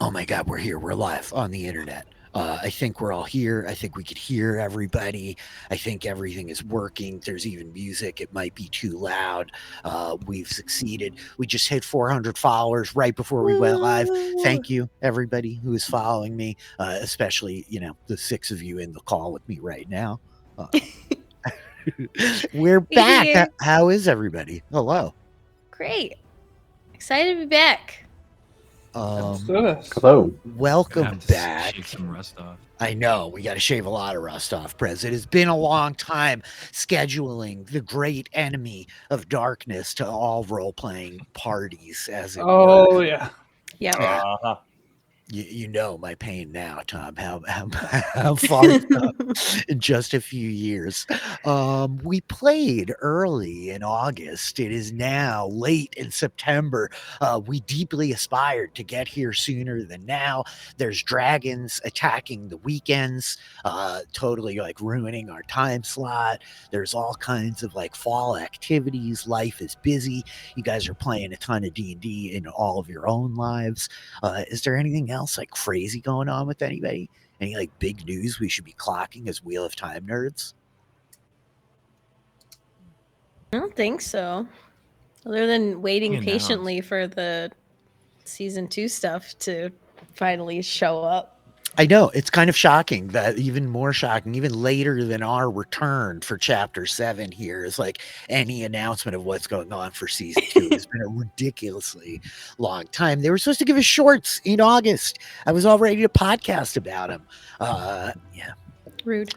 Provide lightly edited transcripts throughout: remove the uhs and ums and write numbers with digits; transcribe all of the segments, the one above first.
Oh my God, we're here. We're live on the internet. I think we're all here. I think we could hear everybody. I think everything is working. There's even music. It might be too loud. We've succeeded. We just hit 400 followers right before we went live. Thank you, everybody who is following me, especially, the 6 of you in the call with me right now. We're back. Here. How is everybody? Hello. Great. Excited to be back. Hello. Welcome back. Shake some rust off. I know we got to shave a lot of rust off, Prez. It has been a long time scheduling the great enemy of darkness to all role-playing parties, as it were. Yeah. Yeah. You know my pain now, Tom. How far it's come in just a few years. We played early in August. It is now late in September. We deeply aspired to get here sooner than now. There's dragons attacking the weekends, totally like ruining our time slot. There's all kinds of like fall activities. Life is busy. You guys are playing a ton of D&D in all of your own lives. Is there anything else like crazy going on with anybody? Any like big news we should be clocking as Wheel of Time nerds? I don't think so. Other than waiting patiently for the season 2 stuff to finally show up. I know, it's kind of shocking, that even more shocking, even later than our return for chapter 7 here is like any announcement of what's going on for season 2. It's been a ridiculously long time. They were supposed to give us shorts in August. I was all ready to podcast about them. Yeah. Rude.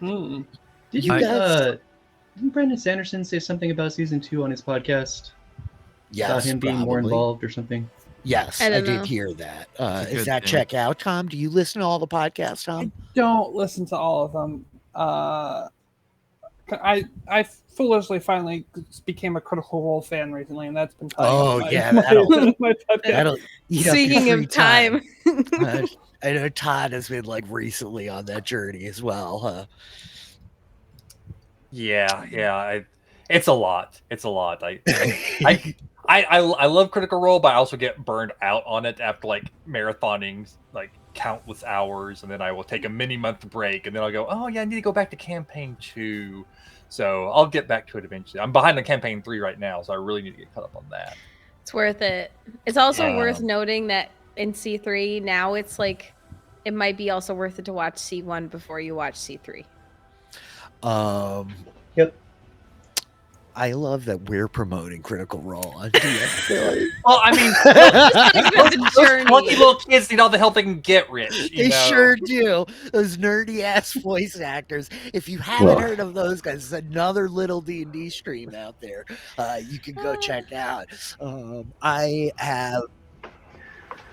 Did didn't Brandon Sanderson say something about season 2 on his podcast? Yes, about him being more probably involved or something? Yes, I did hear that. Is that check out, Tom? Do you listen to all the podcasts, Tom? I don't listen to all of them. I foolishly finally became a Critical Role fan recently, and that's been that'll eat Speaking up of time. I know Todd has been like recently on that journey as well, huh? Yeah. It's a lot. I love Critical Role, but I also get burned out on it after like marathoning like countless hours, and then I will take a mini month break, and then I'll go, oh yeah, I need to go back to campaign 2. So I'll get back to it eventually. I'm behind on campaign 3 right now, so I really need to get caught up on that. It's worth it. It's also worth noting that in C3 now it's like it might be also worth it to watch C1 before you watch C3. Yep. I love that we're promoting Critical Role on DM. Well, I mean, those lucky little kids need all the help they can get, Rich. They sure do. Those nerdy ass voice actors. If you haven't heard of those guys, it's another little D&D stream out there. You can go check out. I have.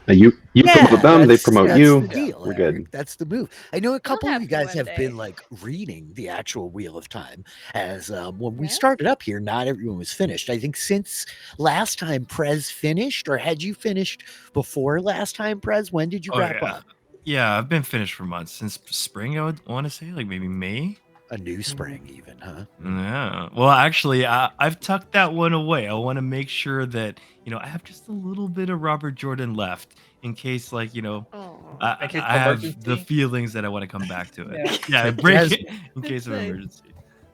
You promote them, they promote you. The deal, we're Eric. good. That's the move. I know a couple of you guys have day. been like reading the actual Wheel of Time, as when we started up here, not everyone was finished. I think since last time Prez finished, or had you finished before last time, Prez? When did you wrap up? Yeah, I've been finished for months, since spring. I would want to say like maybe May. A new spring, even, huh? Yeah. Well, actually, I've tucked that one away. I want to make sure that I have just a little bit of Robert Jordan left in case, like I have the feelings that I want to come back to it. Yeah, break it in case of emergency.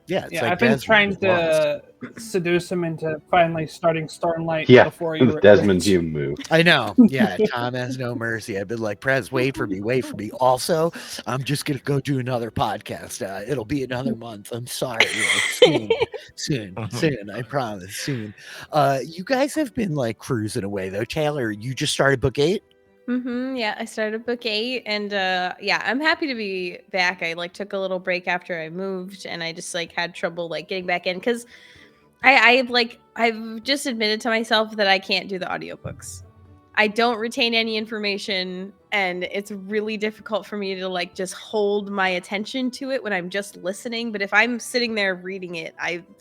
Yeah, like I've been trying to seduce him into finally starting Stormlight before you. Desmond's you move. I know. Yeah, Tom has no mercy. I've been like, Prez, wait for me. Also, I'm just gonna go do another podcast. It'll be another month. I'm sorry. Soon. I promise. Soon. You guys have been like cruising away though. Taylor, you just started book 8. Yeah, I started book 8, and I'm happy to be back. I like took a little break after I moved, and I just like had trouble like getting back in because I've just admitted to myself that I can't do the audiobooks. I don't retain any information, and it's really difficult for me to like just hold my attention to it when I'm just listening. But if I'm sitting there reading it,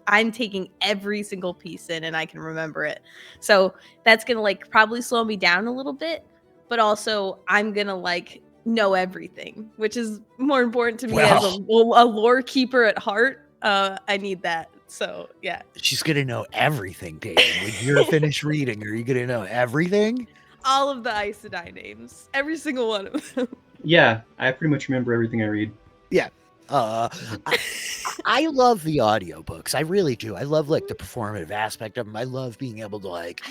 I'm taking every single piece in, and I can remember it. So that's gonna like probably slow me down a little bit. But also, I'm gonna like know everything, which is more important to me as a lore keeper at heart. I need that. So yeah, she's gonna know everything, David. When you're finished reading, are you gonna know everything? all of the Aes Sedai names, every single one of them. Yeah, I pretty much remember everything I read. Yeah. I love the audiobooks. I really do. I love like the performative aspect of them. I love being able to like,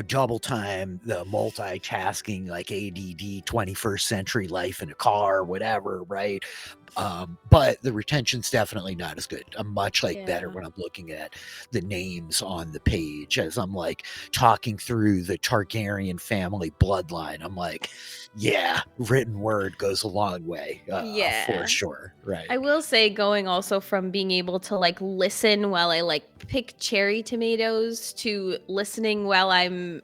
double time the multitasking, like ADD 21st century life in a car, whatever, right? But the retention's definitely not as good. I'm much better when I'm looking at the names on the page as I'm like talking through the Targaryen family bloodline. I'm like, yeah, written word goes a long way. For sure. Right. I will say going also from being able to like listen while I like pick cherry tomatoes to listening while I'm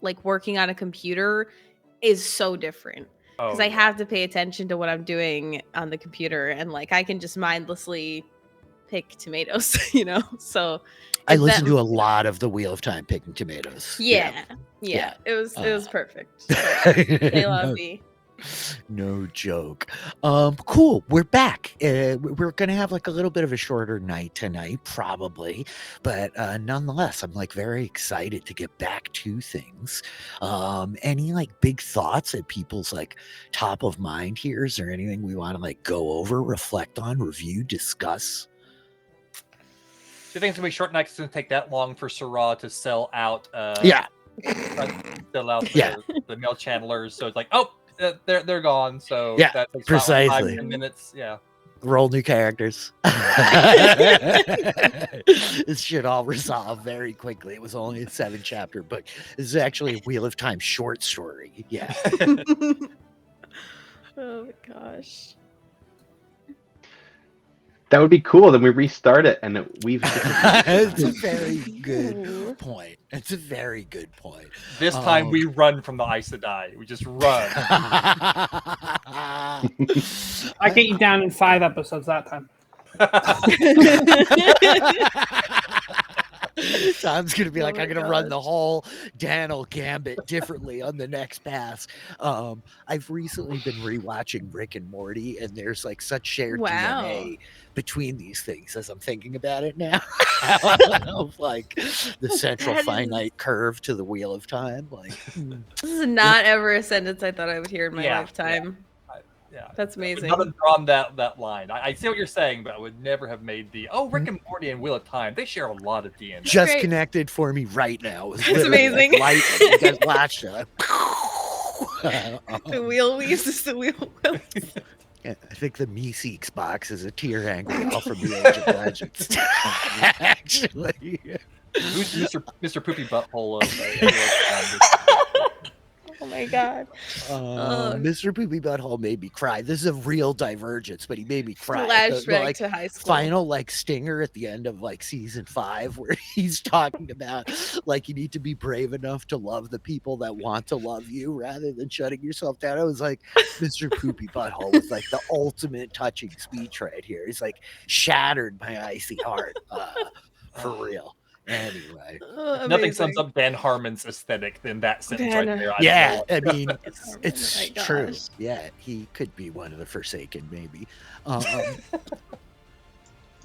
like working on a computer is so different. Because I have to pay attention to what I'm doing on the computer, and like I can just mindlessly pick tomatoes, So I listened to a lot of the Wheel of Time picking tomatoes. Yeah. It was perfect. They love me. No joke. Cool. We're back. We're gonna have like a little bit of a shorter night tonight, probably, but nonetheless, I'm like very excited to get back to things. Any like big thoughts at people's like top of mind here? Is there anything we want to like go over, reflect on, review, discuss? Do you think it's gonna be short night? 'Cause it's gonna take that long for Sarah to sell out? Sell out the mail channelers. So it's like, they're gone. So that takes precisely about 5-10 minutes. Yeah. Roll new characters. This should all resolve very quickly. It was only a 7-chapter book. This is actually a Wheel of Time short story. Yeah. Oh my gosh. That would be cool. Then we restart it, and we've. It's a very good point. It's a very good point. This time we run from the Aes Sedai. We just run. I get you down in 5 episodes that time. Tom's gonna be like, I'm gonna run the whole Daniel gambit differently on the next pass. I've recently been rewatching Rick and Morty, and there's like such shared DNA between these things as I'm thinking about it now. Of like the central finite curve to the Wheel of Time. Like this is not ever a sentence I thought I would hear in my lifetime. Yeah, that's amazing. I haven't drawn that line. I see what you're saying, but I would never have made the Rick and Morty and Wheel of Time. They share a lot of DNA. Just connected for me right now. That's amazing. Like you guys watched it. The wheel weaves is the wheel. I think the Meeseeks box is a tear angle from the Age of Legends. Actually, who's Mr. Poopy Butthole? Oh my god. Mr. Poopy Butthole made me cry. This is a real divergence, but he made me cry. Flashback to high school. Final like stinger at the end of like season 5 where he's talking about like you need to be brave enough to love the people that want to love you rather than shutting yourself down. I was like, Mr. Poopy Butthole was like the ultimate touching speech right here. He's like shattered my icy heart. For real. Anyway, nothing sums up Dan Harmon's aesthetic than that sentence right there. I mean, it's true. Yeah, he could be one of the Forsaken, maybe.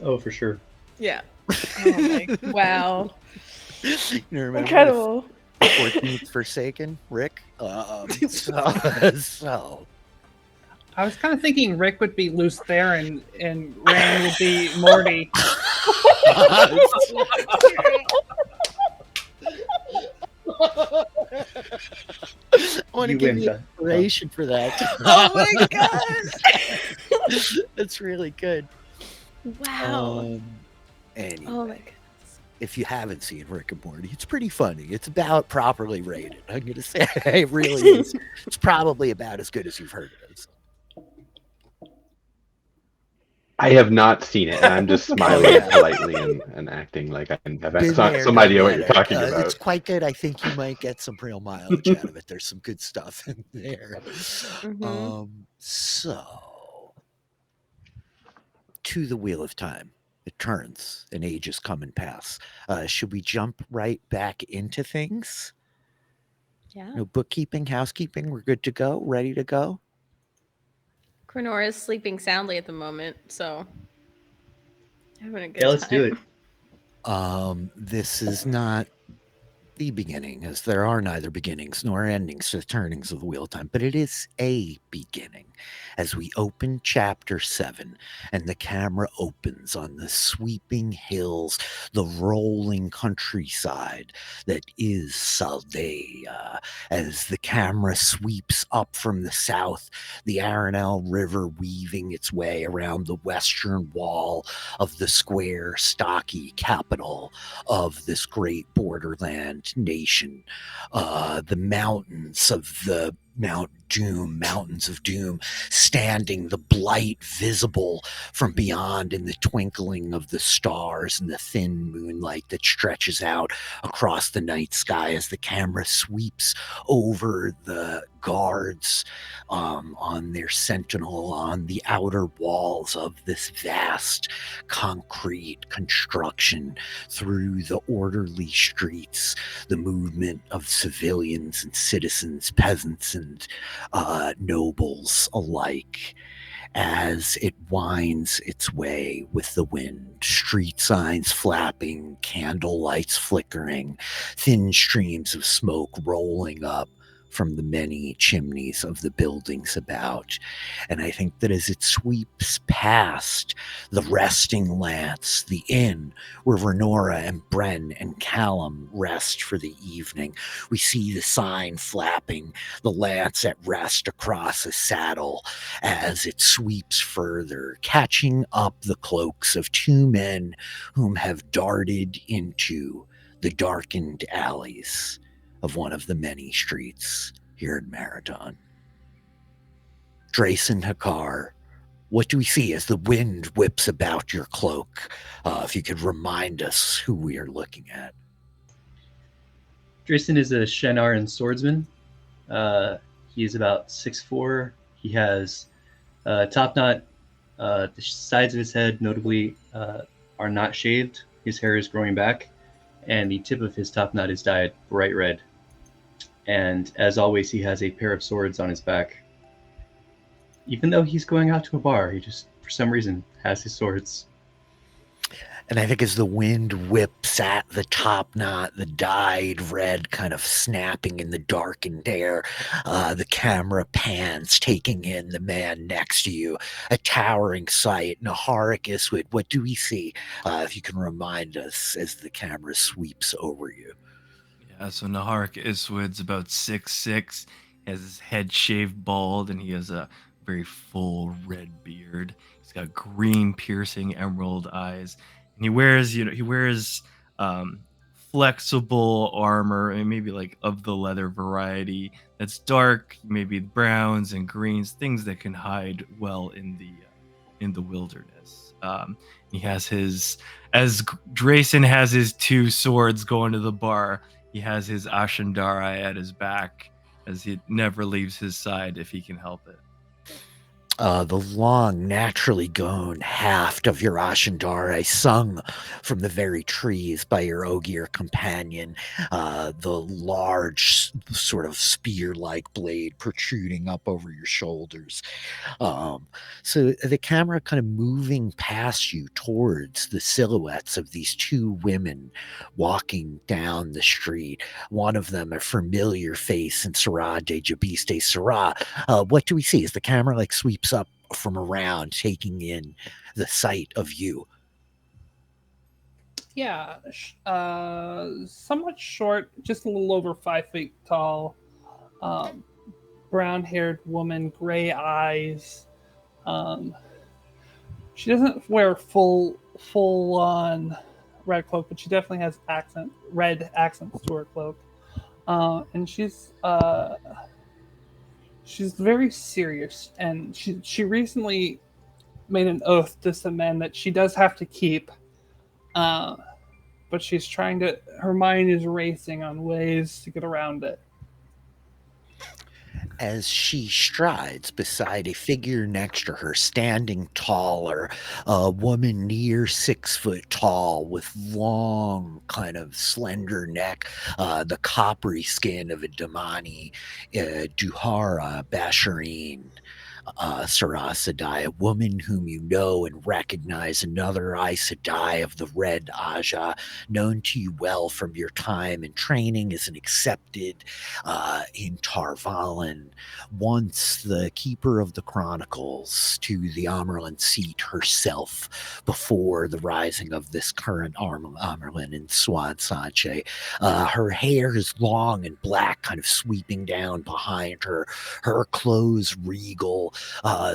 Oh, for sure. Yeah. Oh my, wow. Incredible. 14th Forsaken, Rick. So. I was kind of thinking Rick would be Luce there and Rain would be Morty. I want to give you inspiration for that. Oh my god. That's really good. Wow. Anyway, oh my god. If you haven't seen Rick and Morty, it's pretty funny. It's about properly rated. I'm going to say it really is. It's probably about as good as you've heard it is. I have not seen it, and I'm just smiling politely and acting like I have some idea what you're talking about. It's quite good. I think you might get some real mileage out of it. There's some good stuff in there. So, to the Wheel of Time. It turns, and ages come and pass. Should we jump right back into things? Yeah. No bookkeeping, housekeeping. We're good to go. Ready to go. Cronora is sleeping soundly at the moment, so having a good let's time. do it. This is not the beginning, as there are neither beginnings nor endings to the turnings of the wheel of time, but it is a beginning as we open chapter 7 and the camera opens on the sweeping hills, the rolling countryside that is Saldaea. As the camera sweeps up from the south, the Arenal River weaving its way around the western wall of the square, stocky capital of this great borderland nation. The mountains of the Mountains of Doom, standing, the blight visible from beyond in the twinkling of the stars and the thin moonlight that stretches out across the night sky as the camera sweeps over the guards on their sentinel on the outer walls of this vast concrete construction, through the orderly streets, the movement of civilians and citizens, peasants and nobles alike, as it winds its way with the wind, street signs flapping, candle lights flickering, thin streams of smoke rolling up from the many chimneys of the buildings about. And I think that as it sweeps past the resting lance, the inn where Renora and Bren and Callum rest for the evening, we see the sign flapping, the lance at rest across a saddle as it sweeps further, catching up the cloaks of two men whom have darted into the darkened alleys of one of the many streets here in Marathon. Drace and Hakar, what do we see as the wind whips about your cloak? If you could remind us who we are looking at. Drayson is a Shenaran swordsman. He is about 6'4". He has top knot. The sides of his head, notably, are not shaved. His hair is growing back, and the tip of his top knot is dyed bright red. And as always, he has a pair of swords on his back. Even though he's going out to a bar, he just, for some reason, has his swords. And I think as the wind whips at the top knot, the dyed red kind of snapping in the darkened air, the camera pans, taking in the man next to you, a towering sight, Naharic Iswid. What do we see? If you can remind us as the camera sweeps over you. Yeah, so Naharic Iswid's about 6'6". He has his head shaved bald, and he has a very full red beard. He's got green piercing emerald eyes. And he wears flexible armor, and maybe like of the leather variety that's dark, maybe browns and greens, things that can hide well in the wilderness. He has as Drayson has his two swords going to the bar, he has his Ashandara at his back, as he never leaves his side if he can help it. The long, naturally grown haft of your Ashandara, sung from the very trees by your Ogier companion, the large sort of spear-like blade protruding up over your shoulders. So the camera kind of moving past you towards the silhouettes of these two women walking down the street. One of them a familiar face in Sarah de Jabiste Sarah. What do we see as the camera like sweeps up from around, taking in the sight of you? Yeah, somewhat short, just a little over 5 feet tall, brown-haired woman, gray eyes. She doesn't wear full-on red cloak, but she definitely has red accents to her cloak, and she's very serious, and she recently made an oath to some men that she does have to keep, but she's her mind is racing on ways to get around it. As she strides beside a figure next to her, standing taller, a woman near 6 foot tall with long, kind of slender neck, the coppery skin of a Damani, Duhara Basharine. Saras Sedai, a woman whom you know and recognize, another Aes Sedai of the Red Aja, known to you well from your time and training as an accepted in Tarvalin, once the keeper of the chronicles to the Amerlin seat herself before the rising of this current Amerlin in Swad Sache. Her hair is long and black, kind of sweeping down behind her. Her clothes regal,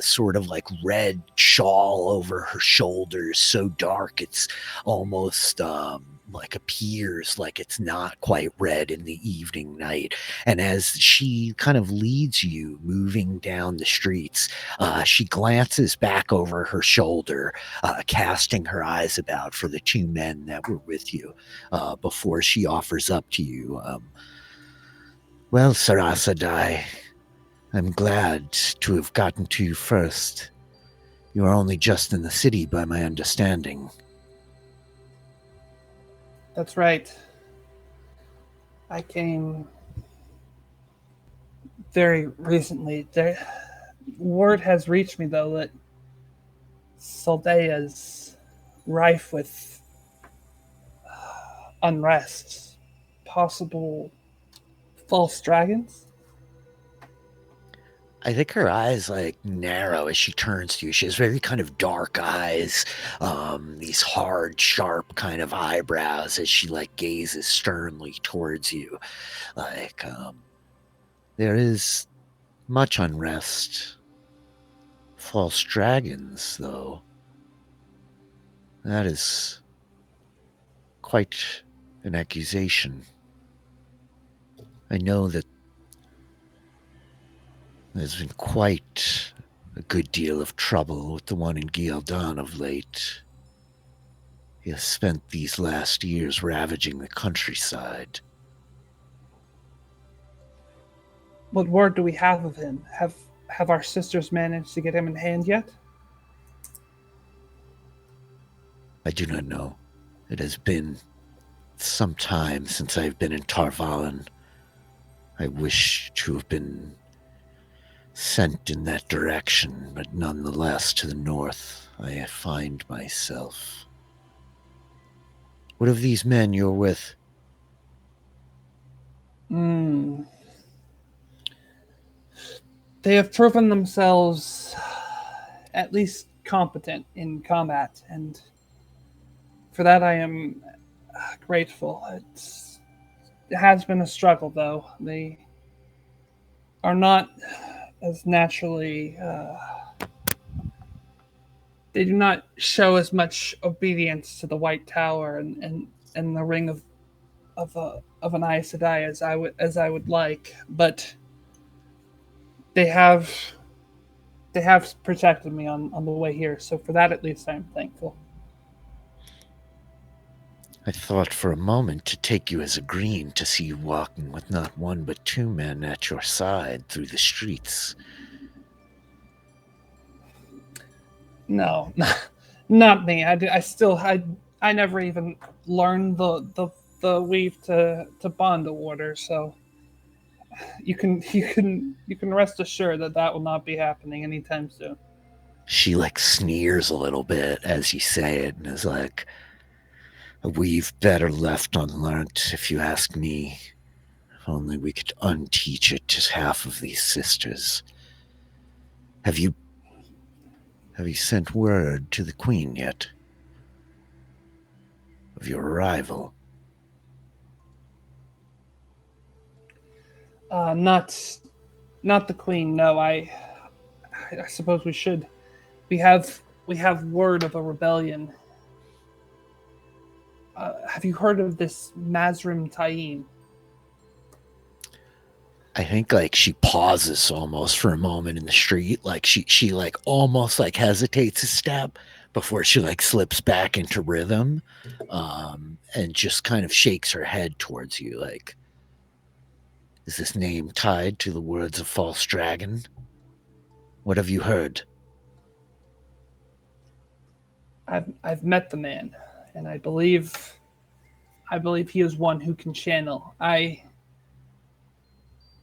sort of like red shawl over her shoulders, so dark it's almost like appears like it's not quite red in the evening night. And as she kind of leads you moving down the streets, she glances back over her shoulder, casting her eyes about for the two men that were with you, before she offers up to you, well, Saras Sedai, I'm glad to have gotten to you first. You are only just in the city, by my understanding. That's right. I came very recently. Word has reached me, though, that Saldaea is rife with unrest, possible false dragons. I think her eyes like narrow as she turns to you. She has very kind of dark eyes, these hard, sharp kind of eyebrows as she like gazes sternly towards you. Like, there is much unrest. False dragons, though. That is quite an accusation. I know that there's been quite a good deal of trouble with the one in Gildan of late. He has spent these last years ravaging the countryside. What word do we have of him? Have our sisters managed to get him in hand yet? I do not know. It has been some time since I've been in Tarvalin. I wish to have been sent in that direction, but nonetheless to the north I find myself. What of these men you're with? They have proven themselves at least competent in combat, and for that I am grateful. It has been a struggle, though. They are not as naturally, they do not show as much obedience to the White Tower and the ring of an Aes Sedai as I would like, but they have protected me on the way here. So for that, at least, I'm thankful. I thought for a moment to take you as a green to see you walking with not one but two men at your side through the streets. No, not me. I never even learned the weave to bond order. So you can rest assured that will not be happening anytime soon. She like sneers a little bit as you say it and is like, a weave better left unlearnt, if you ask me. If only we could unteach it to half of these sisters. Have you sent word to the Queen yet of your arrival? Not the Queen. No, I suppose we should. We have word of a rebellion. Have you heard of this Mazrim Taim? I think like she pauses almost for a moment in the street, like she like almost like hesitates a step before she like slips back into rhythm, and just kind of shakes her head towards you. Like, is this name tied to the words of false dragon? What have you heard? I've met the man, and I believe he is one who can channel. I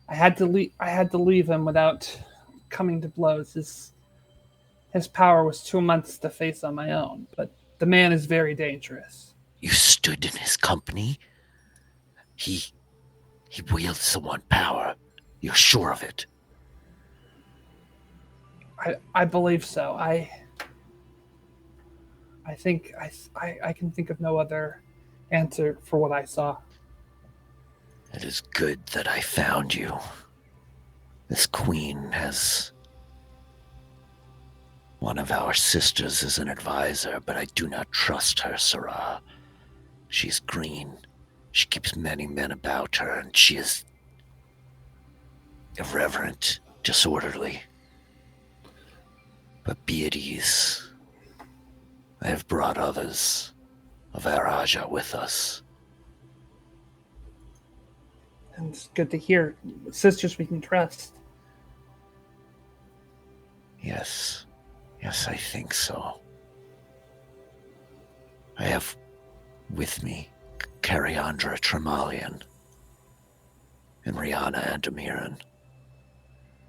had to leave him without coming to blows. His power was too immense to face on my own, but the man is very dangerous. You stood in his company? He wields the one power. You're sure of it? I believe so. I think I can think of no other answer for what I saw. It is good that I found you. This queen has one of our sisters as an advisor, but I do not trust her, Sarah. She's green. She keeps many men about her, and she is irreverent, disorderly. But be at ease. I have brought others of our Aja with us. And it's good to hear. Sisters we can trust. Yes. Yes, I think so. I have with me Cariandra Tremalian and Rihanna Andamiran,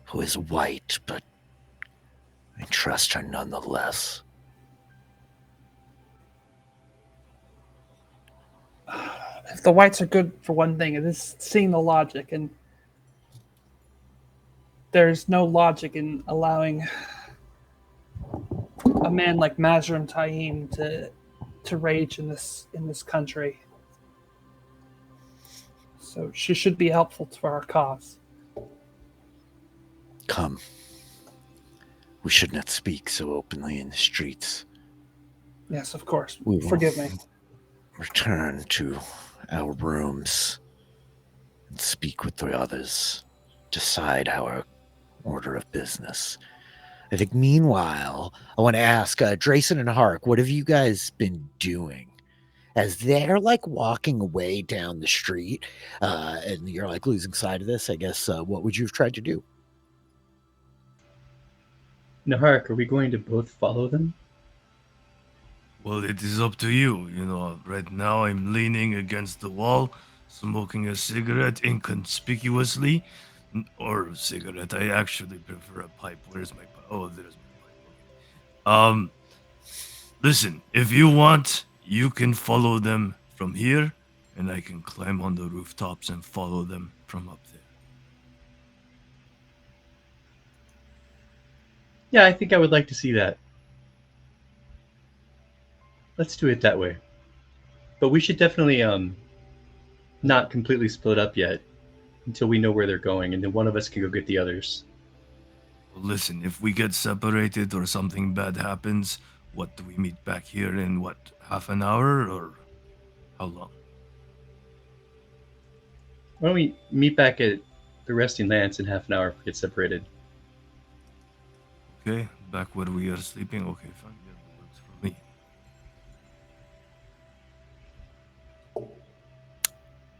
who is white, but I trust her nonetheless. If the whites are good for one thing, it is seeing the logic, and there's no logic in allowing a man like Mazrim Taim to rage in this country. So she should be helpful to our cause. Come. We should not speak so openly in the streets. Yes, of course. We will Forgive me. return to our rooms and speak with the others. Decide our order of business. I think meanwhile, I want to ask Drayson and Hark, what have you guys been doing? As they're like walking away down the street, and you're like losing sight of this, I guess, what would you have tried to do? Nahark, are we going to both follow them? Well, it is up to you. You know, right now I'm leaning against the wall, smoking a cigarette inconspicuously. Or cigarette. I actually prefer a pipe. Where's my pipe? Oh, there's my pipe. Listen, if you want, you can follow them from here, and I can climb on the rooftops and follow them from up there. Yeah, I think I would like to see that. Let's do it that way. But we should definitely not completely split up yet until we know where they're going, and then one of us can go get the others. Well, listen, if we get separated or something bad happens, what do we meet back here in what, half an hour or how long? Why don't we meet back at the resting lance in half an hour if we get separated? Okay, back where we are sleeping. Okay, fine. Yeah, that works for me.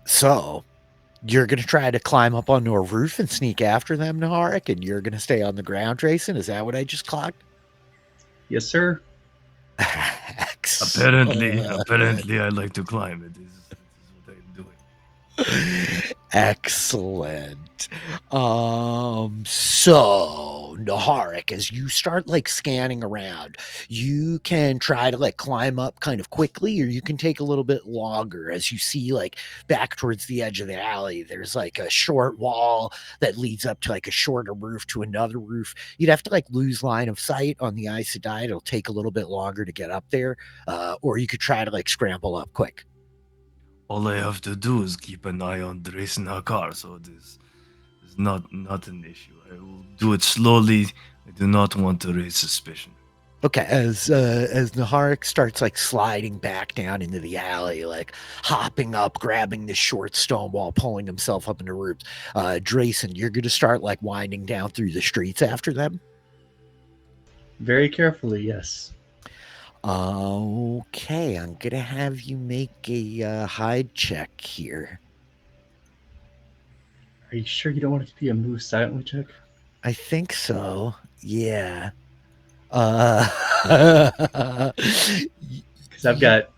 So, you're going to try to climb up onto a roof and sneak after them, Naharik, and you're going to stay on the ground, Drayson? Is that what I just clocked? Yes, sir. Apparently, I like to climb. It is what I'm doing. Excellent. So Naharik, as you start like scanning around, you can try to like climb up kind of quickly, or you can take a little bit longer. As you see like back towards the edge of the alley, there's like a short wall that leads up to like a shorter roof to another roof. You'd have to like lose line of sight on the Aes Sedai. It'll take a little bit longer to get up there, or you could try to like scramble up quick. All I have to do is keep an eye on Drayson Hakar, so it is not an issue. I will do it slowly. I do not want to raise suspicion. Okay, as Naharik starts like sliding back down into the alley, like hopping up, grabbing the short stone wall, pulling himself up into roots. Drayson, you're going to start like winding down through the streets after them? Very carefully, yes. Okay, I'm going to have you make a hide check here. Are you sure you don't want it to be a move silently check? I think so, yeah. Because I've got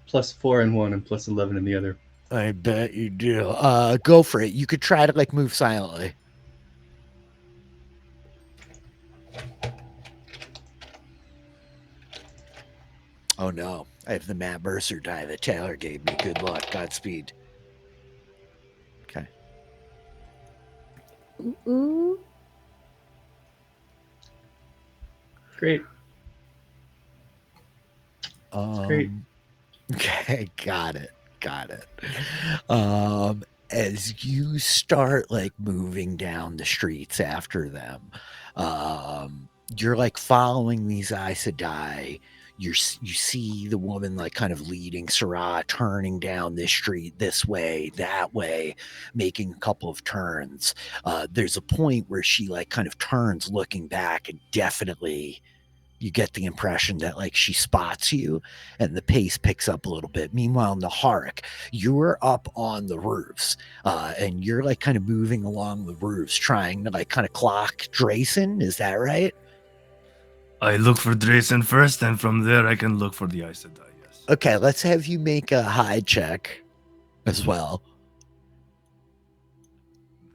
+4 in one and +11 in the other. I bet you do. Go for it. You could try to like move silently. Oh no, I have the Matt Mercer die that Taylor gave me. Good luck. Godspeed. Okay. Ooh. Great. Great. Okay, got it. As you start like moving down the streets after them, you're like following these Aes Sedai. You see the woman like kind of leading Sarah, turning down this street, this way, that way, making a couple of turns. There's a point where she like kind of turns, looking back, and definitely you get the impression that like she spots you, and the pace picks up a little bit. Meanwhile, Naharik, you're up on the roofs, and you're like kind of moving along the roofs, trying to like kind of clock Drayson. Is that right? I look for Drayson first, and from there I can look for the Aes Sedai, yes. Okay, let's have you make a hide check as well.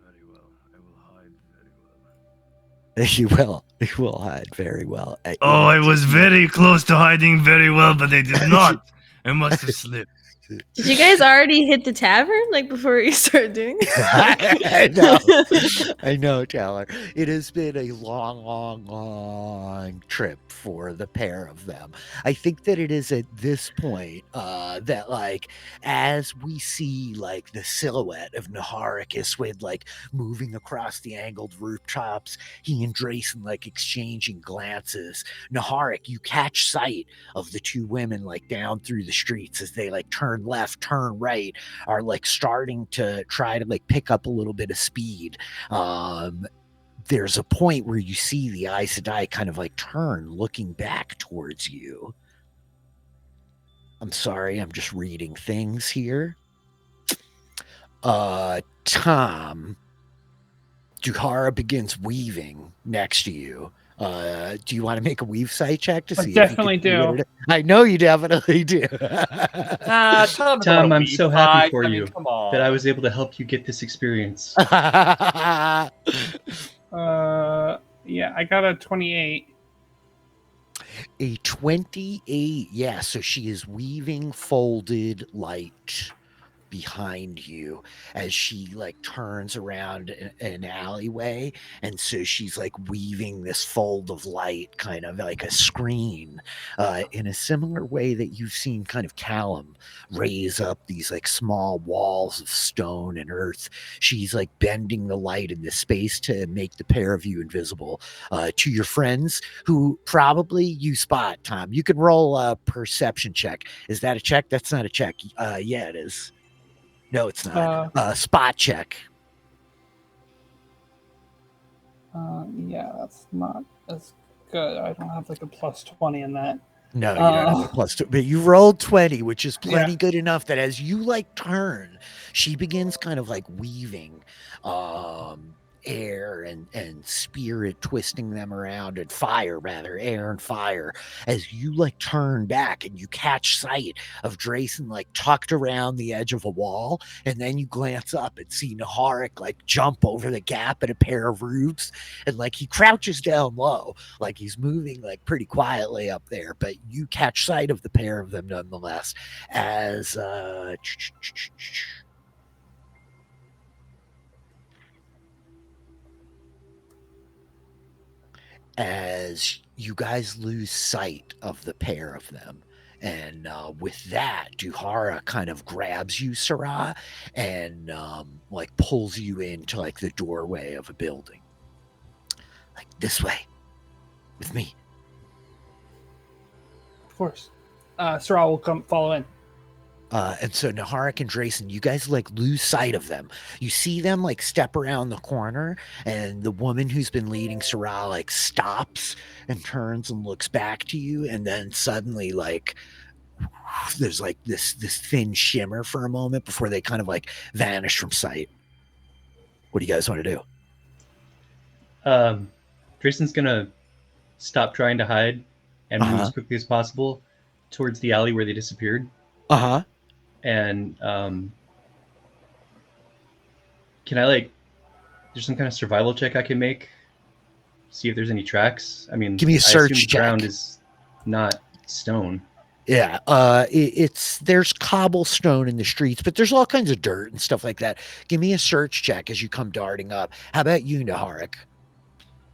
Very well. I will hide very well. You will hide very well. Oh, I was very close to hiding very well, but I did not. I must have slipped. Did you guys already hit the tavern like before you started doing it? I know, Taylor. It has been a long trip for the pair of them. I think that it is at this point that, like, as we see, like, the silhouette of Naharik Iswid, like, moving across the angled rooftops, he and Drayson, like, exchanging glances. Naharik, you catch sight of the two women, like, down through the streets as they, like, turn left, turn right, are like starting to try to like pick up a little bit of speed. There's a point where you see the Aes Sedai kind of like turn, looking back towards you. I'm sorry, I'm just reading things here. Tom, Duhara begins weaving next to you. Do you want to make a weave sight check to see? I definitely do. I know you definitely do. Tom, I'm so happy for you that I was able to help you get this experience. Yeah, I got a 28. A 28, yeah. So she is weaving folded light behind you as she like turns around an alleyway, and so she's like weaving this fold of light, kind of like a screen, in a similar way that you've seen kind of Callum raise up these like small walls of stone and earth. She's like bending the light in this space to make the pair of you invisible to your friends, who probably you spot. Tom, you can roll a perception check. Is that a check? That's not a check. Yeah, it is. No, it's not. Spot check. Yeah, that's not as good. I don't have like a plus 20 in that. No, you don't have a plus 2, but you rolled 20, which is plenty good enough that as you like turn, she begins kind of like weaving air and spirit, twisting them around, and fire, rather, air and fire, as you like turn back and you catch sight of Drayson like tucked around the edge of a wall, and then you glance up and see Naharik like jump over the gap in a pair of roofs, and like he crouches down low, like he's moving like pretty quietly up there, but you catch sight of the pair of them nonetheless as as you guys lose sight of the pair of them. And with that, Duhara kind of grabs you, Sarah, and like pulls you into like the doorway of a building. Like, this way, with me. Of course. Sarah will come follow in. And so Naharik and Drayson, you guys like lose sight of them. You see them like step around the corner, and the woman who's been leading Sarah like stops and turns and looks back to you, and then suddenly like there's like this thin shimmer for a moment before they kind of like vanish from sight. What do you guys want to do? Drayson's gonna stop trying to hide and move as quickly as possible towards the alley where they disappeared. And can I like, there's some kind of survival check I can make, see if there's any tracks? I mean, give me a search check. The ground is not stone. Yeah, there's cobblestone in the streets, but there's all kinds of dirt and stuff like that. Give me a search check as you come darting up. How about you, Naharik?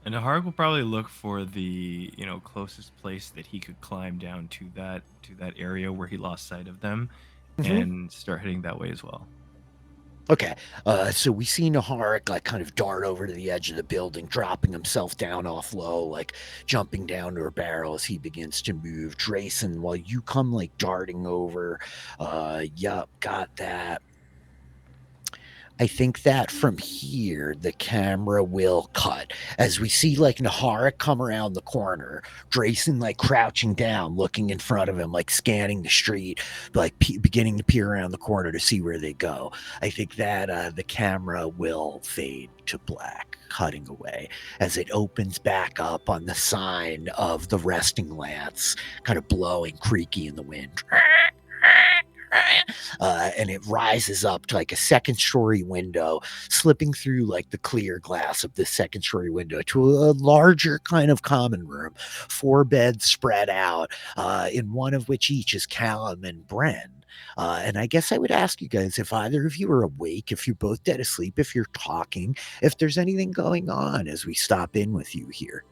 And Harg will probably look for the closest place that he could climb down to that area where he lost sight of them, Mhm. and start heading that way as well. Okay, so we see Naharik like kind of dart over to the edge of the building, dropping himself down off low, like jumping down to a barrel as he begins to move. Drayson, while you come like darting over, yup, got that. I think that from here, the camera will cut as we see like Nahara come around the corner, Drayson like crouching down, looking in front of him, like scanning the street, like beginning to peer around the corner to see where they go. I think that the camera will fade to black, cutting away as it opens back up on the sign of the resting lance, kind of blowing creaky in the wind. And it rises up to like a second story window, slipping through like the clear glass of the second story window to a larger kind of common room, 4 beds spread out, in one of which each is Callum and Bren. And I guess I would ask you guys if either of you are awake, if you're both dead asleep, if you're talking, if there's anything going on as we stop in with you here.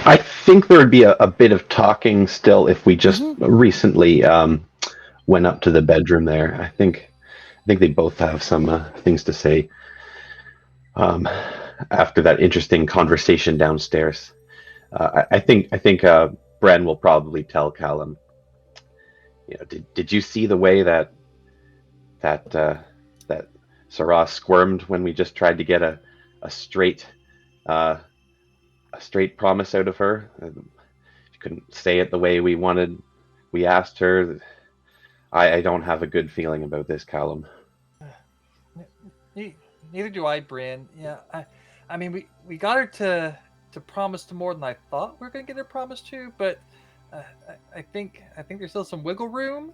I think there would be a bit of talking still if we just recently went up to the bedroom there. I think they both have some things to say after that interesting conversation downstairs. I think Bren will probably tell Callum. Did you see the way that Sarah squirmed when we just tried to get a straight promise out of her? She couldn't say it the way we wanted. We asked her. I don't have a good feeling about this, Callum. Neither do I, Bren. Yeah, I mean, we got her to promise to more than I thought we were gonna get her promised to, but I think there's still some wiggle room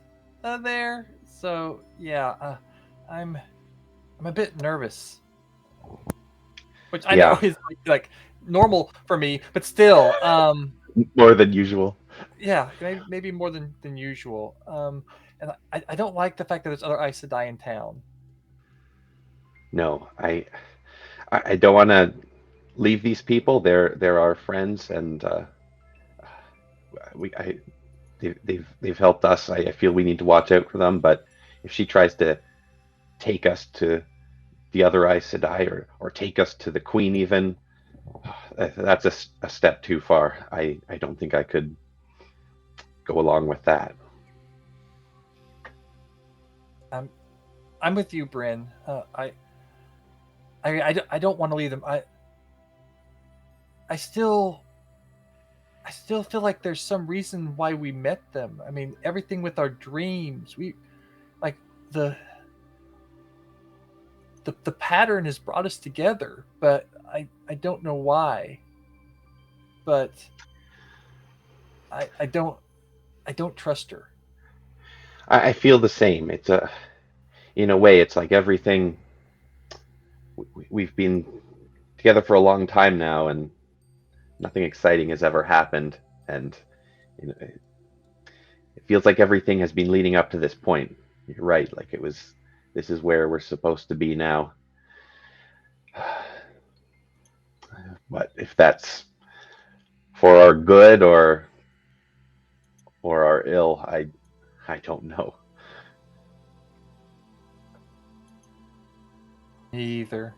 there. So yeah, I'm a bit nervous, which I know is like normal for me, but still, more than usual. Yeah, maybe more than usual. And I don't like the fact that there's other Aes Sedai in town. No, I don't want to leave these people. They're our friends, and they've helped us. I feel we need to watch out for them. But if she tries to take us to the other Aes Sedai or take us to the Queen, even, that's a step too far. I don't think I could go along with that. I'm with you, Bryn. I don't want to leave them. I still feel like there's some reason why we met them. I mean, everything with our dreams. We like the pattern has brought us together, but I don't know why. But I don't trust her. I feel the same. It's in a way, it's like everything. We've been together for a long time now, and nothing exciting has ever happened. And it feels like everything has been leading up to this point. You're right. Like this is where we're supposed to be now. But if that's for our good or our ill, I don't know. Either.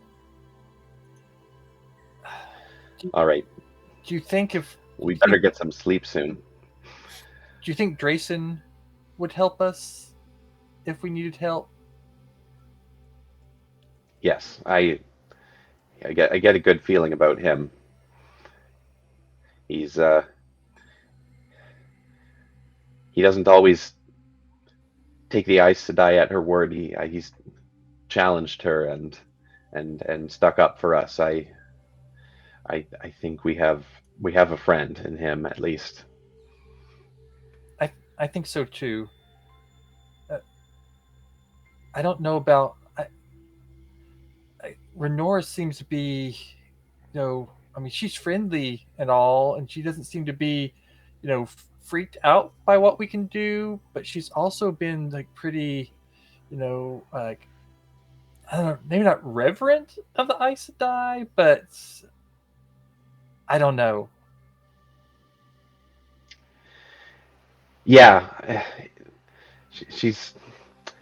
All right. Do you think we better get some sleep soon? Do you think Drayson would help us if we needed help? Yes, I get a good feeling about him. He doesn't always take the Aes Sedai at her word. He's challenged her and stuck up for us. I think we have a friend in him, at least. I think so too. I don't know about Renora seems to be, I mean, she's friendly and all, and she doesn't seem to be, freaked out by what we can do. But she's also been like pretty, like I don't know, maybe not reverent of the Aes Sedai, but I don't know. Yeah, she's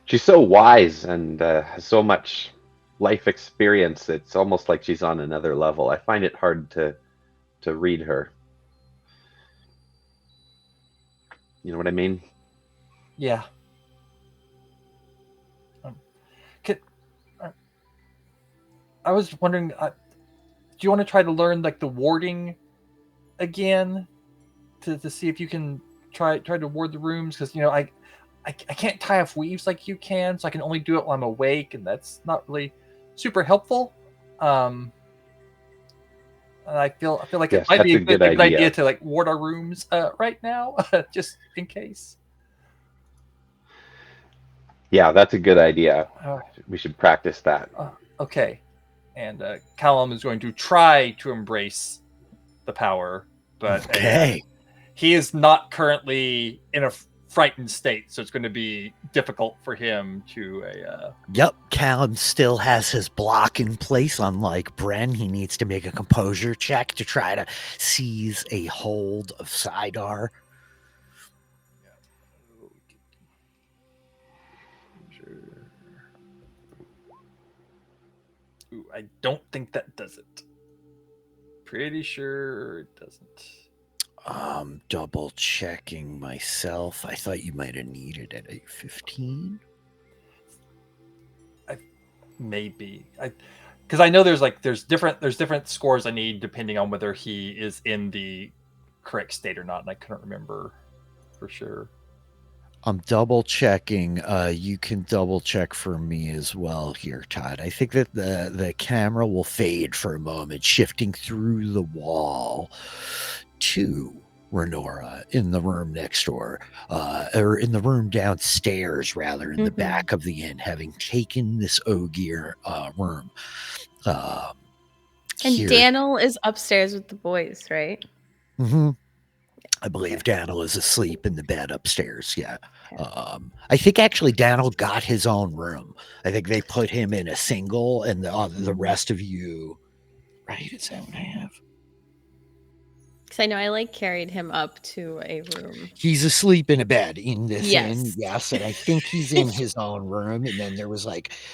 so wise and has so much life experience. It's almost like she's on another level. I find it hard to read her. You know what I mean? Yeah. I was wondering, do you want to try to learn like the warding again to see if you can try to ward the rooms? Because I can't tie off weaves like you can, so I can only do it while I'm awake, and that's not really super helpful. And I feel like Yes, it might be that's a a good good idea idea. to like ward our rooms right now, just in case. Yeah, that's a good idea. We should practice that. Okay. And Callum is going to try to embrace the power, but Okay. he is not currently in a frightened state, so it's going to be difficult for him to. Yep, Callum still has his block in place. Unlike Bren, he needs to make a composure check to try to seize a hold of Sidar. Ooh, I don't think that does it. Pretty sure it doesn't. Double checking myself. I thought you might have needed it at 15. Maybe because I know there's different scores I need depending on whether he is in the correct state or not, and I couldn't remember for sure. I'm double checking. You can double check for me as well here, Todd. I think that the camera will fade for a moment, shifting through the wall to Renora in the room next door, or in the room downstairs, rather, in the back of the inn, having taken this Ogier room. And Daniel is upstairs with the boys, right? Mm-hmm. I believe Daniel is asleep in the bed upstairs. Yeah. I think actually Daniel got his own room. I think they put him in a single, and the rest of you. Right? Is that what I have? Because I know I carried him up to a room. He's asleep in a bed in this inn, yes, and I think he's in his own room. And then there was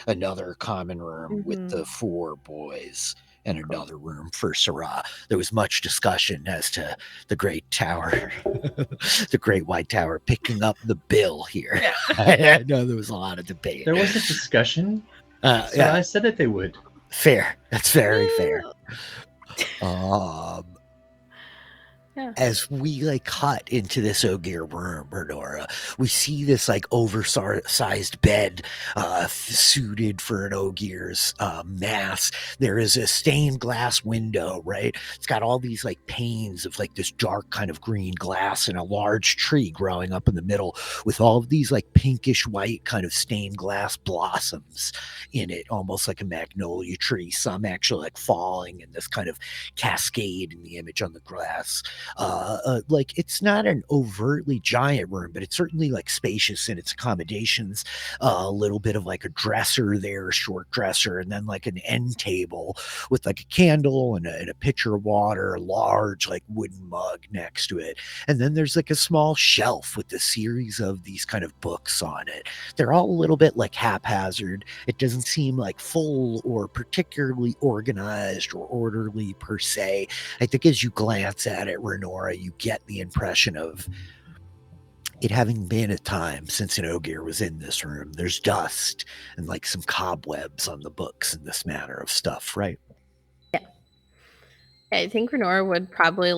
another common room with the 4 boys. And another room for Sarah. There was much discussion as to the Great Tower, the Great White Tower, picking up the bill here. Yeah. I know there was a lot of debate. There was a discussion. Yeah. I said that they would. Fair. That's very fair. Yeah. As we cut into this Ogier room, Renora, we see this oversized bed suited for an Ogier's mass. There is a stained glass window, right? It's got all these panes of this dark kind of green glass, and a large tree growing up in the middle with all of these pinkish white kind of stained glass blossoms in it, almost like a magnolia tree, some actually falling in this kind of cascade in the image on the glass. It's not an overtly giant room, but it's certainly spacious in its accommodations. A little bit of a dresser there, a short dresser, and then an end table with a candle and a pitcher of water, a large wooden mug next to it. And then there's a small shelf with a series of these kind of books on it. They're all a little bit haphazard. It doesn't seem full or particularly organized or orderly per se. I think as you glance at it, Renora, you get the impression of it having been a time since an Ogier was in this room. There's dust and some cobwebs on the books and this manner of stuff, right? Yeah. I think Renora would probably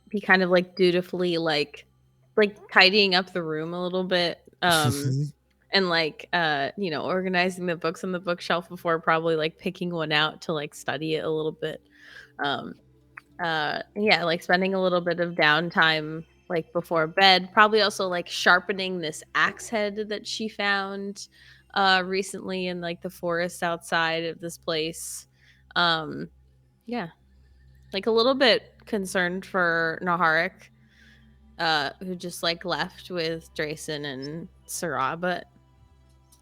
be kind of dutifully tidying up the room a little bit. And organizing the books on the bookshelf before probably picking one out to study it a little bit. Spending a little bit of downtime before bed, probably also sharpening this axe head that she found recently in the forest outside of this place. like a little bit concerned for Naharik, who just like left with Drayson and Sarah, but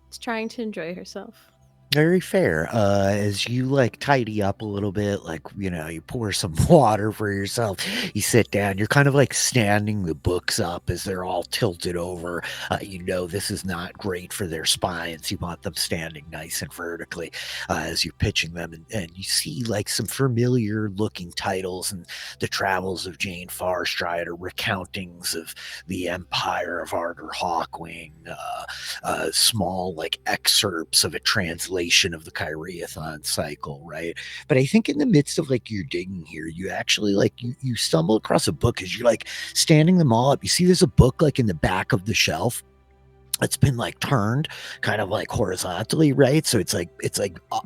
is trying to enjoy herself. Very fair. As you like tidy up a little bit, like, you pour some water for yourself, you sit down, you're kind of like standing the books up as they're all tilted over. This is not great for their spines. You want them standing nice and vertically as you're pitching them. And you see like some familiar looking titles and the travels of Jane Farstride or recountings of the Empire of Arder Hawkwing, small like excerpts of a translation of the Kyriathon cycle, right? But I think in the midst of like your digging here, you actually like you stumble across a book as you're like standing them all up. You see there's a book like in the back of the shelf. It's been like turned kind of like horizontally, right? So it's like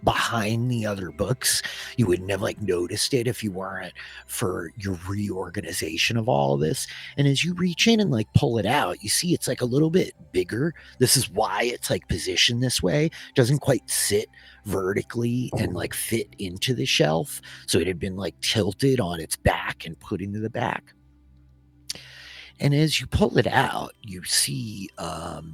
behind the other books. You wouldn't have like noticed it if you weren't for your reorganization of all of this. And as you reach in and like pull it out, you see it's like a little bit bigger. This is why it's like positioned this way. It doesn't quite sit vertically and like fit into the shelf. So it had been like tilted on its back and put into the back. And as you pull it out, you see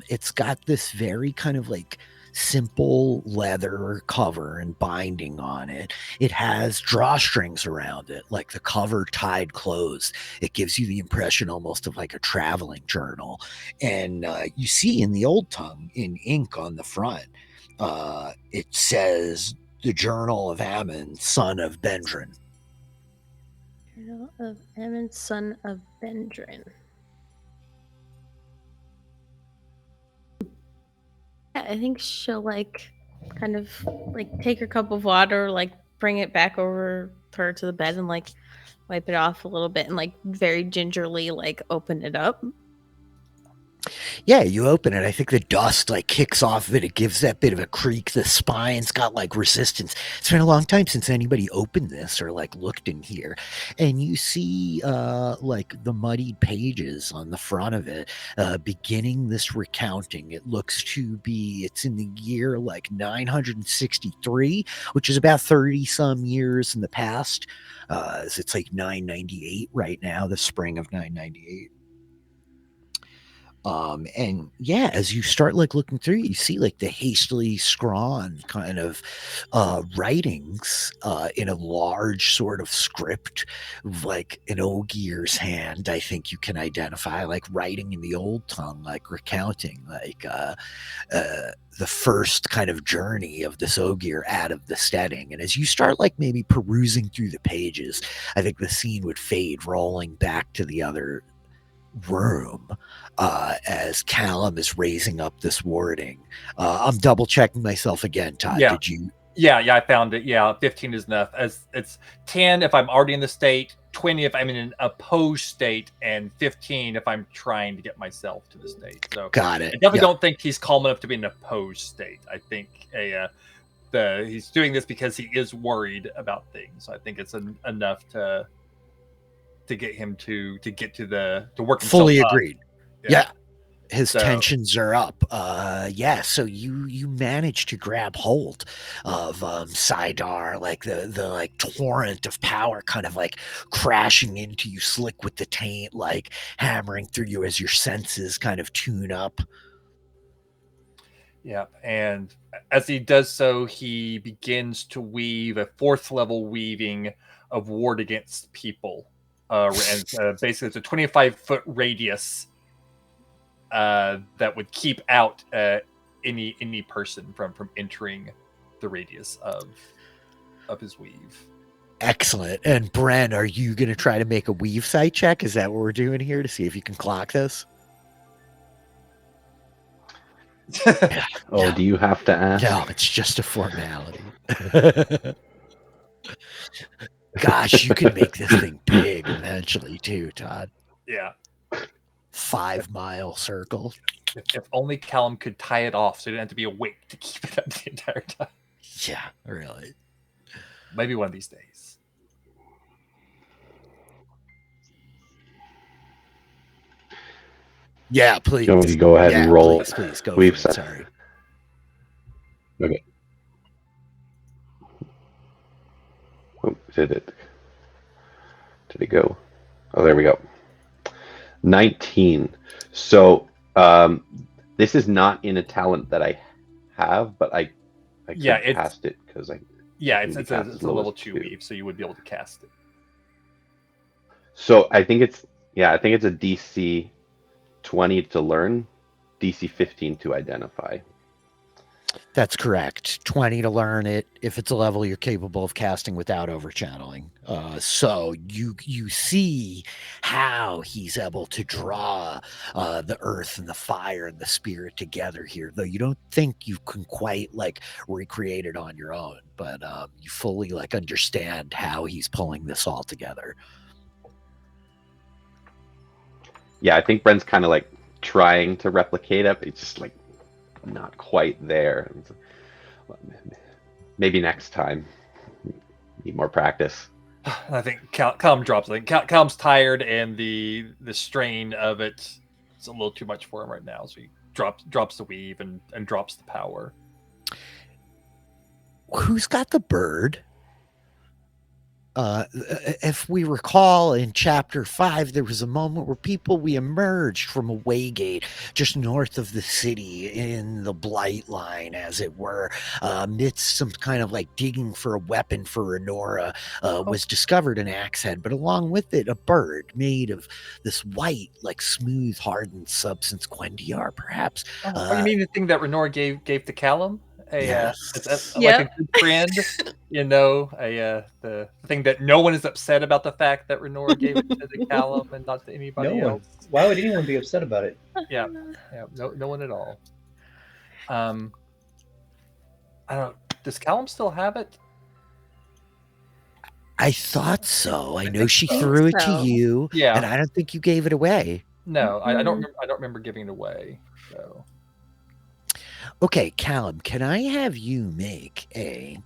it's got this very kind of like simple leather cover and binding on it. It has drawstrings around it, like the cover tied closed. It gives you the impression almost of like a traveling journal. And you see in the old tongue, in ink on the front, it says the Journal of Emond, son of Bendrin. Journal of Emond, son of Bendrin. Yeah, I think she'll like kind of like take her cup of water, like bring it back over her to the bed and like wipe it off a little bit and like very gingerly like open it up. Yeah, you open it. I think the dust like kicks off of it. It gives that bit of a creak. The spine's got like resistance. It's been a long time since anybody opened this or like looked in here. And you see like the muddied pages on the front of it beginning this recounting. It looks to be, it's in the year like 963, which is about 30 some years in the past. It's like 998 right now, the spring of 998. And yeah, as you start like looking through, you see like the hastily scrawn kind of writings in a large sort of script, like an Ogier's hand. I think you can identify like writing in the old tongue, like recounting like the first kind of journey of this Ogier out of the steading. And as you start like maybe perusing through the pages, I think the scene would fade, rolling back to the other room as Callum is raising up this wording. I'm double checking myself again, Todd. Yeah. Did you? Yeah, I found it. Yeah, 15 is enough. As it's 10 if I'm already in the state, 20 if I'm in an opposed state, and 15 if I'm trying to get myself to the state. So got it. I definitely don't think he's calm enough to be in an opposed state. I think he's doing this because he is worried about things. So I think it's enough to get him to get to work himself fully up. agreed. Yeah. His tensions are up. So you manage to grab hold of Sidar, like the like torrent of power kind of like crashing into you, slick with the taint, like hammering through you as your senses kind of tune up. Yeah, and as he does so, he begins to weave a 4th level weaving of ward against people. And basically it's a 25-foot radius that would keep out any person from entering the radius of his weave. Excellent. And Bren, are you going to try to make a weave sight check? Is that what we're doing here to see if you can clock this? Do you have to ask? No, it's just a formality. Gosh, you could make this thing big eventually too, Todd. Yeah. 5-mile circle. If only Callum could tie it off so he didn't have to be awake to keep it up the entire time. Yeah, really. Maybe one of these days. Yeah, please. You want me to go ahead and roll? Please go. We've for it. Sorry. Okay. Oh, did it? did it go? Oh, there we go. 19. So this is not in a talent that I have, but I could cast it because I. Yeah, it's a level 2 weave, so you would be able to cast it. So I think it's a DC 20 to learn, DC 15 to identify. That's correct. 20 to learn it if it's a level you're capable of casting without overchanneling. So you see how he's able to draw the earth and the fire and the spirit together here, though you don't think you can quite like recreate it on your own, but you fully like understand how he's pulling this all together. Yeah, I think Bren's kind of like trying to replicate it, but it's just like not quite there. Maybe next time. Need more practice. I think Callum drops. I think Callum's tired, and the strain of it's a little too much for him right now. So he drops the weave and drops the power. Who's got the bird? If we recall in chapter 5, there was a moment where we emerged from a waygate just north of the city in the blight line, as it were, amidst some kind of like digging for a weapon for Renora, was discovered an axe head, but along with it, a bird made of this white, like smooth, hardened substance, Gwendiar, perhaps. You mean the thing that Renora gave to Callum? Yes. Like a good friend, the thing that no one is upset about the fact that Renora gave it to Callum and not to anybody else. Why would anyone be upset about it? Yeah, no one at all. I don't. Does Callum still have it? I thought so. I know she threw it to you, and I don't think you gave it away. No, I don't remember giving it away. So. Okay, Callum, can I have you make a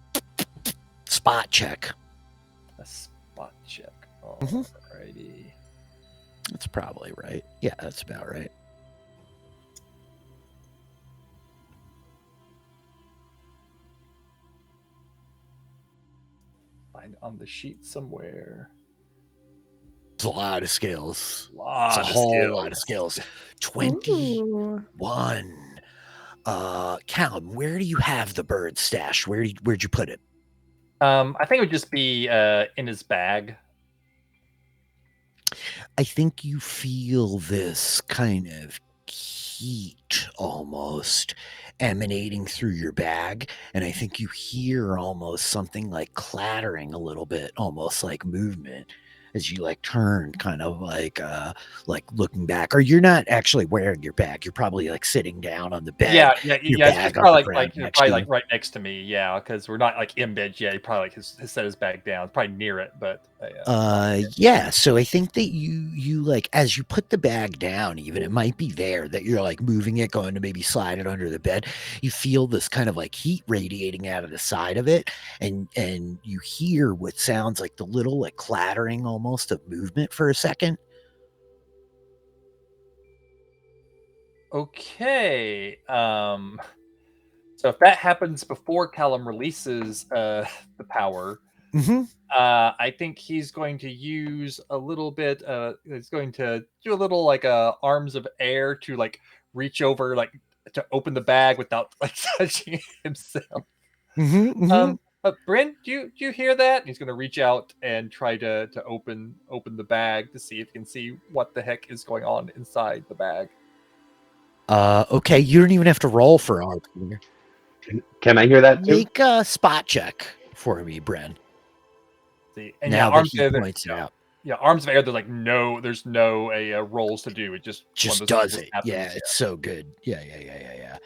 spot check? A spot check. Alrighty. That's probably right. Yeah, that's about right. Find on the sheet somewhere. It's a lot of skills. Lot of skills. 21. Callum, where do you have the bird stash? Where'd you put it? I think it would just be in his bag. I think you feel this kind of heat almost emanating through your bag, and I think you hear almost something like clattering a little bit, almost like movement. As you like turn, kind of like looking back, or you're not actually wearing your bag. You're probably like sitting down on the bed. Yeah. It's probably like right next to me. Yeah, because we're not like in bed yet. He probably like has set his bag down. It's probably near it, but yeah. So I think that you like as you put the bag down, even it might be there that you're like moving it, going to maybe slide it under the bed. You feel this kind of like heat radiating out of the side of it, and you hear what sounds like the little like clattering almost of movement for a second. Okay. So if that happens before Callum releases the power, I think he's going to use a little bit. He's going to do a little like arms of air to like reach over, like to open the bag without like touching himself. Bryn, do you hear that? He's going to reach out and try to open the bag to see if he can see what the heck is going on inside the bag. Okay, you don't even have to roll for art. Can I hear that too? Make a spot check for me, Bren. See, and now arms that he points it out. Yeah, arms of air. There's like there's no rolls to do. It just does it. Yeah, it's so good. Yeah.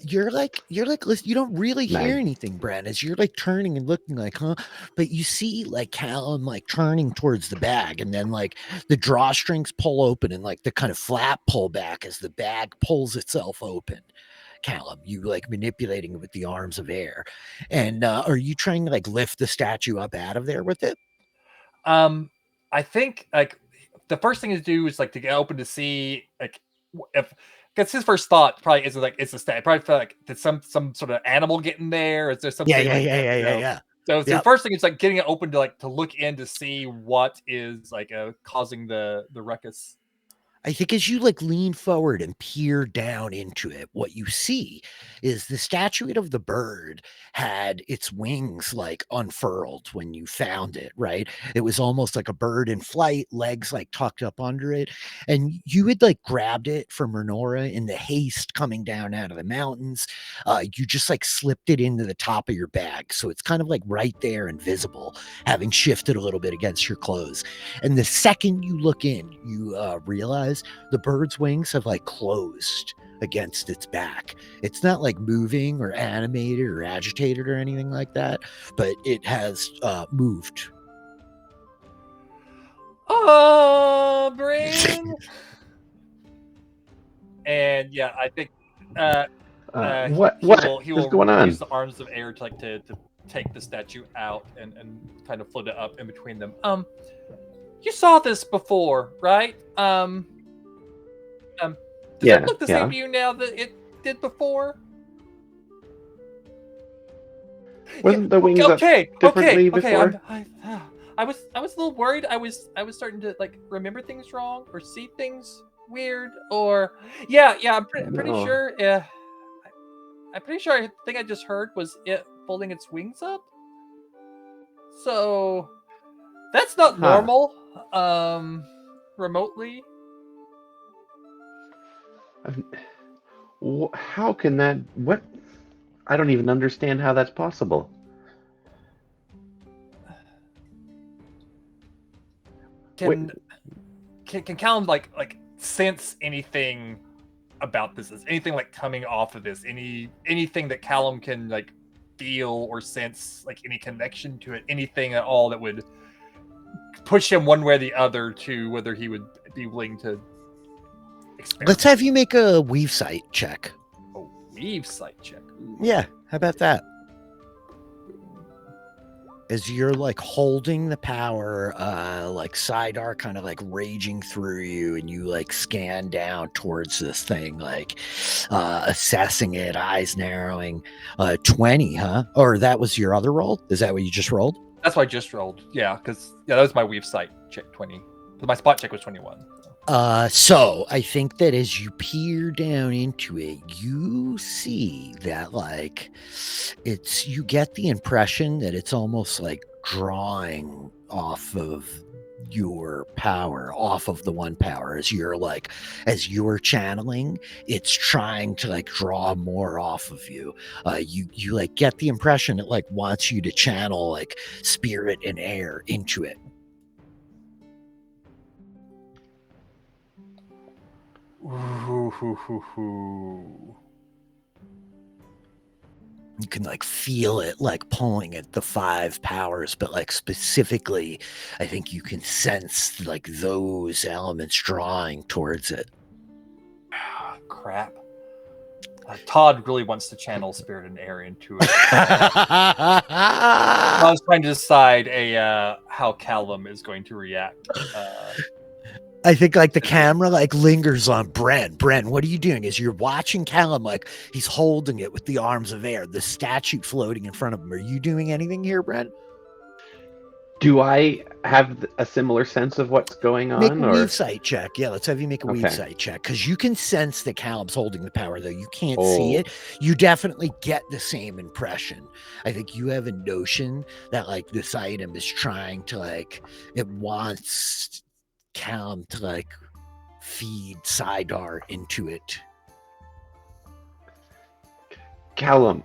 You're like, listen, you don't really hear anything, Brad, as you're like turning and looking like, huh? But you see like Callum like turning towards the bag, and then like the drawstrings pull open and like the kind of flap pull back as the bag pulls itself open. Callum, you like manipulating it with the arms of air. And are you trying to like lift the statue up out of there with it? I think like the first thing to do is like to get open to see like if because his first thought probably isn't like it's a statue. Probably feel like did some sort of animal get in there? Is there something? Yeah. So the first thing is like getting it open to look in to see what is like causing the ruckus. I think as you like lean forward and peer down into it, what you see is the statuette of the bird had its wings like unfurled when you found it, right? It was almost like a bird in flight, legs like tucked up under it. And you had like grabbed it from Renora in the haste coming down out of the mountains. You just like slipped it into the top of your bag. So it's kind of like right there and visible, having shifted a little bit against your clothes. And the second you look in, you realize the bird's wings have like closed against its back. It's not like moving or animated or agitated or anything like that, but it has moved. Oh, brain. And yeah, I think he will going on? use the arms of air to take the statue out and kind of float it up in between them. You saw this before, right? Does it look the same to you now that it did before? Wasn't the wings up differently before? I was a little worried. I was starting to like remember things wrong or see things weird or I'm pretty sure. I'm pretty sure. I think I just heard was it folding its wings up. So that's not normal. Remotely. How can that? What? I don't even understand how that's possible. Can Callum like sense anything about this? Is anything like coming off of this? Anything that Callum can like feel or sense, like any connection to it? Anything at all that would push him one way or the other to whether he would be willing to experiment? Let's have you make a weave sight check. A weave sight check. Ooh. Yeah, how about that? As you're like holding the power, like Sidar kind of like raging through you, and you like scan down towards this thing, like assessing it, eyes narrowing. 20, huh? Or that was your other roll? Is that what you just rolled? That's what I just rolled. Yeah, because that was my weave sight check 20. But my spot check was 21. So I think that as you peer down into it, you see that like you get the impression that it's almost like drawing off of your power, off of the one power. As you're channeling, it's trying to like draw more off of you. You like get the impression it like wants you to channel like spirit and air into it. You can like feel it like pulling at the 5 powers, but like specifically, I think you can sense like those elements drawing towards it. Crap. Todd really wants to channel spirit and air into it. I was trying to decide how Callum is going to react. I think like the camera like lingers on Bren. Bren, what are you doing? As you're watching Callum, like he's holding it with the arms of air, the statue floating in front of him. Are you doing anything here, Bren? Do I have a similar sense of what's going on? Make a weave sight check. Yeah, let's have you make a weave Okay. sight check. Because you can sense that Callum's holding the power, though. You can't see it. You definitely get the same impression. I think you have a notion that like this item is trying to like, it wants Callum to like feed Sidar into it. Callum,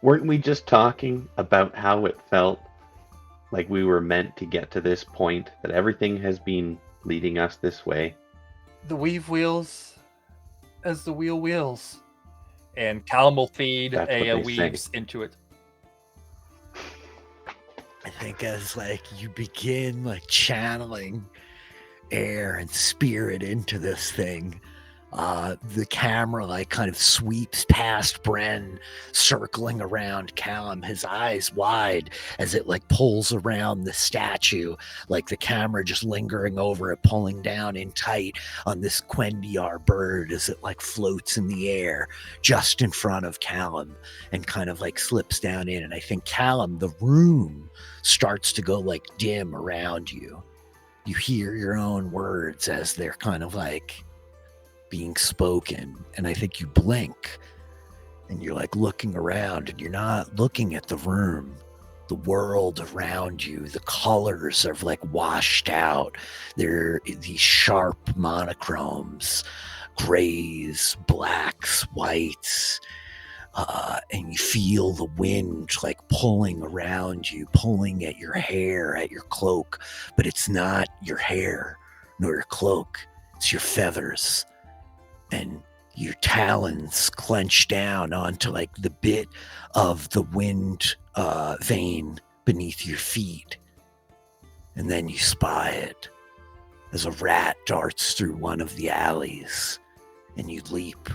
weren't we just talking about how it felt like we were meant to get to this point, that everything has been leading us this way? The weave wheels as the wheel wheels. And Callum will feed weaves into it. I think as like you begin like channeling air and spirit into this thing, The camera like kind of sweeps past Bren, circling around Callum, his eyes wide as it like pulls around the statue, like the camera just lingering over it, pulling down in tight on this Quendiar bird as it like floats in the air just in front of Callum and kind of like slips down in. And I think Callum, the room starts to go like dim around you. You hear your own words as they're kind of like being spoken, and I think you blink and you're like looking around, and you're not looking at the room, the world around you. The colors are like washed out. They're these sharp monochromes, grays, blacks, whites, and you feel the wind like pulling around you, pulling at your hair, at your cloak, but it's not your hair nor your cloak, it's your feathers. And your talons clench down onto like the bit of the wind vein beneath your feet. And then you spy it as a rat darts through one of the alleys, and you leap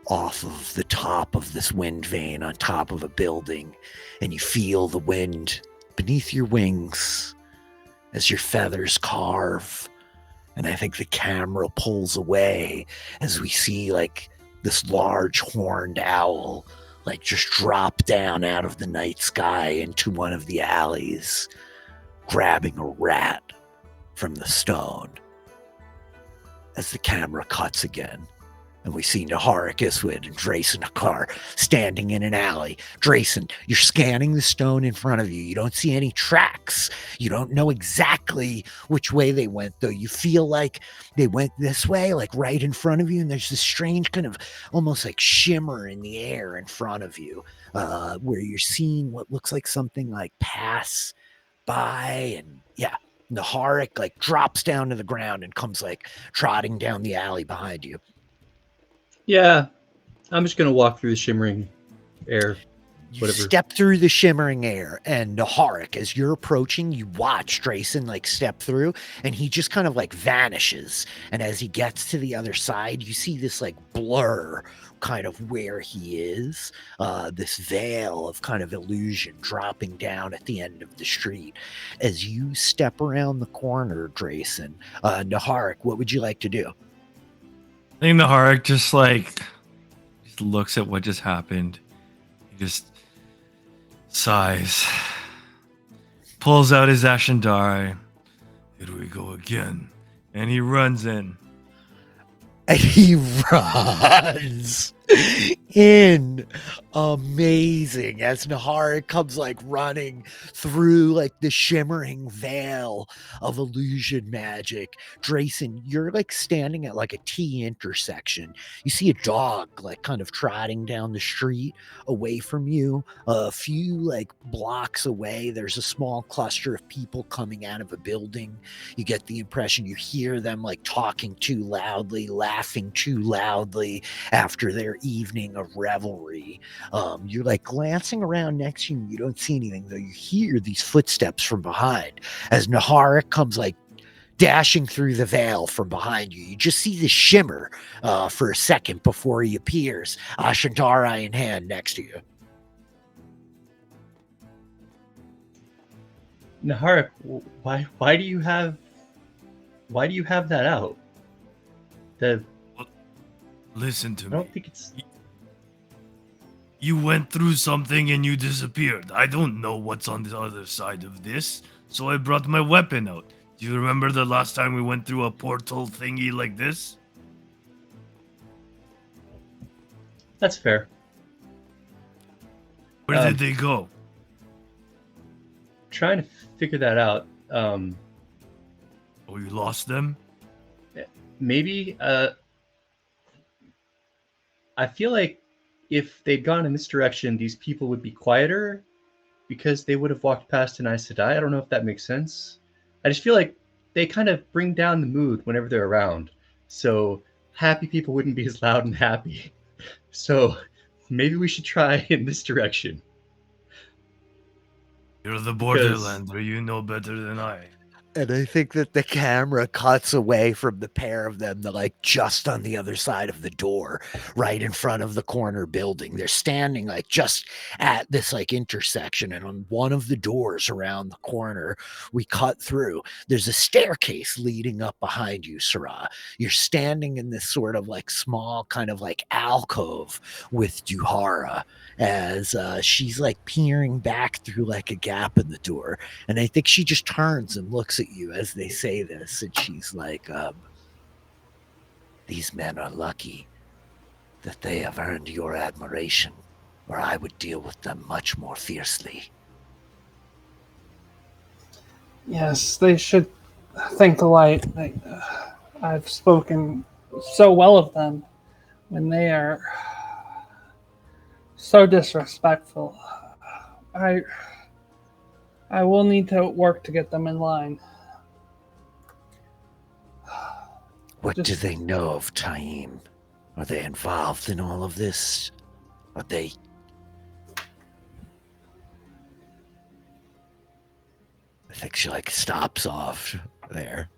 off of the top of this wind vein on top of a building, and you feel the wind beneath your wings as your feathers carve. And I think the camera pulls away as we see like this large horned owl like just drop down out of the night sky into one of the alleys, grabbing a rat from the stone. As the camera cuts again, and we see Naharik Iswid and Drayson Hakar standing in an alley. Drayson, you're scanning the stone in front of you. You don't see any tracks. You don't know exactly which way they went, though. You feel like they went this way, like right in front of you, and there's this strange kind of almost like shimmer in the air in front of you, where you're seeing what looks like something like pass by, and yeah, Naharik like drops down to the ground and comes like trotting down the alley behind you. Yeah, I'm just going to walk through the shimmering air. You Whatever. step through the shimmering air, and Naharik, as you're approaching, you watch Drayson like step through, and he just kind of like vanishes. And as he gets to the other side, you see this like blur kind of where he is, this veil of kind of illusion dropping down at the end of the street. As you step around the corner, Drayson, Naharik, what would you like to do? I think Naharik just looks at what just happened. He just sighs, pulls out his Ashendari. Here we go again. And he runs in. And he runs in. Amazing. As Naharik comes like running through like the shimmering veil of illusion magic. Drayson, you're like standing at like a T intersection. You see a dog like kind of trotting down the street away from you. A few like blocks away, there's a small cluster of people coming out of a building. You get the impression you hear them like talking too loudly, laughing too loudly after their evening of revelry. You're like glancing around next to you, and you don't see anything, though you hear these footsteps from behind as Naharik comes like dashing through the veil from behind you. You just see the shimmer for a second before he appears, Ashendari in hand next to you. Naharik, why do you have that out? Listen to me. I don't think it's. You went through something and you disappeared. I don't know what's on the other side of this, so I brought my weapon out. Do you remember the last time we went through a portal thingy like this? That's fair. Where did they go? Trying to figure that out. Oh, you lost them? Maybe. I feel like if they'd gone in this direction, these people would be quieter because they would have walked past an Aes Sedai. I don't know if that makes sense. I just feel like they kind of bring down the mood whenever they're around. So happy people wouldn't be as loud and happy. So maybe we should try in this direction. You're the borderlander. You know better than I. And I think that the camera cuts away from the pair of them. They're like just on the other side of the door, right in front of the corner building. They're standing like just at this like intersection. And on one of the doors around the corner, we cut through. There's a staircase leading up behind you, Sarah. You're standing in this sort of like small kind of like alcove with Duhara as she's like peering back through like a gap in the door. And I think she just turns and looks at you as they say this. And she's like, these men are lucky that they have earned your admiration, or I would deal with them much more fiercely. Yes, they should thank the light. I've spoken so well of them when they are so disrespectful. I will need to work to get them in line. What do they know of Taim? Are they involved in all of this? Are they... I think she like stops off there.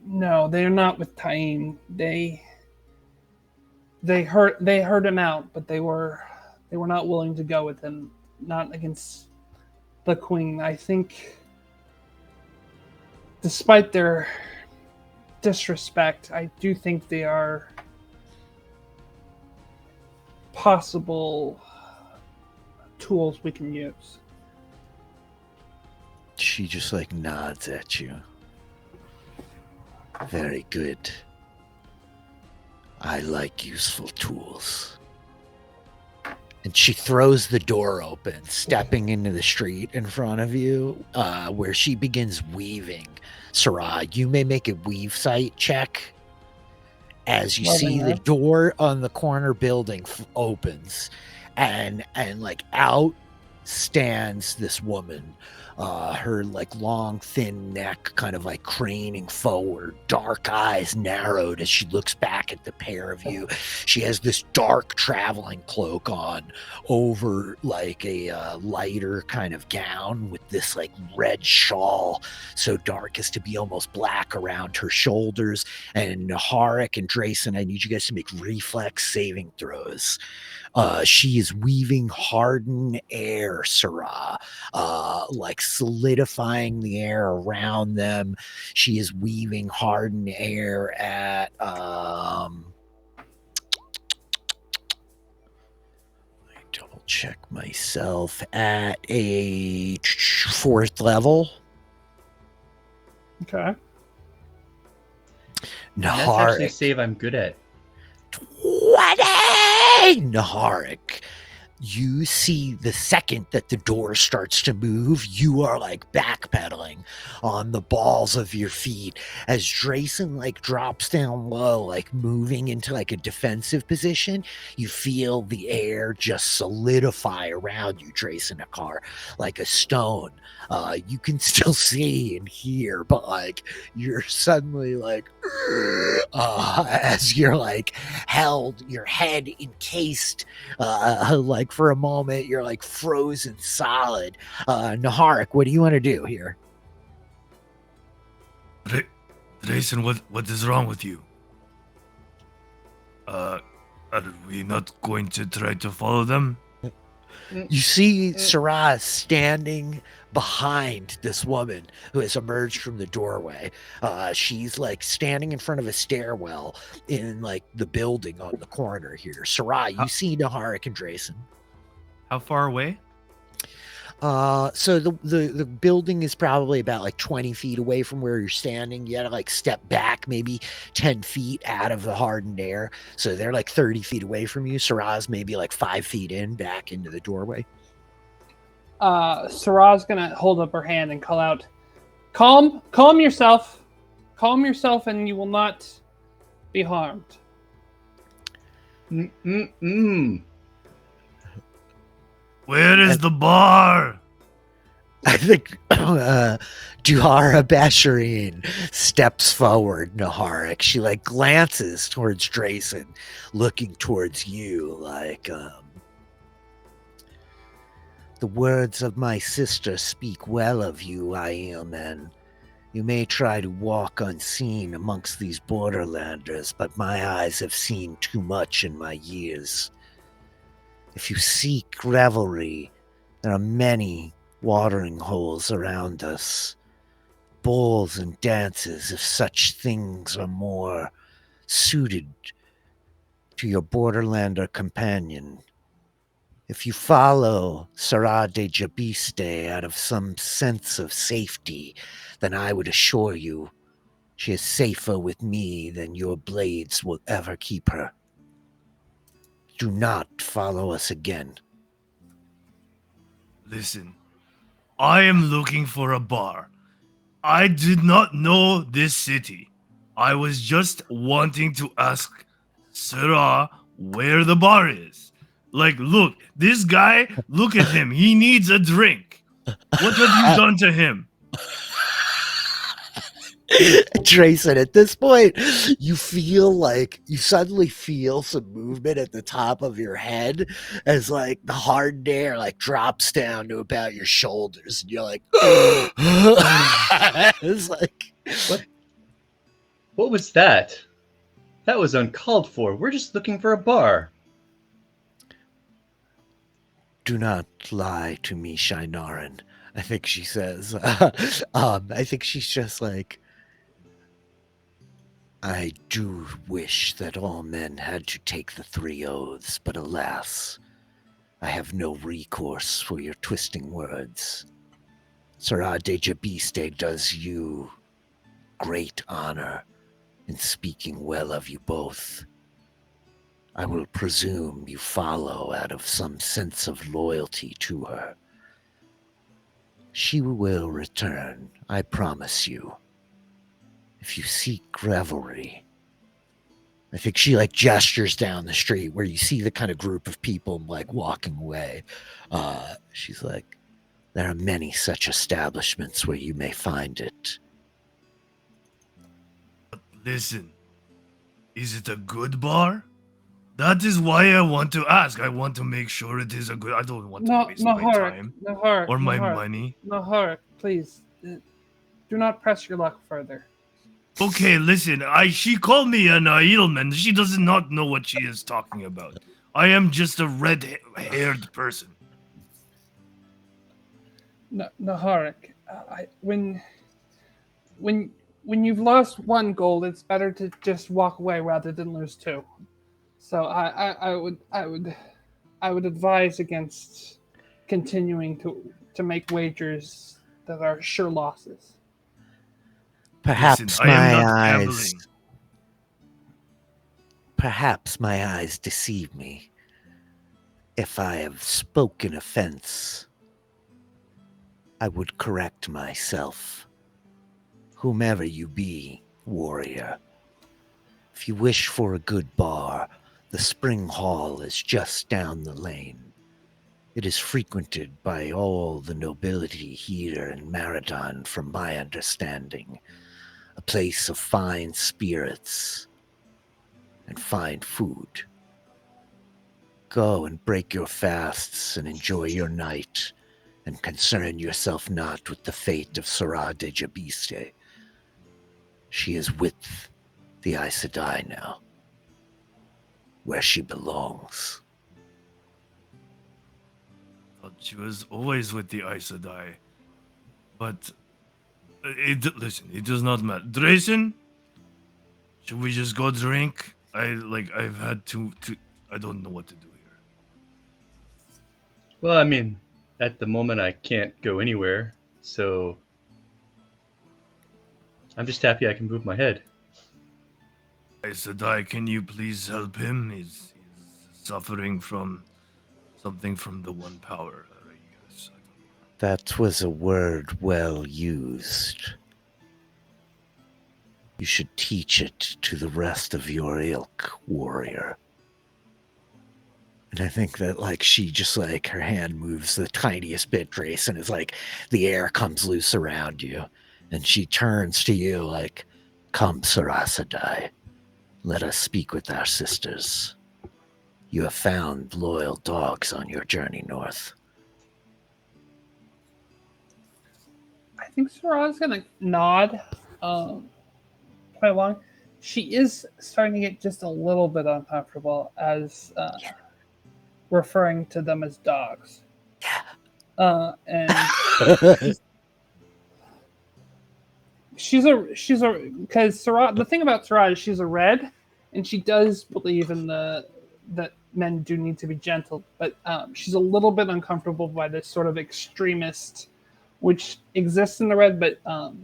No, they are not with Taim. They heard him out, but they were not willing to go with him. Not against the Queen. I think, despite their disrespect, I do think they are possible tools we can use. She just like nods at you. Very good. I like useful tools. And she throws the door open, stepping into the street in front of you, where she begins weaving. Sarah, you may make a weave sight check as you see the door on the corner building opens, and like out stands this woman. Her like long thin neck kind of like craning forward, dark eyes narrowed as she looks back at the pair of you. She has this dark traveling cloak on over like a lighter kind of gown with this like red shawl so dark as to be almost black around her shoulders. And Naharik and Drayson, I need you guys to make reflex saving throws. She is weaving hardened air, Sarah, like solidifying the air around them. She is weaving hardened air at let me double check myself, at a 4th level. Okay. That's actually a save I'm good at. 20! Naharik, you see the second that the door starts to move, you are like backpedaling on the balls of your feet as Drayson like drops down low, like moving into like a defensive position. You feel the air just solidify around you, Drayson Akar, like a stone. You can still see and hear, but like you're suddenly like as you're like held, your head encased, like for a moment you're like frozen solid. Naharik, what do you want to do here? Drayson, what is wrong with you? Are we not going to try to follow them? You see Sarah standing behind this woman who has emerged from the doorway. She's like standing in front of a stairwell in like the building on the corner here. Sarah, you see Naharik and Drayson. How far away? So the building is probably about like 20 feet away from where you're standing. You gotta like step back maybe 10 feet out of the hardened air. So they're like 30 feet away from you. Sarah's maybe like 5 feet in back into the doorway. Sarah's gonna hold up her hand and call out, calm yourself. Calm yourself and you will not be harmed. Where is the bar? I think Duhara Basharine steps forward, Naharik. She like glances towards Drayson, looking towards you like, The words of my sister speak well of you, Emond. You may try to walk unseen amongst these borderlanders, but my eyes have seen too much in my years. If you seek revelry, there are many watering holes around us. Balls and dances, if such things are more suited to your borderlander companion. If you follow Saldaea Jabiste out of some sense of safety, then I would assure you she is safer with me than your blades will ever keep her. Do not follow us again. Listen, I am looking for a bar. I did not know this city. I was just wanting to ask Sarah where the bar is. Like, look, this guy, look at him. He needs a drink. What have you done to him? Trayson, at this point, you suddenly feel some movement at the top of your head as like the hard air like drops down to about your shoulders, and you're like, it's like, What was that? That was uncalled for. We're just looking for a bar. Do not lie to me, Shinaran. I think she says. I think she's just like, I do wish that all men had to take the 3 oaths, but alas, I have no recourse for your twisting words. Saldaea Jabiste does you great honor in speaking well of you both. I will presume you follow out of some sense of loyalty to her. She will return, I promise you. If you seek revelry. I think she like gestures down the street where you see the kind of group of people like walking away. She's like, there are many such establishments where you may find it. Listen, is it a good bar? That is why I want to ask. I want to make sure it is a good. I don't want to waste my time or my money. Naharik, please, do not press your luck further. Okay, listen. She called me an Edelman. She does not know what she is talking about. I am just a red-haired person. Naharik, when you've lost 1 gold, it's better to just walk away rather than lose 2. So I would advise against continuing to make wagers that are sure losses. Perhaps my eyes deceive me. If I have spoken offense, I would correct myself. Whomever you be, warrior, if you wish for a good bar, the Spring Hall is just down the lane. It is frequented by all the nobility here in Maradon, from my understanding. A place of fine spirits and fine food. Go and break your fasts and enjoy your night, and concern yourself not with the fate of Saldaea Jabiste. She is with the Aes Sedai now, where she belongs. Thought she was always with the Aes Sedai, but listen, it does not matter. Drayson, should we just go drink? I've had to. I don't know what to do here. Well, I mean, at the moment I can't go anywhere, so I'm just happy I can move my head. Aes Sedai, can you please help him? He's suffering from something from the one power. I guess. That was a word well used. You should teach it to the rest of your ilk, warrior. And I think that, like, she just, like, her hand moves the tiniest bit, Grace, and it's like the air comes loose around you. And she turns to you like, come, Aes Sedai. Let us speak with our sisters. You have found loyal dogs on your journey north. think Sarah's gonna nod quite long. She is starting to get just a little bit uncomfortable as referring to them as dogs. And she's a because Sarah. The thing about Sarah is she's a red, and she does believe in that men do need to be gentle, but she's a little bit uncomfortable by this sort of extremist, which exists in the red, but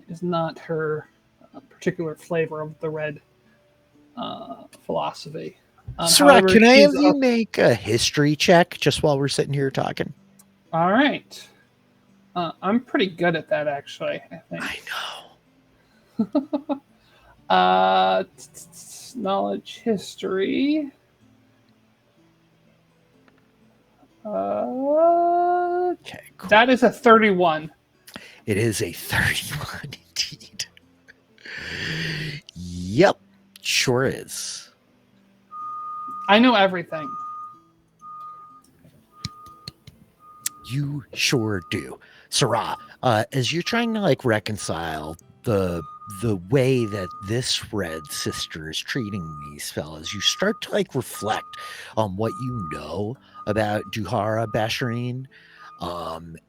is not her particular flavor of the red philosophy. Sarah, However, can I have she's you make a history check just while we're sitting here talking? all right. I'm pretty good at that, actually. I think. I know. Knowledge history. Okay, cool. That is a 31. It is a 31 indeed. Yep, sure is. I know everything. You sure do. Sarah, as you're trying to like reconcile the way that this red sister is treating these fellas, you start to like reflect on what you know about Duhara Basharine.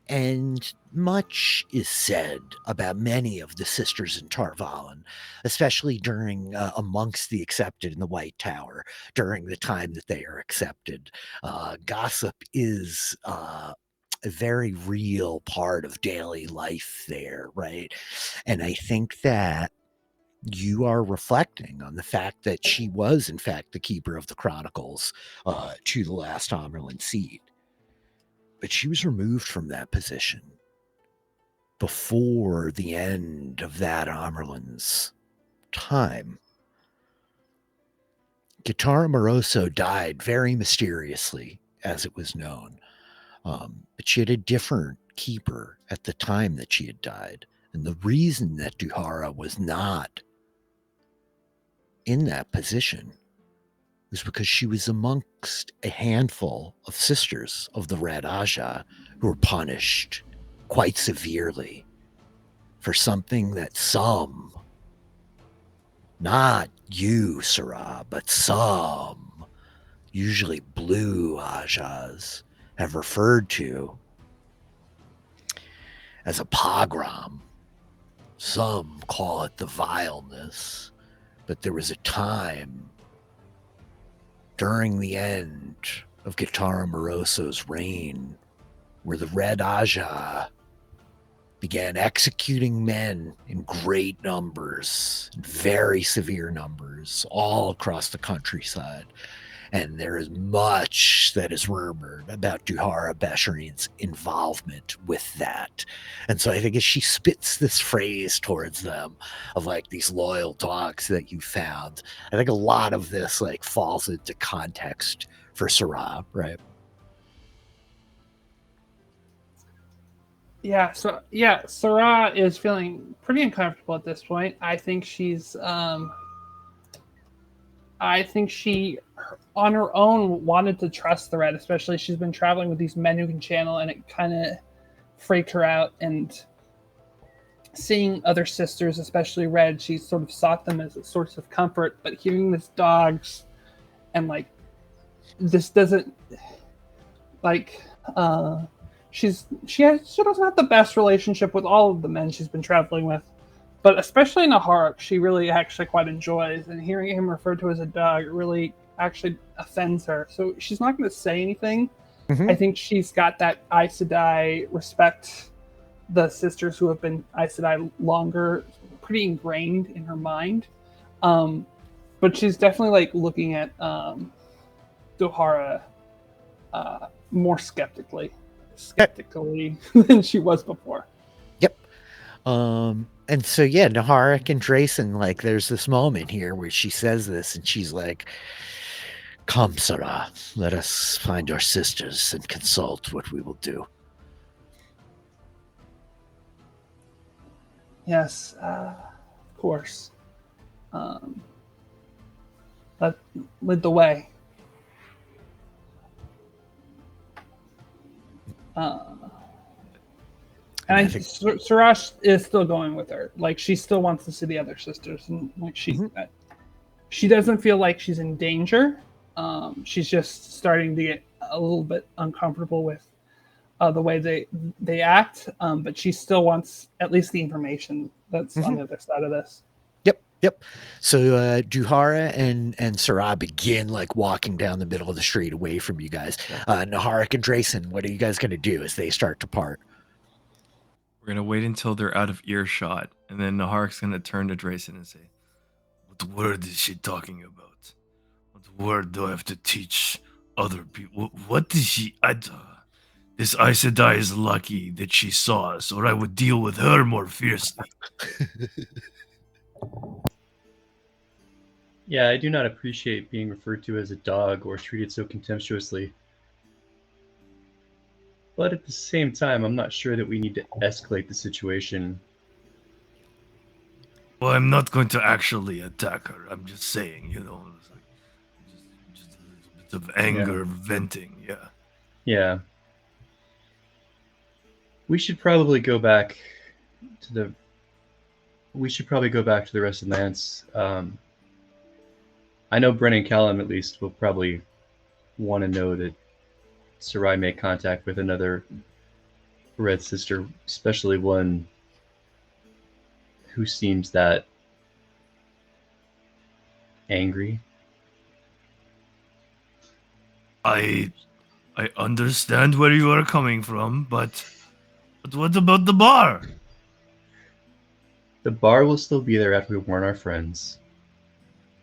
And much is said about many of the sisters in Tarvalin, especially during amongst the accepted in the White Tower during the time that they are accepted. Gossip is a very real part of daily life there, right? And I think that you are reflecting on the fact that she was, in fact, the keeper of the chronicles to the last Amerlin seed. But she was removed from that position before the end of that Amerlin's time. Guitarra Moroso died very mysteriously, as it was known. But she had a different keeper at the time that she had died. And the reason that Duhara was not in that position was because she was amongst a handful of sisters of the Red Aja who were punished quite severely for something that some, not you, Sarah, but some, usually blue Ajas, have referred to as a pogrom. Some call it the vileness, but there was a time during the end of Guitarra Moroso's reign where the Red Aja began executing men in great numbers, in very severe numbers, all across the countryside. And there is much that is rumored about Duhara Basharine's involvement with that. And so I think as she spits this phrase towards them of like these loyal dogs that you found, I think a lot of this like falls into context for Sarah, right? Yeah, so Sarah is feeling pretty uncomfortable at this point. I think she on her own wanted to trust the red, especially she's been traveling with these men who can channel, and it kind of freaked her out. And seeing other sisters, especially red, she sort of sought them as a source of comfort. But hearing this dogs and like this doesn't like she doesn't have the best relationship with all of the men she's been traveling with. But especially Naharik, she really actually quite enjoys, and hearing him referred to as a dog really actually offends her. So she's not going to say anything. Mm-hmm. I think she's got that Aes Sedai respect the sisters who have been Aes Sedai longer, pretty ingrained in her mind. But she's definitely like looking at Duhara more skeptically than she was before. Yep. And so, yeah, Naharik and Drayson, like, there's this moment here where she says this, and she's like, "Come, Sarah, let us find our sisters and consult what we will do." Yes, of course. Lead the way. And I think Sarash is still going with her. Like, she still wants to see the other sisters, and like she doesn't feel like she's in danger. She's just starting to get a little bit uncomfortable with the way they act. But she still wants at least the information that's on the other side of this. Yep. So Duhara and Sarah begin like walking down the middle of the street away from you guys. Naharik and Drayson, what are you guys going to do as they start to part? We're going to wait until they're out of earshot, and then Naharik's going to turn to Drayson and say, "What word is she talking about? What word do I have to teach other people? What is she... This Aes Sedai is lucky that she saw us, or I would deal with her more fiercely." Yeah, I do not appreciate being referred to as a dog or treated so contemptuously. But at the same time, I'm not sure that we need to escalate the situation. Well, I'm not going to actually attack her. I'm just saying, just a little bit of anger venting, Yeah. We should probably go back to the rest of Lance. I know Bren and Callum, at least, will probably want to know that Sarai made contact with another Red Sister, especially one who seems that angry. I understand where you are coming from, but what about the bar? The bar will still be there after we warn our friends.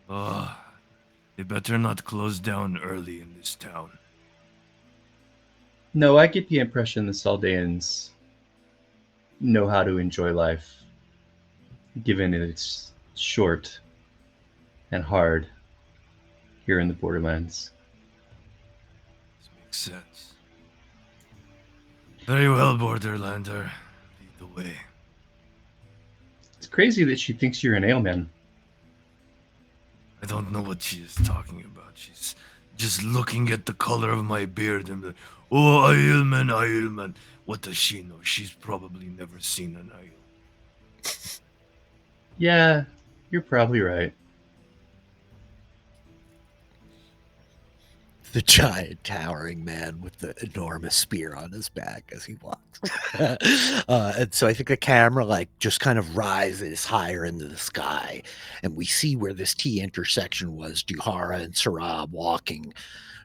They better not close down early in this town. No, I get the impression the Saldaeans know how to enjoy life, given it's short and hard here in the borderlands. This makes sense. Very well, Borderlander. Lead the way. It's crazy that she thinks you're an Ailman. I don't know what she is talking about. She's just looking at the color of my beard and like, "Oh, Ailman. What does she know? She's probably never seen an Ail." Yeah, you're probably right. The giant towering man with the enormous spear on his back as he walks. And so I think the camera like just kind of rises higher into the sky, and we see where this T intersection was, Duhara and Sarab walking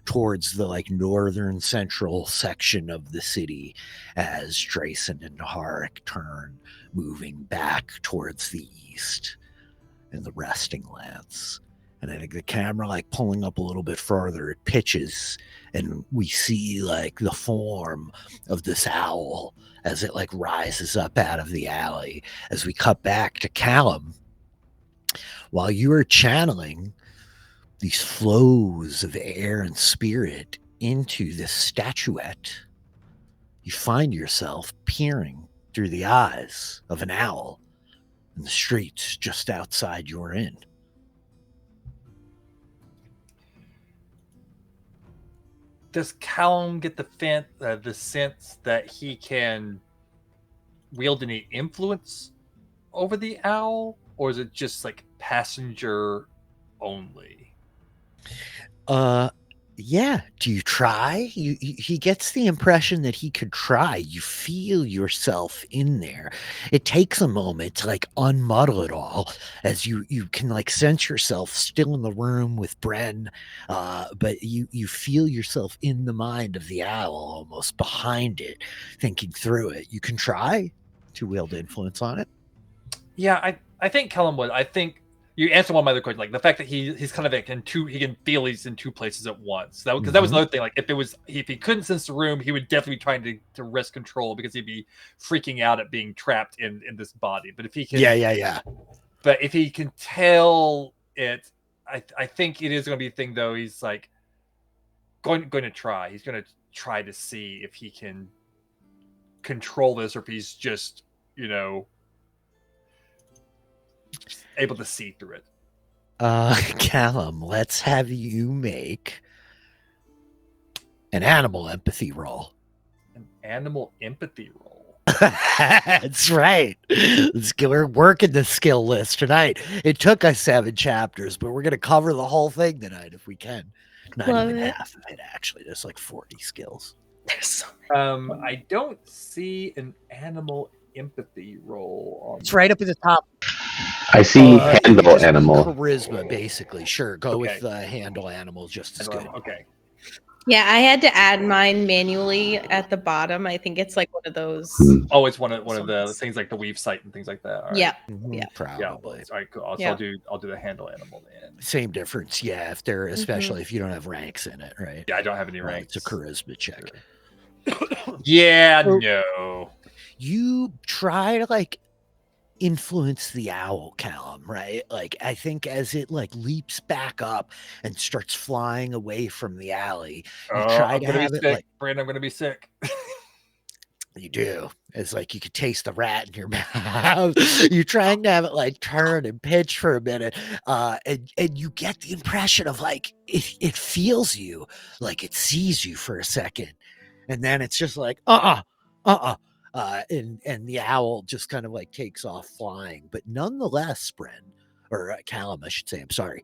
towards the like northern central section of the city as Drayson and Naharik turn, moving back towards the east and the resting lands. And I think the camera, like pulling up a little bit further, it pitches, and we see like the form of this owl as it like rises up out of the alley. As we cut back to Callum, while you are channeling these flows of air and spirit into this statuette, you find yourself peering through the eyes of an owl in the streets just outside your inn. Does Callum get the sense that he can wield any influence over the owl, or is it just like passenger only? Yeah. Do you try? He gets the impression that he could try. You feel yourself in there. It takes a moment to like unmuddle it all, as you can like sense yourself still in the room with Bren, but you feel yourself in the mind of the owl, almost behind it, thinking through it. You can try to wield influence on it. Yeah, I think Callum would. I think you answered one of my other questions, like the fact that he's kind of like he can feel he's in two places at once. Because that was another thing. Like if he couldn't sense the room, he would definitely be trying to wrest control because he'd be freaking out at being trapped in this body. But if he can, yeah. But if he can tell it, I think it is going to be a thing. Though he's like going to try. He's going to try to see if he can control this, or if he's just able to see through it. Callum, let's have you make an animal empathy roll. An animal empathy roll. That's right. We're working the skill list tonight. It took us 7 chapters, but we're going to cover the whole thing tonight if we can. Not Love even it. half of it, actually. There's like 40 skills. There's so I don't see an animal empathy roll on. It's right up at the top. I see handle just animal. Charisma, basically. Sure, go Okay. with handle animal just as good. Okay. Yeah, I had to add mine manually at the bottom. I think it's like one of those. Oh, it's one of the things like the weave site and things like that. All right. Yeah. Mhm, Yeah. Yeah. probably. All right. Cool. So Yeah. I'll do the handle animal then. Same difference, yeah. If they're especially if you don't have ranks in it, right? Yeah, I don't have any ranks. It's a charisma check. Yeah. So- No. You try to like influence the owl, Callum, right? Like I think as it like leaps back up and starts flying away from the alley, you try I'm to gonna have be it sick, like Brandon. I'm gonna be sick. you do. It's like you could taste the rat in your mouth. You're trying to have it like turn and pitch for a minute. And you get the impression of like it feels you, like it sees you for a second. And then it's just like, and the owl just kind of like takes off flying. But nonetheless, Bren, or Callum, I should say, I'm sorry.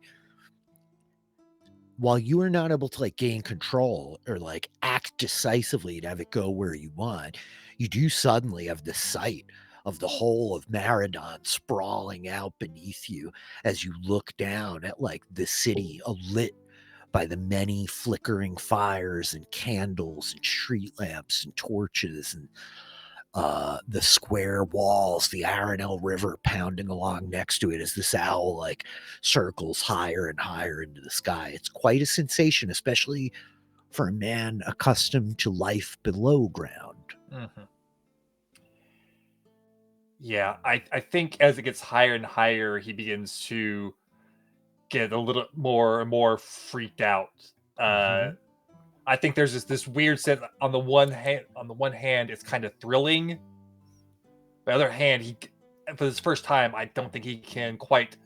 While you are not able to like gain control or like act decisively to have it go where you want, you do suddenly have the sight of the whole of Maradon sprawling out beneath you as you look down at like the city lit by the many flickering fires and candles and street lamps and torches and the square walls, the Arenal River pounding along next to it as this owl like circles higher and higher into the sky. It's quite a sensation, especially for a man accustomed to life below ground. Mm-hmm. Yeah, I think as it gets higher and higher, he begins to get a little more and more freaked out. I think there's this weird sense. On the one hand, it's kind of thrilling. On the other hand, for this first time, I don't think he can quite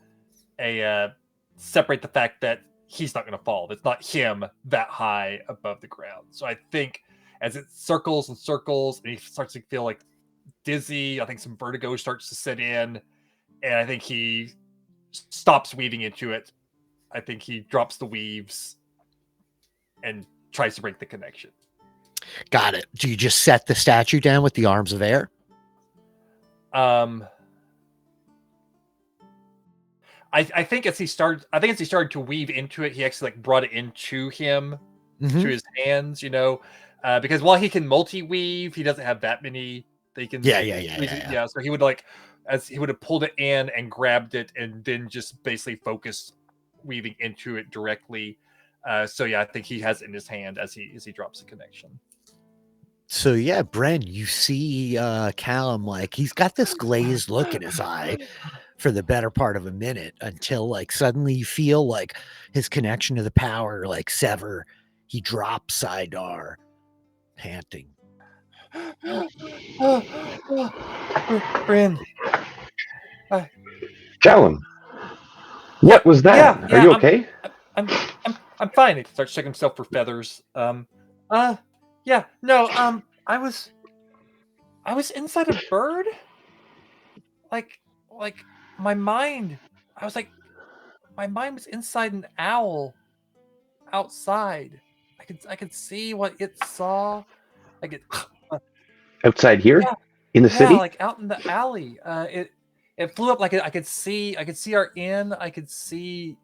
separate the fact that he's not going to fall. It's not him that high above the ground. So I think as it circles and circles, and he starts to feel like dizzy, I think some vertigo starts to set in, and I think he stops weaving into it. I think he drops the weaves and tries to break the connection. Got it. Do you just set the statue down with the arms of air? I think as he started to weave into it, he actually like brought it into him, to his hands, because while he can multi-weave, he doesn't have that many. They can yeah. So he would have pulled it in and grabbed it, and then just basically focused weaving into it directly. So yeah, I think he has it in his hand as he drops the connection. So yeah, Bren, you see Callum, like he's got this glazed look in his eye for the better part of a minute until like suddenly you feel like his connection to the power like sever. He drops Sidar, panting. Bren. Callum, what was that? Yeah, Are you okay? I'm fine. He starts checking himself for feathers. Yeah, no, I was inside a bird. Like my mind was inside an owl outside. I could see what it saw. Outside here? Yeah, in the city? like out in the alley. It flew up like I could see our inn. I could see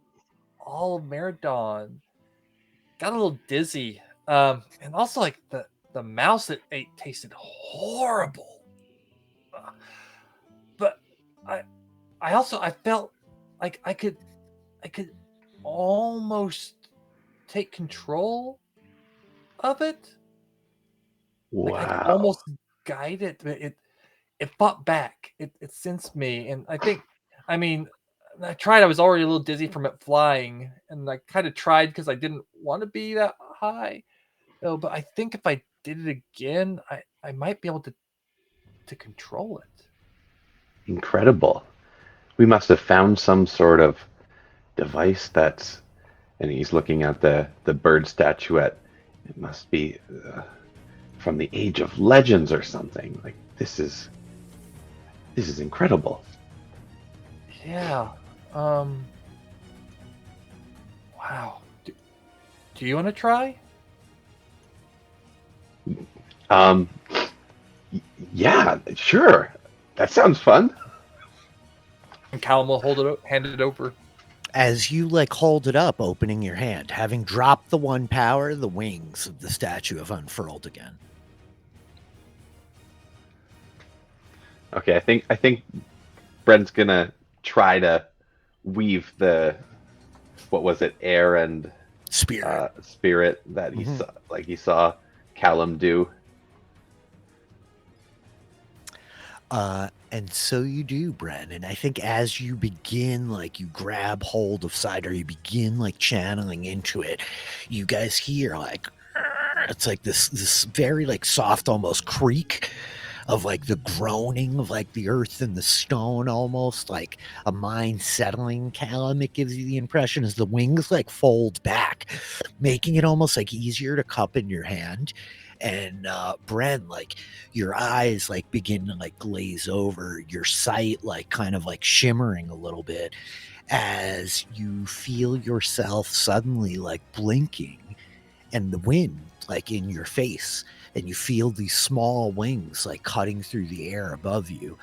all of Maradon. Got a little dizzy. And also like the mouse it ate tasted horrible. But I felt like I could almost take control of it. Wow. Like I could almost guide it, but it fought back. It sensed me, and I tried. I was already a little dizzy from it flying, and I kind of tried because I didn't want to be that high. But I think if I did it again, I might be able to control it. Incredible. We must have found some sort of device that's, and he's looking at the bird statuette. It must be from the Age of Legends or something. Like This is incredible. Yeah. Wow. Do you want to try? Yeah, sure. That sounds fun. And Callum will hand it over. As you like hold it up, opening your hand, having dropped the one power, the wings of the statue have unfurled again. Okay, I think Brent's gonna try to weave the, what was it, air and spirit that he saw, like he saw Callum do. And so you do, Bren. And I think as you begin, like you grab hold of Cider, you begin like channeling into it, you guys hear like, it's like this very like soft, almost creak of like the groaning of like the earth and the stone, almost like a mind settling. Callum, it gives you the impression as the wings like fold back, making it almost like easier to cup in your hand. And Bren, like your eyes like begin to like glaze over, your sight like kind of like shimmering a little bit as you feel yourself suddenly like blinking and the wind like in your face, and you feel these small wings like cutting through the air above you.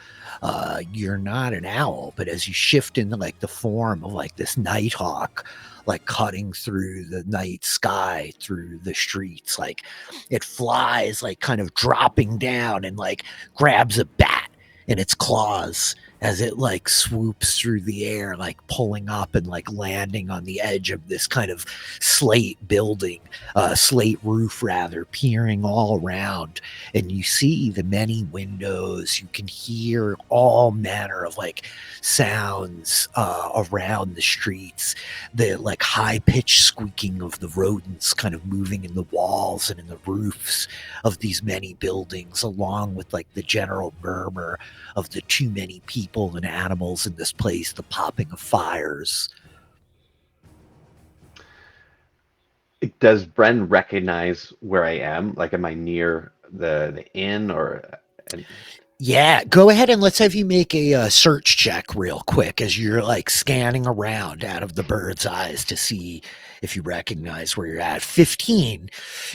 You're not an owl, but as you shift into like the form of like this nighthawk, like cutting through the night sky, through the streets, like it flies, like kind of dropping down and like grabs a bat in its claws as it like swoops through the air, like pulling up and like landing on the edge of this kind of slate building, slate roof rather, peering all around. And you see the many windows. You can hear all manner of like sounds around the streets, the like high-pitched squeaking of the rodents kind of moving in the walls and in the roofs of these many buildings, along with like the general murmur of the too many people and animals in this place, the popping of fires. Does Bren recognize where I am? Like, am I near the inn or? Yeah, go ahead and let's have you make a search check real quick as you're like scanning around out of the bird's eyes to see if you recognize where you're at. 15,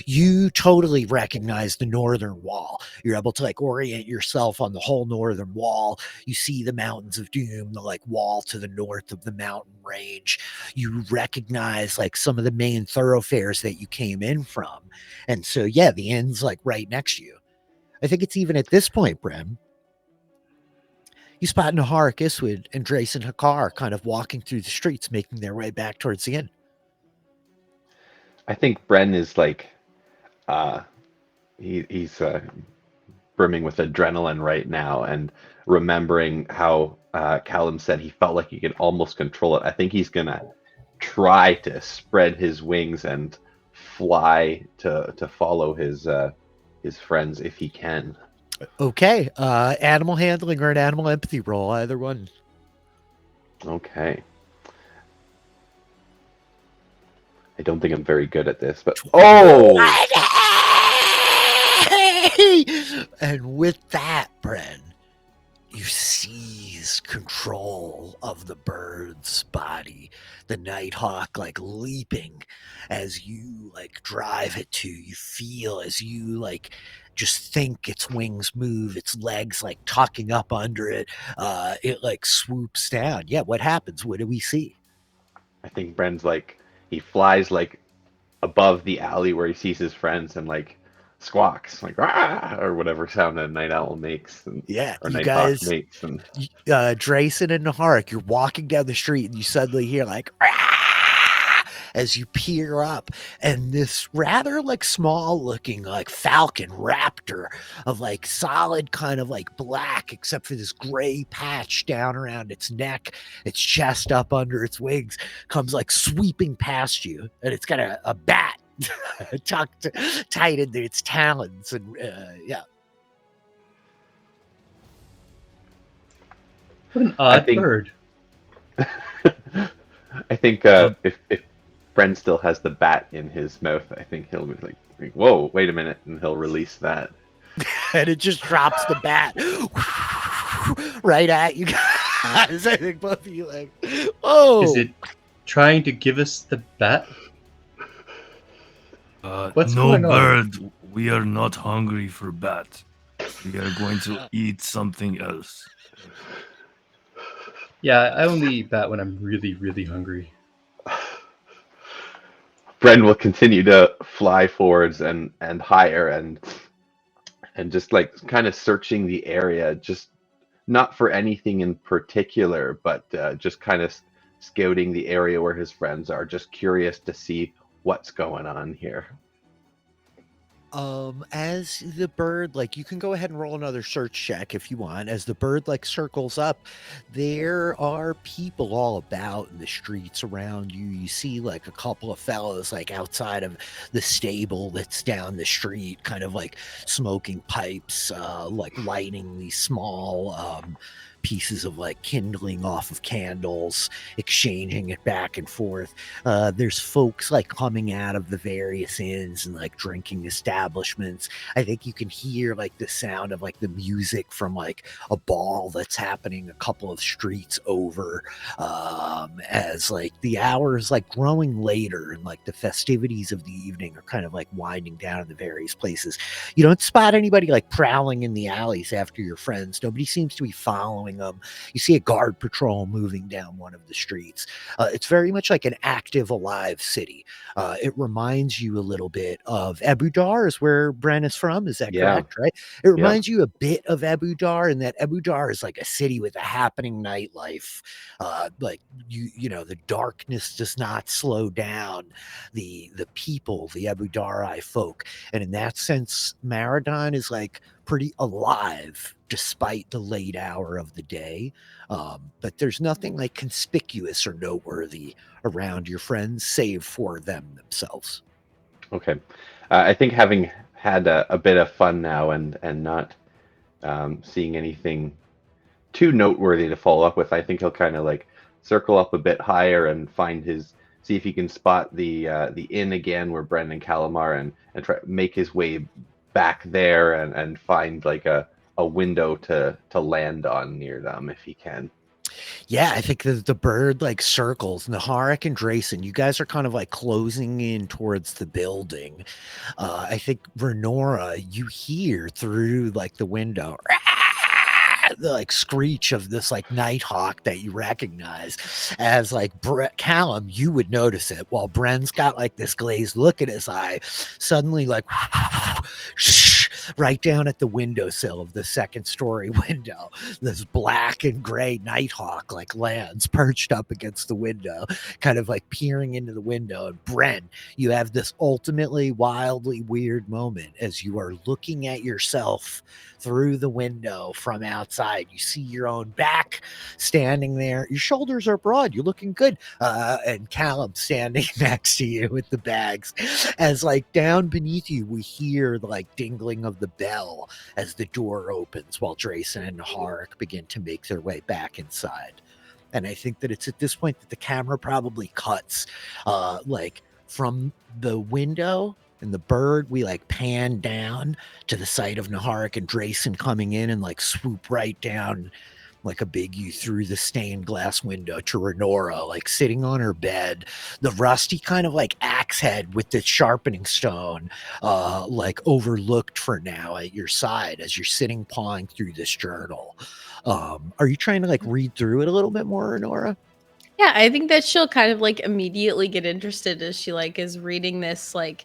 you totally recognize the northern wall. You're able to like orient yourself on the whole northern wall. You see the mountains of doom, the like wall to the north of the mountain range. You recognize like some of the main thoroughfares that you came in from. And so, yeah, the inn's like right next to you. I think it's even at this point, Bren, you spot Nahar, Iswid, and Drace and Hakar kind of walking through the streets, making their way back towards the inn. I think Bren is like, he's brimming with adrenaline right now, and remembering how Callum said he felt like he could almost control it. I think he's gonna try to spread his wings and fly to follow his friends if he can. Okay, animal handling or an animal empathy roll, either one. Okay. I don't think I'm very good at this, but oh! And with that, Bren, you seize control of the bird's body, the nighthawk like leaping as you like drive it to. You feel as you like just think its wings move, its legs like tucking up under it, it like swoops down. Yeah, what happens? What do we see? I think Bren's like, he flies like above the alley where he sees his friends and like squawks like "Rah!" or whatever sound a night owl makes, and yeah, or you night guys hawk makes. And Drayson and Naharik, you're walking down the street and you suddenly hear like "Rah!" as you peer up, and this rather like small looking like falcon raptor of like solid kind of like black, except for this gray patch down around its neck, its chest up under its wings, comes like sweeping past you, and it's got a bat tucked tight into its talons. And yeah, what an odd bird. I think if Bren still has the bat in his mouth, I think he'll be like, whoa, wait a minute, and he'll release that. and it just drops the bat right at you guys. I think both of you like, oh. Is it trying to give us the bat? What's no going on? bird. We are not hungry for bat. We are going to eat something else. Yeah, I only eat bat when I'm really, really hungry. Bren will continue to fly forwards and higher and just like kind of searching the area, just not for anything in particular, but just kind of scouting the area where his friends are, just curious to see what's going on here. As the bird, like, you can go ahead and roll another search check if you want. As the bird like circles up, there are people all about in the streets around you. You see like a couple of fellows like outside of the stable that's down the street, kind of like smoking pipes, like lighting these small pieces of like kindling off of candles, exchanging it back and forth. There's folks like coming out of the various inns and like drinking establishments. I think you can hear like the sound of like the music from like a ball that's happening a couple of streets over, as like the hour is like growing later and like the festivities of the evening are kind of like winding down in the various places. You don't spot anybody like prowling in the alleys after your friends. Nobody seems to be following them. You see a guard patrol moving down one of the streets. It's very much like an active, alive city. It reminds you a little bit of Abu Dar, is where Bren is from. Is that correct? Right? It reminds you a bit of Abu Dar, in that Abu Dar is like a city with a happening nightlife. Like you know, the darkness does not slow down the people, the Abu Dharai folk, and in that sense, Maradon is like pretty alive despite the late hour of the day. But there's nothing like conspicuous or noteworthy around your friends save for them themselves. Okay. I think having had a bit of fun now and not seeing anything too noteworthy to follow up with, I think he'll kind of like circle up a bit higher and see if he can spot the inn again where Bren and Callum are, and try make his way back there and find like a window to land on near them if he can. Yeah, I think the bird like circles. Naharik and Drayson, you guys are kind of like closing in towards the building. I think Renora, you hear through like the window the like screech of this like nighthawk that you recognize as like Callum. You would notice it, while Bren's got like this glazed look in his eye. Suddenly, like right down at the windowsill of the second story window, this black and gray nighthawk like lands perched up against the window, kind of like peering into the window. And Bren, you have this ultimately wildly weird moment as you are looking at yourself through the window from outside. You see your own back standing there. Your shoulders are broad. You're looking good. And Callum standing next to you with the bags. As like down beneath you, we hear the like dingling of the bell as the door opens, while Drayson and Naharik begin to make their way back inside. And I think that it's at this point that the camera probably cuts like from the window and the bird, we like pan down to the sight of Naharik and Drayson coming in and like swoop right down like a big U through the stained glass window to Renora, like sitting on her bed, the rusty kind of like axe head with the sharpening stone, like overlooked for now at your side as you're sitting pawing through this journal. Are you trying to like read through it a little bit more, Renora? Yeah, I think that she'll kind of like immediately get interested as she like is reading this like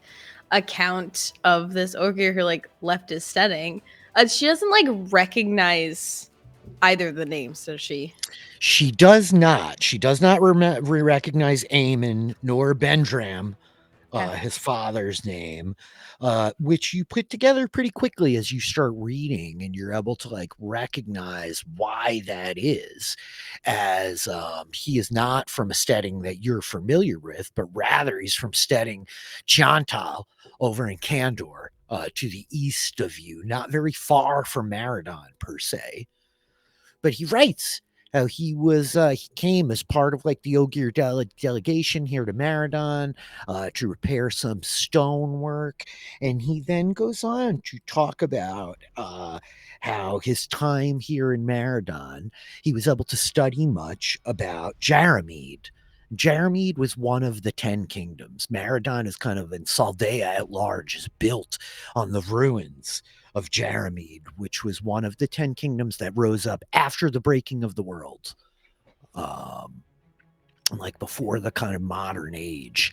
account of this ogre who like left his setting. She doesn't like recognize either of the names, does she? She does not. She does not recognize Emond nor Bendram, his father's name, which you put together pretty quickly as you start reading, and you're able to like recognize why that is, as he is not from a steading that you're familiar with, but rather he's from steading Chantal over in Candor, to the east of you, not very far from Maradon per se. But he writes how he came as part of like the Ogier delegation here to Maradon to repair some stonework, and he then goes on to talk about how his time here in Maradon, he was able to study much about Jaramid. Jaramid was one of the 10 kingdoms. Maradon is kind of, and Saldaea at large is built on the ruins of Jaramid, which was one of the 10 kingdoms that rose up after the breaking of the world. Like before the kind of modern age.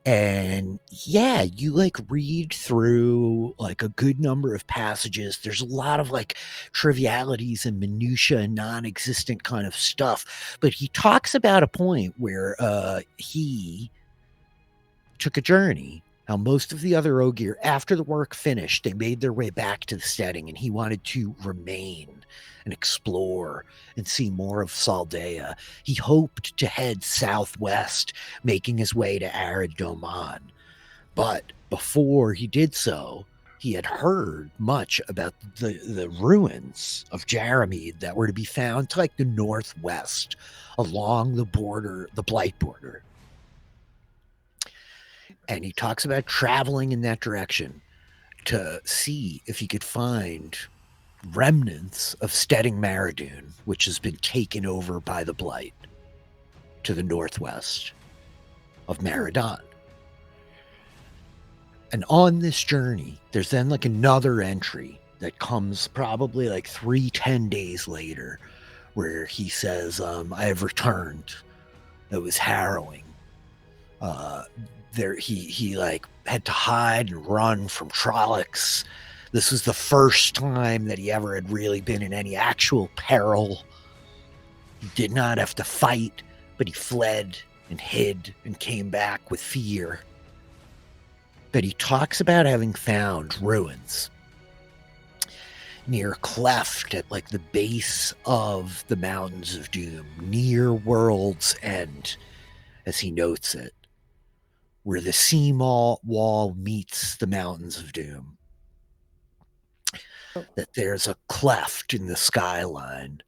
And yeah, you like read through like a good number of passages. There's a lot of like trivialities and minutia and non-existent kind of stuff, but he talks about a point where he took a journey. How most of the other Ogier, after the work finished, they made their way back to the setting, and he wanted to remain and explore and see more of Saldaea. He hoped to head southwest, making his way to Arid Doman. But before he did so, he had heard much about the ruins of Jaramid that were to be found to like the northwest, along the border, the Blight border. And he talks about traveling in that direction to see if he could find remnants of Stedding Maradun, which has been taken over by the Blight to the northwest of Maradon. And on this journey, there's then like another entry that comes probably like 10 days later, where he says, I have returned. It was harrowing. He like had to hide and run from Trollocs. This was the first time that he ever had really been in any actual peril. He did not have to fight, but he fled and hid and came back with fear. But he talks about having found ruins near Cleft at like the base of the Mountains of Doom, near World's End, as he notes it, where the sea wall meets the Mountains of Doom. That there's a cleft in the skyline,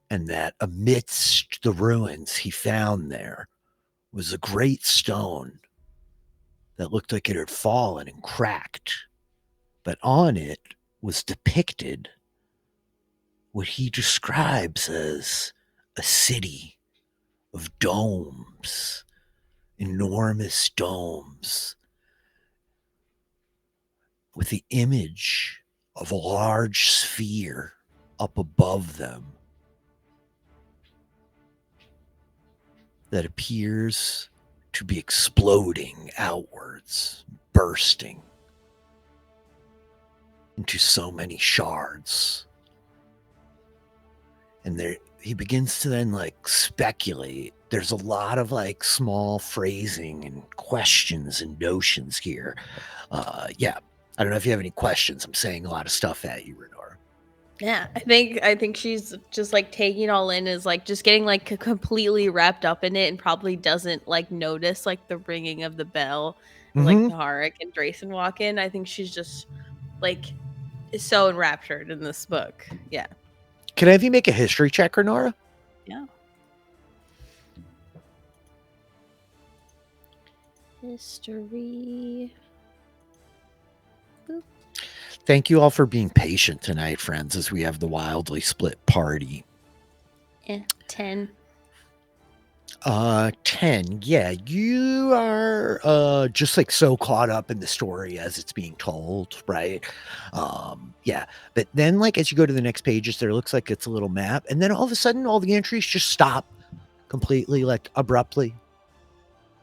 and that amidst the ruins he found there was a great stone that looked like it had fallen and cracked, but on it was depicted what he describes as a city of domes, enormous domes, with the image of a large sphere up above them that appears to be exploding outwards, bursting into so many shards. And there he begins to then like speculate. There's a lot of like small phrasing and questions and notions here. Yeah. I don't know if you have any questions. I'm saying a lot of stuff at you, Renora. Yeah, I think she's just like taking it all in, is like just getting like completely wrapped up in it, and probably doesn't like notice like the ringing of the bell, and, like Taharik and Drayson walk in. I think she's just like so enraptured in this book. Yeah. Can I have you make a history check, Renora? Yeah. History. Boop. Thank you all for being patient tonight, friends, as we have the wildly split party. 10. 10. Yeah, you are just like so caught up in the story as it's being told, right? Yeah. But then like as you go to the next pages, there looks like it's a little map, and then all of a sudden all the entries just stop completely, like abruptly.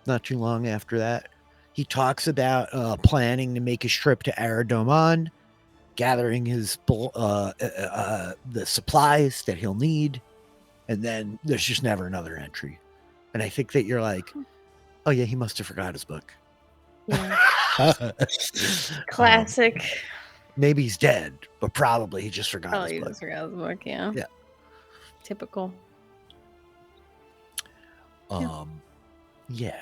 Not too long after that. He talks about planning to make his trip to Aradoman, gathering his the supplies that he'll need, and then there's just never another entry. And I think that you're like, oh yeah, he must have forgot his book. Yeah. Classic. Maybe he's dead, but probably he just forgot his He book. just forgot his book, yeah. Yeah. Typical. Yeah.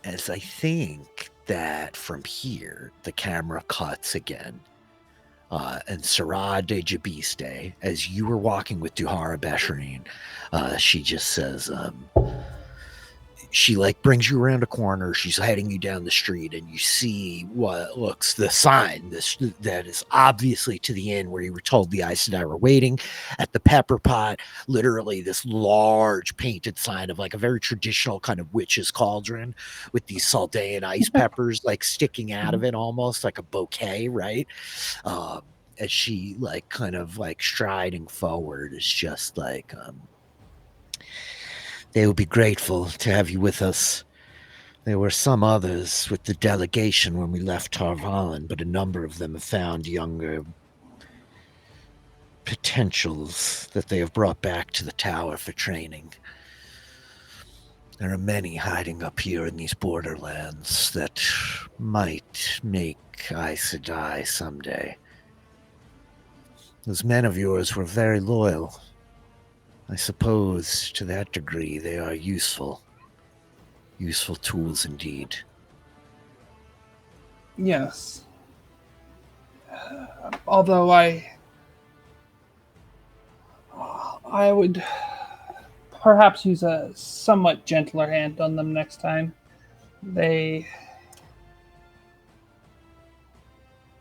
As I think that from here, the camera cuts again. And Sarah de Jabiste, as you were walking with Duhara Besharine, she just says, she like brings you around a corner. She's heading you down the street, and you see what looks the sign that is obviously to the inn where you were told the Aes Sedai were waiting at the Pepper Pot. Literally, this large painted sign of like a very traditional kind of witch's cauldron with these Saldaean ice peppers like sticking out of it, almost like a bouquet, right? As she like kind of like striding forward is just like they will be grateful to have you with us. There were some others with the delegation when we left Tarvalin, but a number of them have found younger potentials that they have brought back to the tower for training. There are many hiding up here in these borderlands that might make Aes Sedai someday. Those men of yours were very loyal. I suppose, to that degree, they are useful. Useful tools indeed. Yes. Although I would perhaps use a somewhat gentler hand on them next time. They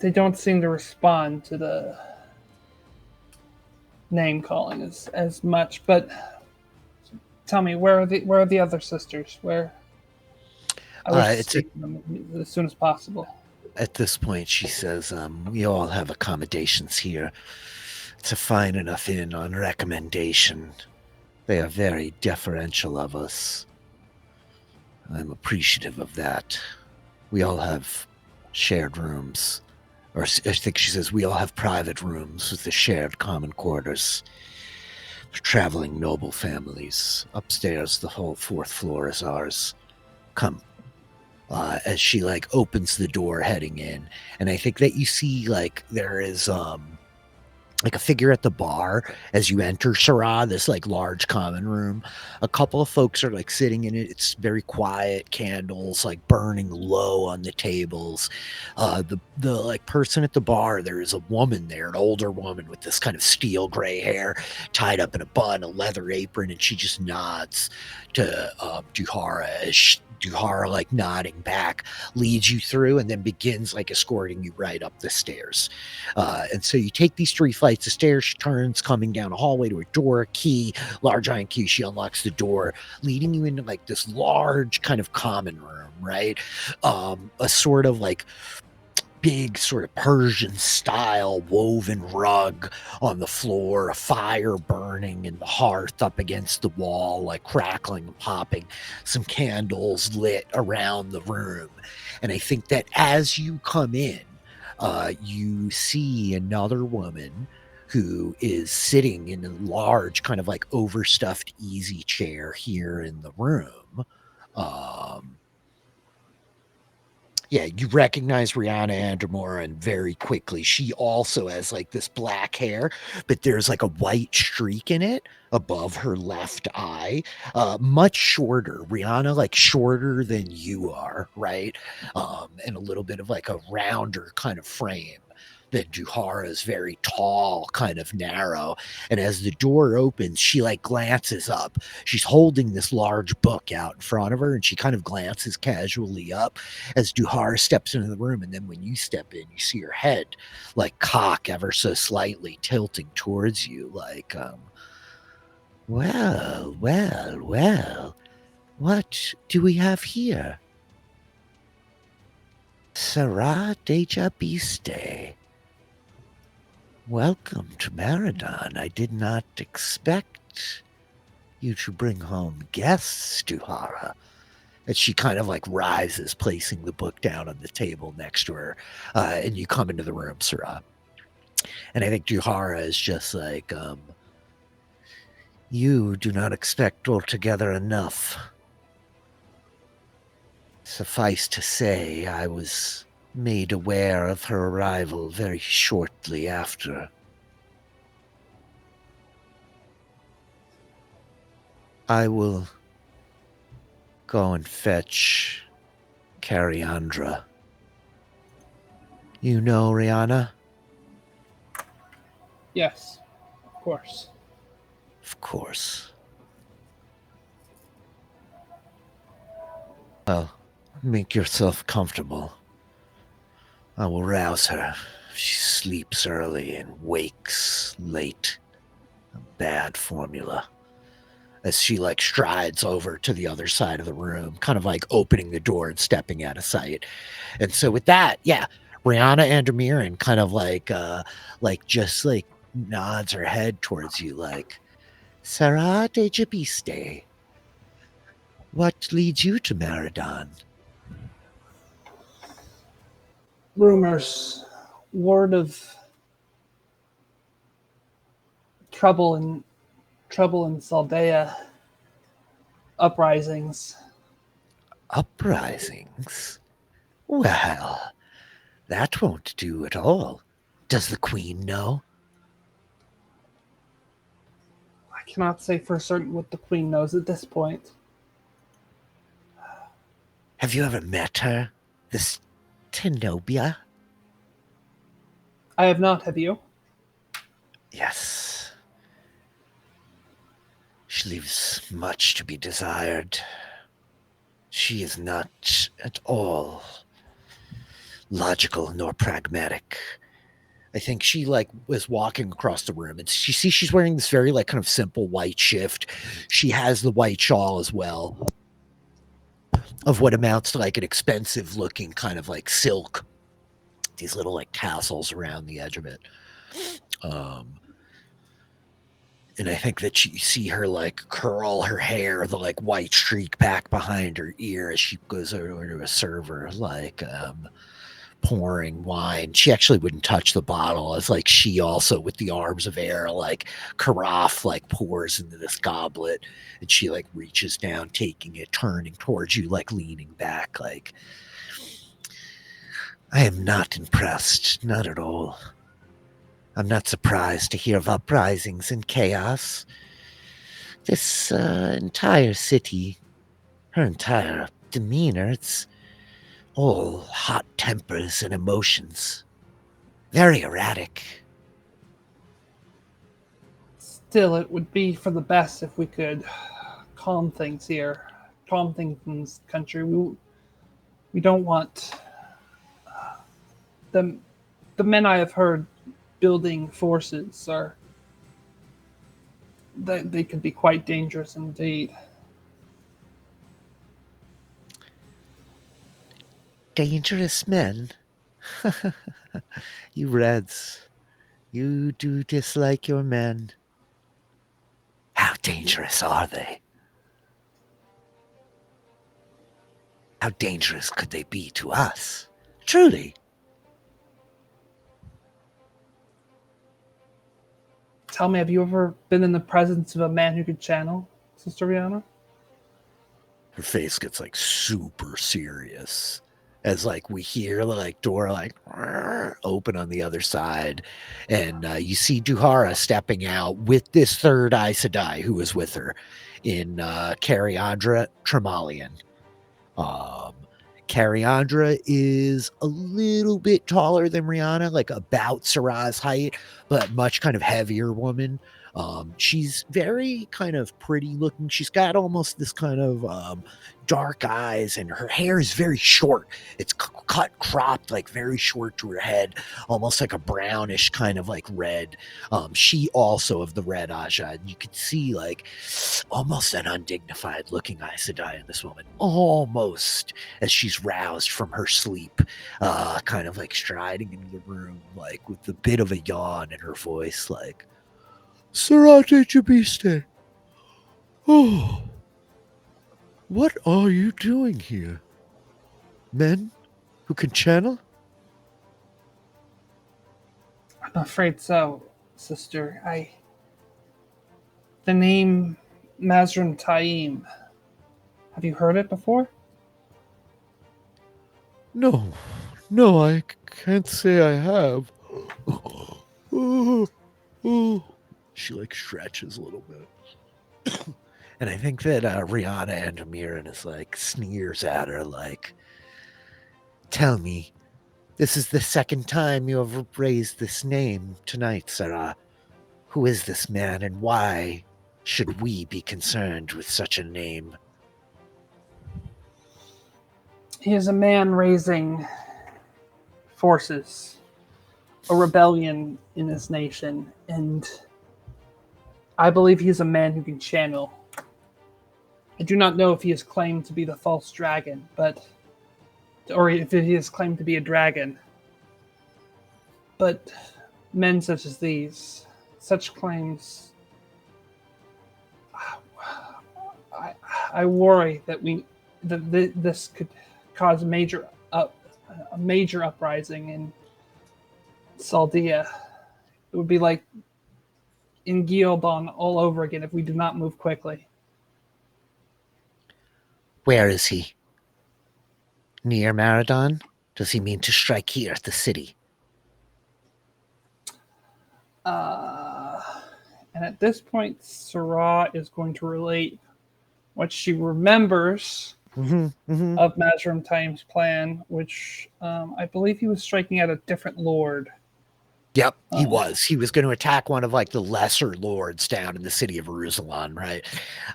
don't seem to respond to the name calling as much. But tell me, where are the other sisters? Where I wish to speak to them as soon as possible. At this point, she says, we all have accommodations here. It's a fine enough inn on recommendation. They are very deferential of us. I'm appreciative of that. We all have shared rooms. Or I think she says we all have private rooms with the shared common quarters for traveling noble families. Upstairs, the whole 4th floor is ours. Come. As she like opens the door heading in, and I think that you see like there is like a figure at the bar as you enter Sarah, this like large common room. A couple of folks are like sitting in it. It's very quiet, candles like burning low on the tables. The like person at the bar, there is a woman there, an older woman with this kind of steel gray hair tied up in a bun, a leather apron, and she just nods to Duhara as Duhara, like nodding back, leads you through and then begins like escorting you right up the stairs. And so you take these 3 flights of stairs. She turns, coming down a hallway to a door, a key, large iron key. She unlocks the door, leading you into like this large kind of common room, right? A sort of like big sort of Persian style woven rug on the floor, a fire burning in the hearth up against the wall, like crackling and popping, some candles lit around the room. And I think that as you come in, you see another woman who is sitting in a large kind of like overstuffed easy chair here in the room. Yeah, you recognize Rihanna Andermoran very quickly. She also has like this black hair, but there's like a white streak in it above her left eye. Much shorter. Rihanna, like shorter than you are, right? And a little bit of like a rounder kind of frame. That Duhara is very tall, kind of narrow. And as the door opens, she like glances up. She's holding this large book out in front of her, and she kind of glances casually up as Duhara steps into the room. And then when you step in, you see her head like cock ever so slightly, tilting towards you, like, well, what do we have here? Sarah de Jabiste. Welcome to Maradan. I did not expect you to bring home guests, Duhara. And she kind of like rises, placing the book down on the table next to her. And you come into the room, Sarah. And I think Duhara is just like, you do not expect altogether enough. Suffice to say, I was made aware of her arrival very shortly after. I will go and fetch Cariandra. You know Rihanna? Yes, of course. Of course. Well, make yourself comfortable. I will rouse her. She sleeps early and wakes late. A bad formula. As she like strides over to the other side of the room, kind of like opening the door and stepping out of sight. And so with that, yeah, Rihanna and Amirin kind of like just like nods her head towards you, like, Sarah de Jabiste. What leads you to Maradan? Rumors, word of trouble in Saldaea, uprisings. Uprisings? Well, that won't do at all. Does the Queen know? I cannot say for certain what the Queen knows at this point. Have you ever met her? This Tenobia? I have not, have you? Yes. She leaves much to be desired. She is not at all logical nor pragmatic. I think she like was walking across the room and she's wearing this very like kind of simple white shift. She has the white shawl as well of what amounts to like an expensive looking kind of like silk. These little like tassels around the edge of it. And I think that you see her like curl her hair, the like white streak back behind her ear as she goes over to a server, like pouring wine. She actually wouldn't touch the bottle, as like she also with the arms of air, like carafe, like pours into this goblet, and she like reaches down, taking it, turning towards you, like leaning back, like, I am not impressed, not at all. I'm not surprised to hear of uprisings and chaos. This entire city, her entire demeanor, it's all hot tempers and emotions. Very erratic. Still, it would be for the best if we could calm things here, calm things in this country. We don't want the men I have heard building forces are they could be quite dangerous indeed. Dangerous men? You Reds, you do dislike your men. How dangerous are they? How dangerous could they be to us? Truly. Tell me, have you ever been in the presence of a man who could channel, Sister Rihanna? Her face gets like super serious as like we hear the like door like open on the other side, and you see Duhara stepping out with this third Aes Sedai who was with her in Cariandra Tremalian. Cariandra is a little bit taller than Rihanna, like about Sarah's height, but much kind of heavier woman. She's very kind of pretty looking. She's got almost this kind of dark eyes, and her hair is very short. It's cut, cropped, like very short to her head, almost like a brownish kind of like red. She also of the red Aja, and you could see like almost an undignified looking Aes Sedai in this woman, almost as she's roused from her sleep, kind of like striding into the room, like with a bit of a yawn in her voice, like, Sarate Jabiste. Oh, what are you doing here? Men who can channel? I'm afraid so, Sister. The name Mazrim Taim. Have you heard it before? No, I can't say I have. She like stretches a little bit. And I think that Rihanna and Amirin is like sneers at her like, tell me, this is the second time you have raised this name tonight, Sarah. Who is this man, and why should we be concerned with such a name? He is a man raising forces, a rebellion in his nation, and I believe he is a man who can channel. I do not know if he is claimed to be the false dragon, or if he is claimed to be a dragon. But men such as these, such claims, I worry that this could cause a major uprising in Saldaea. It would be like in Gildan all over again if we do not move quickly. Where is he? Near Maradon? Does he mean to strike here at the city? And at this point, Sarah is going to relate what she remembers of Mazrim Time's plan, which I believe he was striking at a different lord. Yep, he was. He was going to attack one of like the lesser lords down in the city of Jerusalem, right?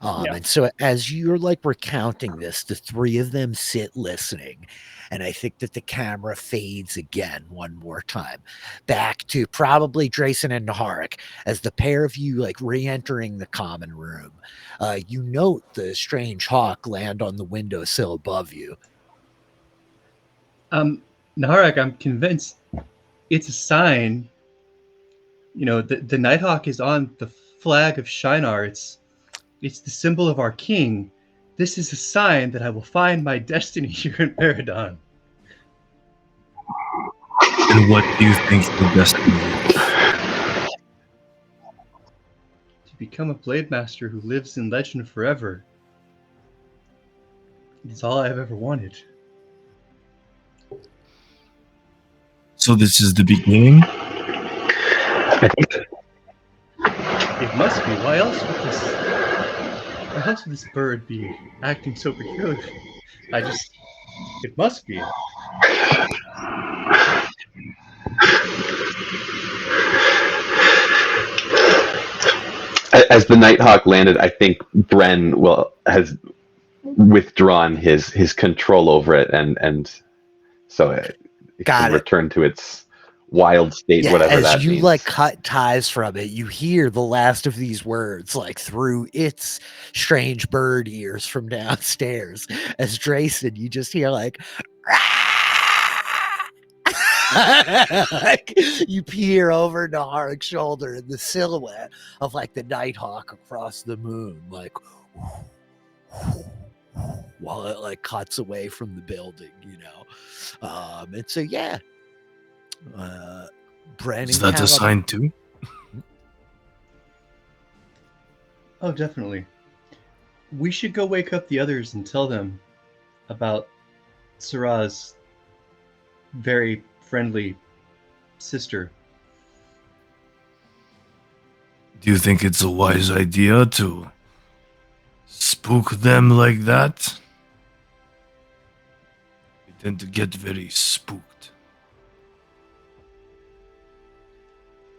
And so as you're like recounting this, the three of them sit listening. And I think that the camera fades again one more time back to probably Drayson and Naharik as the pair of you like re-entering the common room. You note the strange hawk land on the windowsill above you. Naharik, I'm convinced it's a sign. You know, the Nighthawk is on the flag of Shinar. It's the symbol of our king. This is a sign that I will find my destiny here in Maradon. And what do you think your destiny is? To become a blade master who lives in legend forever. It's all I've ever wanted. So this is the beginning? It must be. Why else would this bird be acting so peculiar? It must be. As the Nighthawk landed, I think Bren has withdrawn his control over it, and so it can return to its wild state, whatever that means. As you like cut ties from it, you hear the last of these words like through its strange bird ears from downstairs. As Drayson, you just hear like, like you peer over Naharik's shoulder in the silhouette of like the Nighthawk across the moon, like while it like cuts away from the building, you know. And so yeah. Bren, is that a sign too? Oh, definitely. We should go wake up the others and tell them about Sarah's very friendly sister. Do you think it's a wise idea to spook them like that? They tend to get very spooked.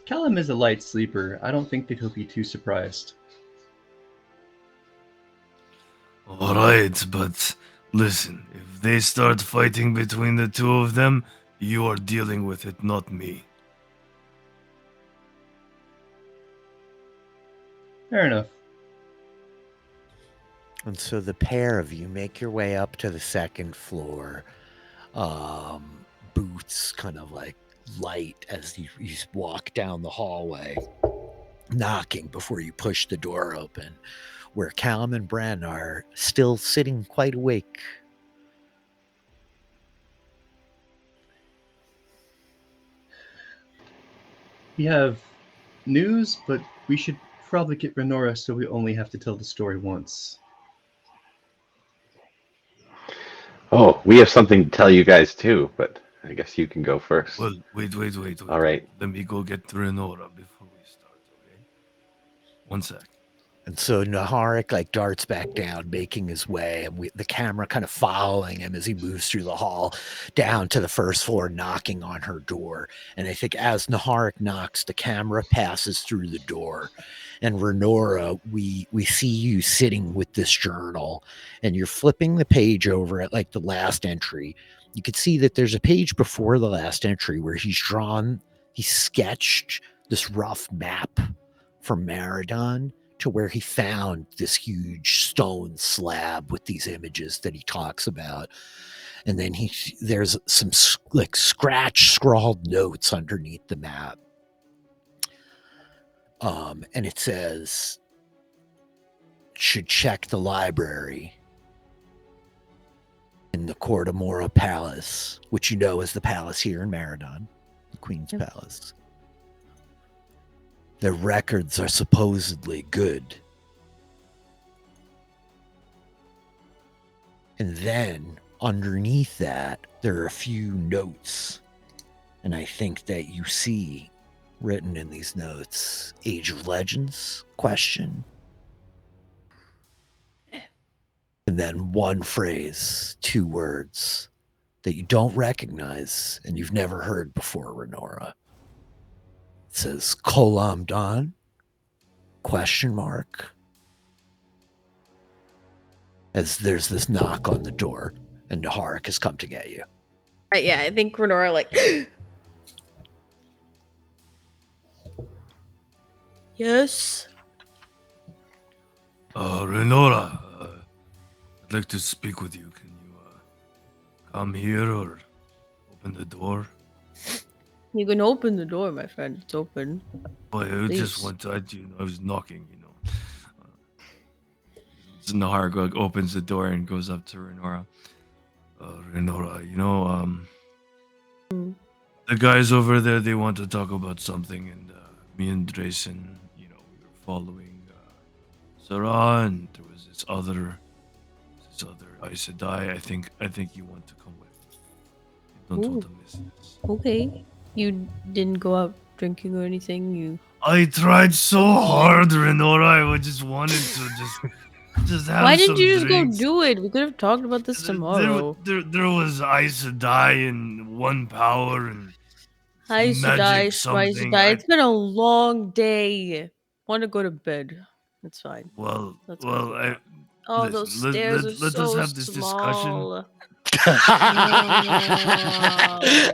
Callum is a light sleeper. I don't think that he'll be too surprised. All right, but listen, if they start fighting between the two of them, you are dealing with it, not me. Fair enough. And so the pair of you make your way up to the second floor. Boots kind of like light as you walk down the hallway, knocking before you push the door open, where Callum and Bren are still sitting quite awake. We have news, but we should probably get Renora so we only have to tell the story once. Oh, we have something to tell you guys too, but I guess you can go first. Well, wait. All right. Let me go get Renora before we start, okay? One sec. And so Naharik like darts back down, making his way, and the camera kind of following him as he moves through the hall down to the first floor, knocking on her door. And I think as Naharik knocks, the camera passes through the door. And Renora, we see you sitting with this journal, and you're flipping the page over at like the last entry. You can see that there's a page before the last entry where he sketched this rough map from Maradon to where he found this huge stone slab with these images that he talks about. And then there's some like scratch scrawled notes underneath the map. And it says, should check the library in the Cordomora Palace, which you know is the palace here in Maradon, the Queen's Palace. Their records are supposedly good. And then underneath that, there are a few notes. And I think that you see written in these notes, Age of Legends, question. And then one phrase, 2 words that you don't recognize and you've never heard before, Renora. It says Kolam Don, question mark. As there's this knock on the door and Naharik has come to get you. Yeah, I think Renora like yes. Renora, I'd like to speak with you. Can you come here or open the door? You can open the door, my friend. It's open. Well, I just want to, I was knocking, Naharik opens the door and goes up to Renora. Renora, the guys over there, they want to talk about something, and me and Drayson, we were following Sarah, and there was this other Aes Sedai. I think you want to come with. You don't want to miss this. Okay. You didn't go out drinking or anything? I tried so hard, Renora. I just wanted to just have Why didn't some you just drinks. go do it? We could have talked about this tomorrow. There was Aes Sedai and one power and Aes magic Sedai, something. It's been a long day. Want to go to bed. It's fine. Let's go. Those stairs are let us so have this discussion. small.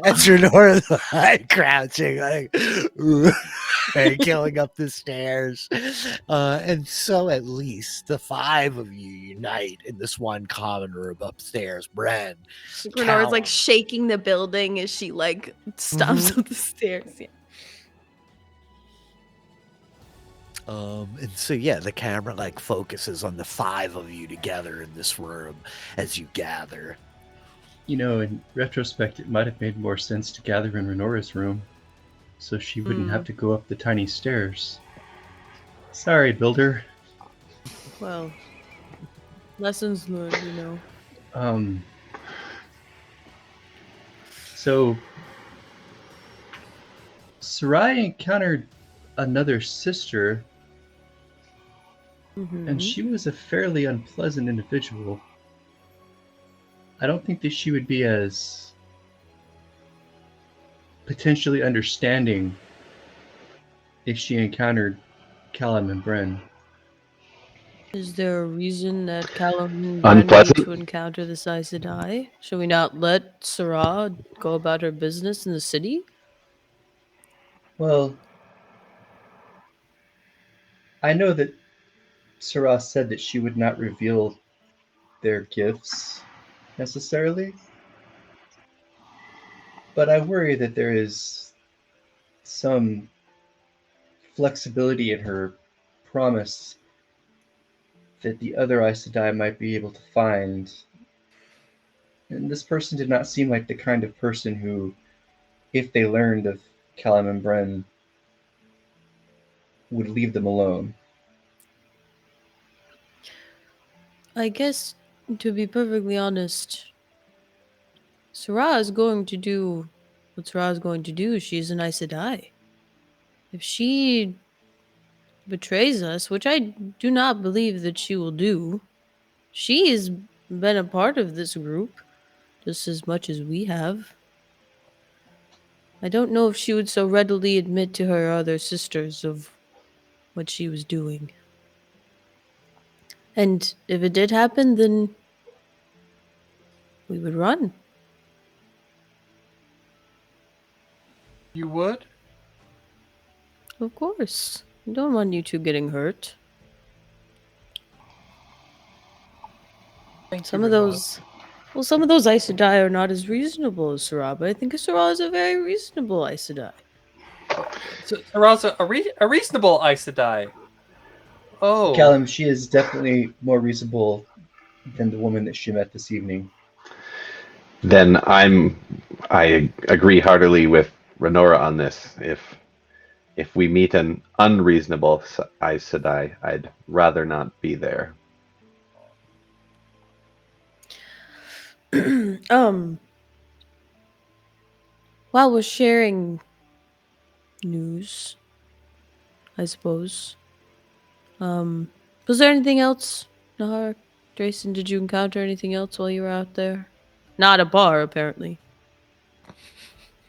As Renora's like crouching, like and killing up the stairs. And so at least the 5 of you unite in this one common room upstairs. Bren. Renora's like shaking the building as she like stomps up the stairs. Yeah. And so yeah, the camera like focuses on the 5 of you together in this room as you gather. In retrospect, it might have made more sense to gather in Renora's room, so she wouldn't have to go up the tiny stairs. Sorry, builder. Well, lessons learned, So, Sarai encountered another sister, and she was a fairly unpleasant individual. I don't think that she would be as potentially understanding if she encountered Callum and Bren. Is there a reason that Callum and Bren need to encounter this Aes Sedai? Should we not let Sarah go about her business in the city? Well, I know that Sarah said that she would not reveal their gifts necessarily, but I worry that there is some flexibility in her promise that the other Aes Sedai might be able to find. And this person did not seem like the kind of person who, if they learned of Callum and Bren, would leave them alone. I guess, to be perfectly honest, Sarah is going to do what Sarah is going to do. She's an Aes Sedai. If she betrays us, which I do not believe that she will do. She has been a part of this group just as much as we have. I don't know if she would so readily admit to her other sisters of what she was doing. And if it did happen, then we would run. You would? Of course. I don't want you two getting hurt. Thank Some you, of Renora. some of those Aes Sedai are not as reasonable as Sarah, but I think Sarah is a very reasonable Aes Sedai. So, Sarah's a reasonable Aes Sedai. Oh. Callum, she is definitely more reasonable than the woman that she met this evening. Then I agree heartily with Renora on this. If we meet an unreasonable Aes Sedai, I'd rather not be there. While we're sharing news, I suppose. Was there anything else, Nahar? Drayson, did you encounter anything else while you were out there? Not a bar, apparently. Well,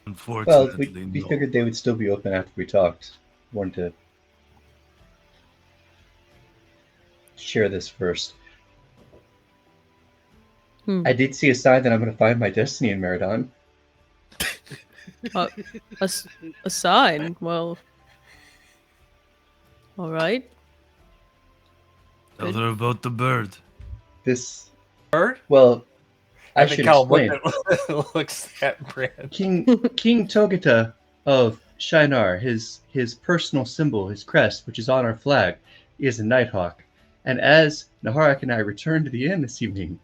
Unfortunately, we no. figured they would still be open after we talked. Wanted to share this first. I did see a sign that I'm going to find my destiny in Meridon. A sign? Well, all right. Tell her about the bird. This Bird? Well, I think should Callum explain. looks at Brand. King Togata of Shinar, his personal symbol, his crest, which is on our flag, is a nighthawk. And as Naharak and I returned to the inn this evening,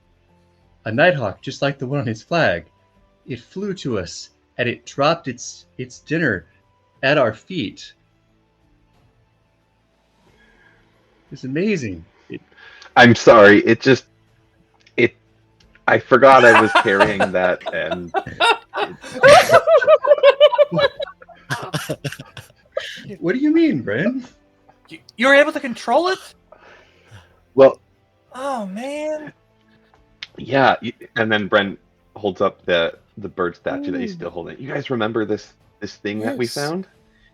a nighthawk, just like the one on his flag, it flew to us and it dropped its dinner at our feet. It's amazing. I'm sorry. I forgot I was carrying that, and What do you mean, Bren? You were able to control it? well, Oh man. yeah. And then Brent holds up the bird statue that he's still holding. You guys remember this thing that we Yes. found?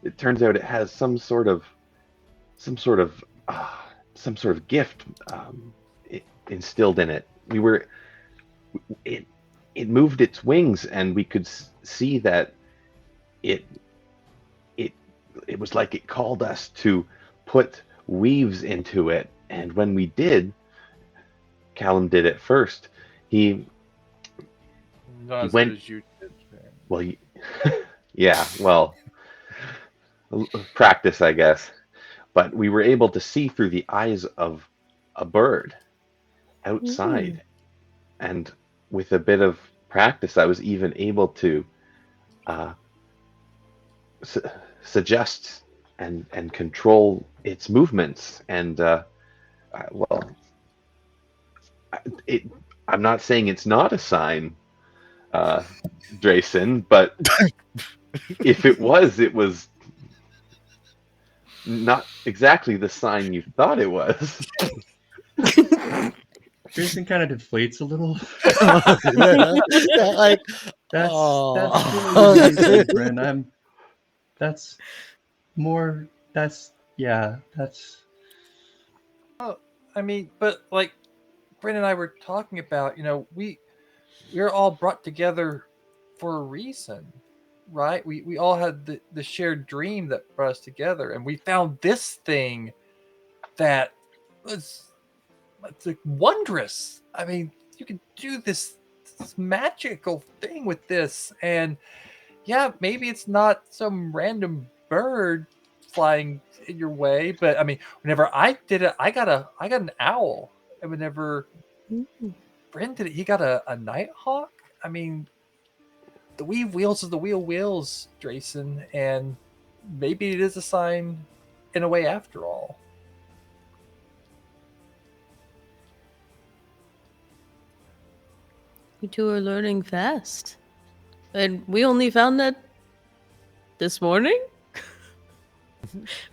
It turns out it has some sort of gift instilled in it. It moved its wings, and we could see that it was like it called us to put weaves into it. And when we did, Callum did it first. He Not as went- good as you did. Well, yeah, well, practice, I guess. But we were able to see through the eyes of a bird outside. And with a bit of practice, I was even able to suggest and control its movements. And, I'm not saying it's not a sign, Drayson, but if it was not exactly the sign you thought it was. Jason kind of deflates a little. Like, That's oh. really amazing, Bren. That's more. That's yeah. That's I mean, but like Brent and I were talking about, we're all brought together for a reason, right? We all had the shared dream that brought us together, and we found this thing that was like wondrous. I mean, you can do this magical thing with this, and yeah, maybe it's not some random bird flying in your way, but I mean, whenever I did it, I got an owl, and whenever Brent did it, he got a nighthawk. I mean, the weave wheels is the wheels, Drayson, and maybe it is a sign in a way after all. You two are learning fast. And we only found that this morning?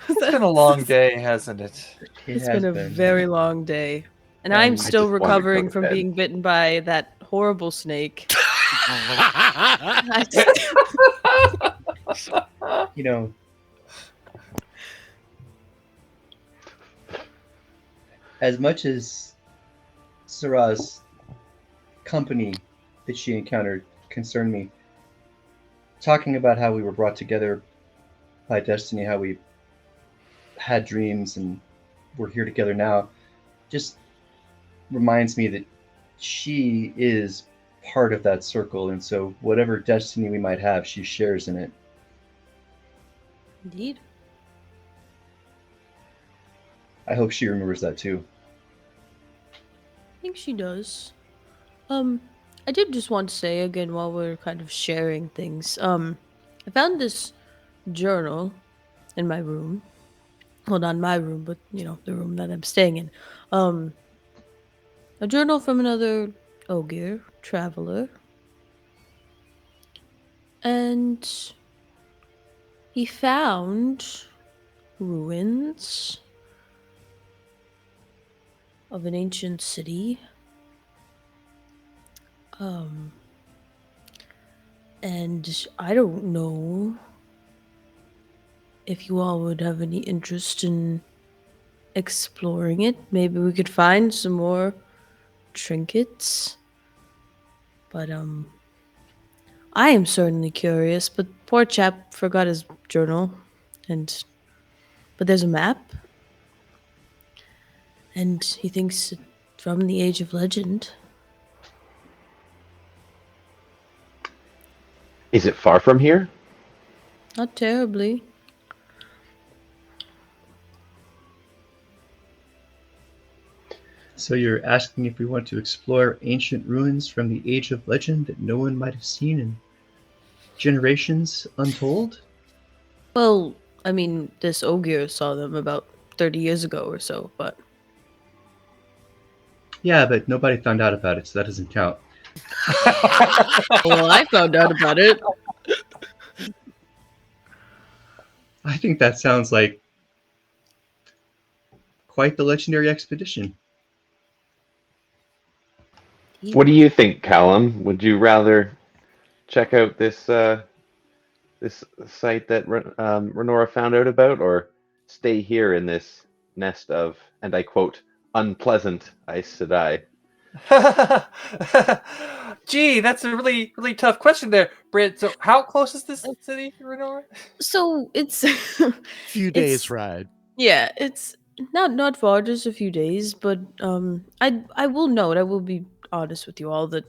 It's been a long day, hasn't it? It's been a very long day. And And I'm I still just wanted to go recovering to from bed. being bitten by that horrible snake. You know, as much as Sarah's company that she encountered concerned me, talking about how we were brought together by destiny, how we had dreams and we're here together now, just reminds me that she is part of that circle, and so whatever destiny we might have, she shares in it. Indeed. I hope she remembers that too. I think she does. I did just want to say again while we're kind of sharing things. I found this journal in my room. Well, not my room, but the room that I'm staying in. A journal from another Ogier traveler. And he found ruins of an ancient city. And I don't know if you all would have any interest in exploring it. Maybe we could find some more trinkets. But I am certainly curious, but poor chap forgot his journal. But there's a map. And he thinks it's from the Age of Legend. Is it far from here? Not terribly. So you're asking if we want to explore ancient ruins from the Age of Legend that no one might have seen in generations untold? Well, I mean, this Ogier saw them about 30 years ago or so, but... Yeah, but nobody found out about it, so that doesn't count. Well, I found out about it. I think that sounds like quite the legendary expedition. What do you think, Callum? Would you rather check out this this site that Renora found out about, or stay here in this nest of, and I quote, unpleasant Aes Sedai? Gee, that's a really, really tough question there, Britt. So, how close is this city, Renora? So it's Few days ride. Yeah, it's not far, just a few days. But I will note, I will be honest with you all that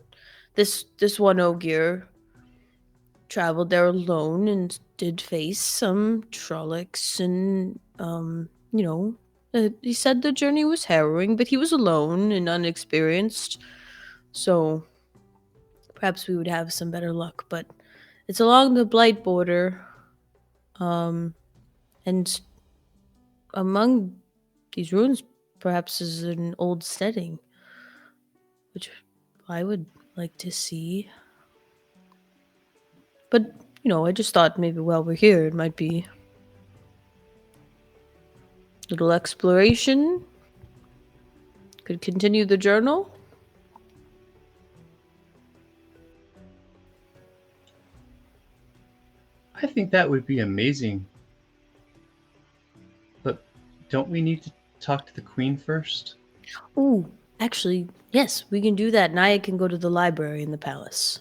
this one Ogier traveled there alone and did face some Trollocs, and he said the journey was harrowing, but he was alone and unexperienced, so perhaps we would have some better luck. But it's along the Blight border, and among these ruins perhaps is an old setting, which I would like to see. But, I just thought maybe while we're here, it might be a little exploration. Could continue the journal. I think that would be amazing. But don't we need to talk to the Queen first? Ooh, actually, yes, we can do that, and I can go to the library in the palace.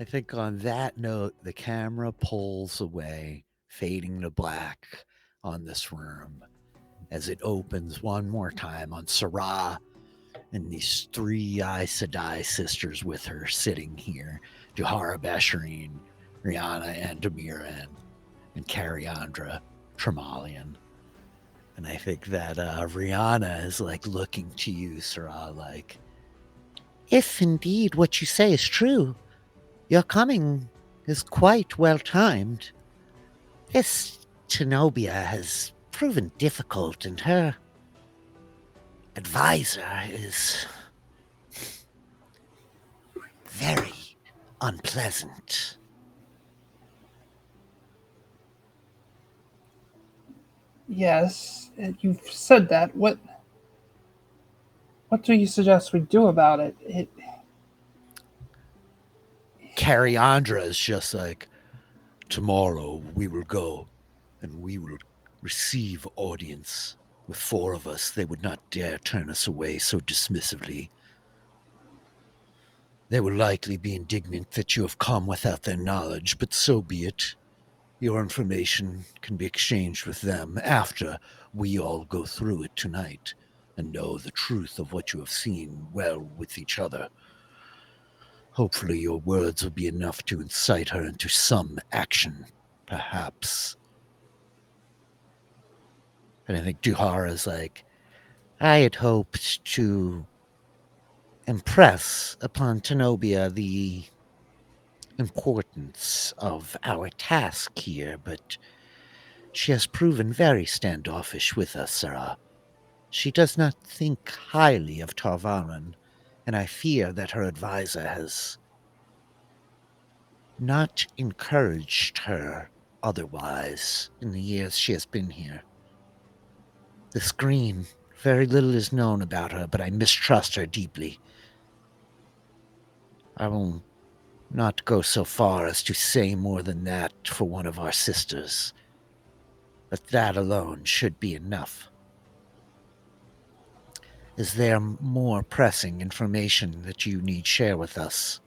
I think on that note, the camera pulls away, fading to black on this room as it opens one more time on Sarah and these three Aes Sedai sisters with her sitting here. Duhara Basharine, Rihanna and Demiran, and Cariandra Tremalian. And I think that Rihanna is like looking to you, Sarah, like, if indeed what you say is true, your coming is quite well timed. This Tenobia has proven difficult, and her advisor is very unpleasant. Yes, you've said that. What do you suggest we do about it? Cariandra is just like, tomorrow we will go and we will receive audience. With 4 of us, they would not dare turn us away so dismissively. They will likely be indignant that you have come without their knowledge, but so be it. Your information can be exchanged with them after we all go through it tonight and know the truth of what you have seen well with each other. Hopefully your words will be enough to incite her into some action, perhaps. And I think Duhara's like, I had hoped to impress upon Tenobia the importance of our task here, but she has proven very standoffish with us, Sarah. She does not think highly of Tarvaran, and I fear that her advisor has not encouraged her otherwise in the years she has been here. The screen, very little is known about her, but I mistrust her deeply. I will not go so far as to say more than that for one of our sisters, but that alone should be enough. Is there more pressing information that you need share with us?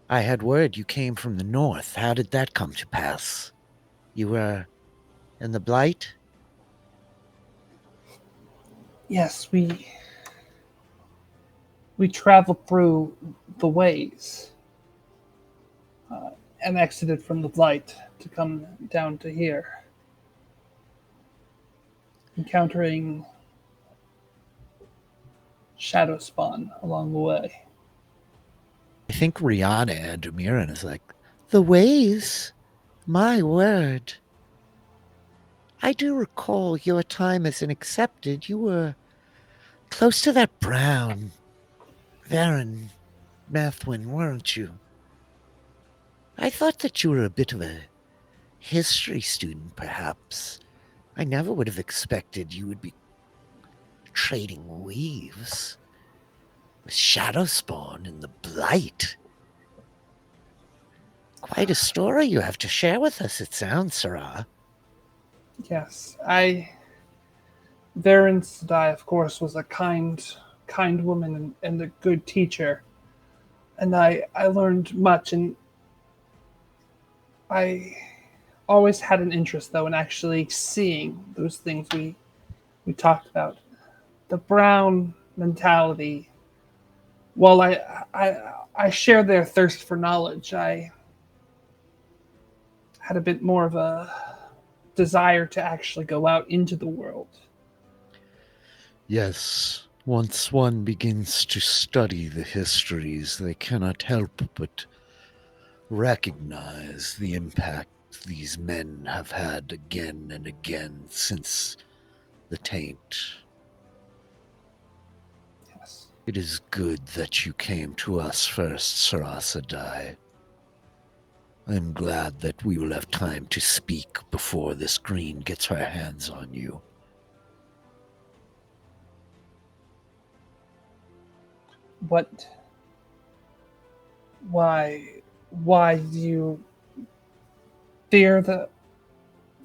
I had word you came from the north. How did that come to pass? You were in the Blight? Yes, we traveled through the ways and exited from the Blight to come down to here, encountering Shadow Spawn along the way. I think Rihanna and Umiran is like, the ways? My word. I do recall your time as an accepted. You were close to that brown Varen Methwin, weren't you? I thought that you were a bit of a history student, perhaps. I never would have expected you would be trading weaves with Shadowspawn and the Blight. Quite a story you have to share with us, it sounds, Sarah. Yes, Varen Saldaea, of course, was a kind woman and a good teacher. And I learned much, and I always had an interest, though, in actually seeing those things we talked about. The brown mentality. While I share their thirst for knowledge, I had a bit more of a desire to actually go out into the world. Yes, once one begins to study the histories, they cannot help but recognize the impact these men have had again and again since the taint. Yes. It is good that you came to us first, Sarah Sadai. I'm glad that we will have time to speak before this green gets her hands on you. What? Why do you fear that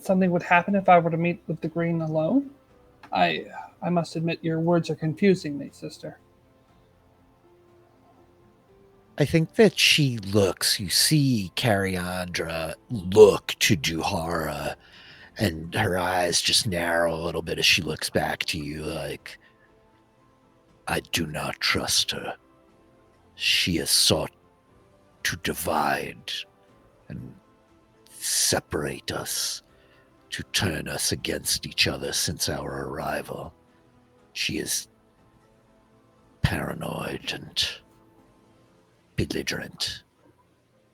something would happen if I were to meet with the green alone? I must admit your words are confusing me, sister. I think that she looks, you see Cariandra look to Duhara, and her eyes just narrow a little bit as she looks back to you like, I do not trust her. She has sought to divide and separate us, to turn us against each other since our arrival. She is paranoid and belligerent,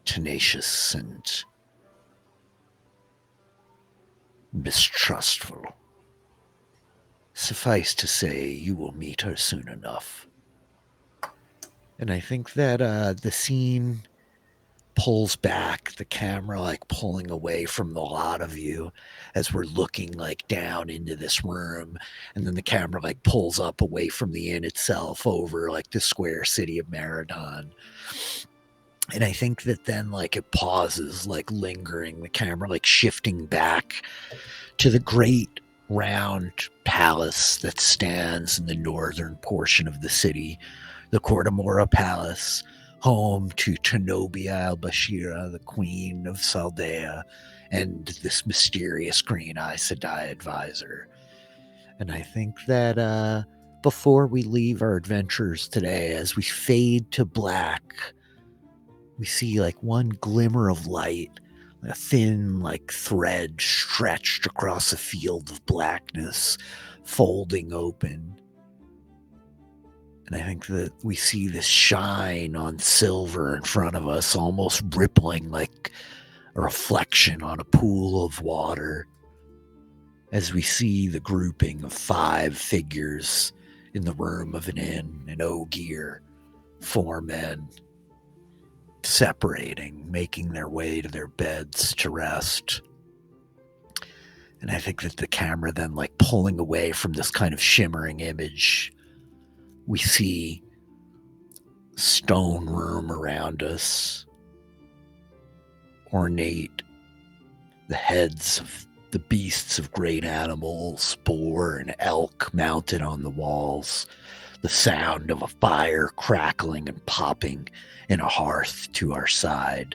tenacious and mistrustful. Suffice to say, you will meet her soon enough. And I think that the scene pulls back, the camera like pulling away from the lot of you as we're looking like down into this room. And then the camera like pulls up away from the inn itself over like the square city of Meridon. And I think that then like it pauses, like lingering, the camera like shifting back to the great round palace that stands in the northern portion of the city, the Cortamora Palace, home to Tenobia al-Bashira, the queen of Saldaea, and this mysterious green Aes Sedai advisor. And I think that before we leave our adventures today, as we fade to black, we see like one glimmer of light, a thin like thread stretched across a field of blackness, folding open. And I think that we see this shine on silver in front of us, almost rippling like a reflection on a pool of water, as we see the grouping of 5 figures in the room of an inn, an ogier, 4 men, separating, making their way to their beds to rest. And I think that the camera then like pulling away from this kind of shimmering image, we see stone room around us, ornate, the heads of the beasts of great animals, boar and elk mounted on the walls, the sound of a fire crackling and popping in a hearth to our side.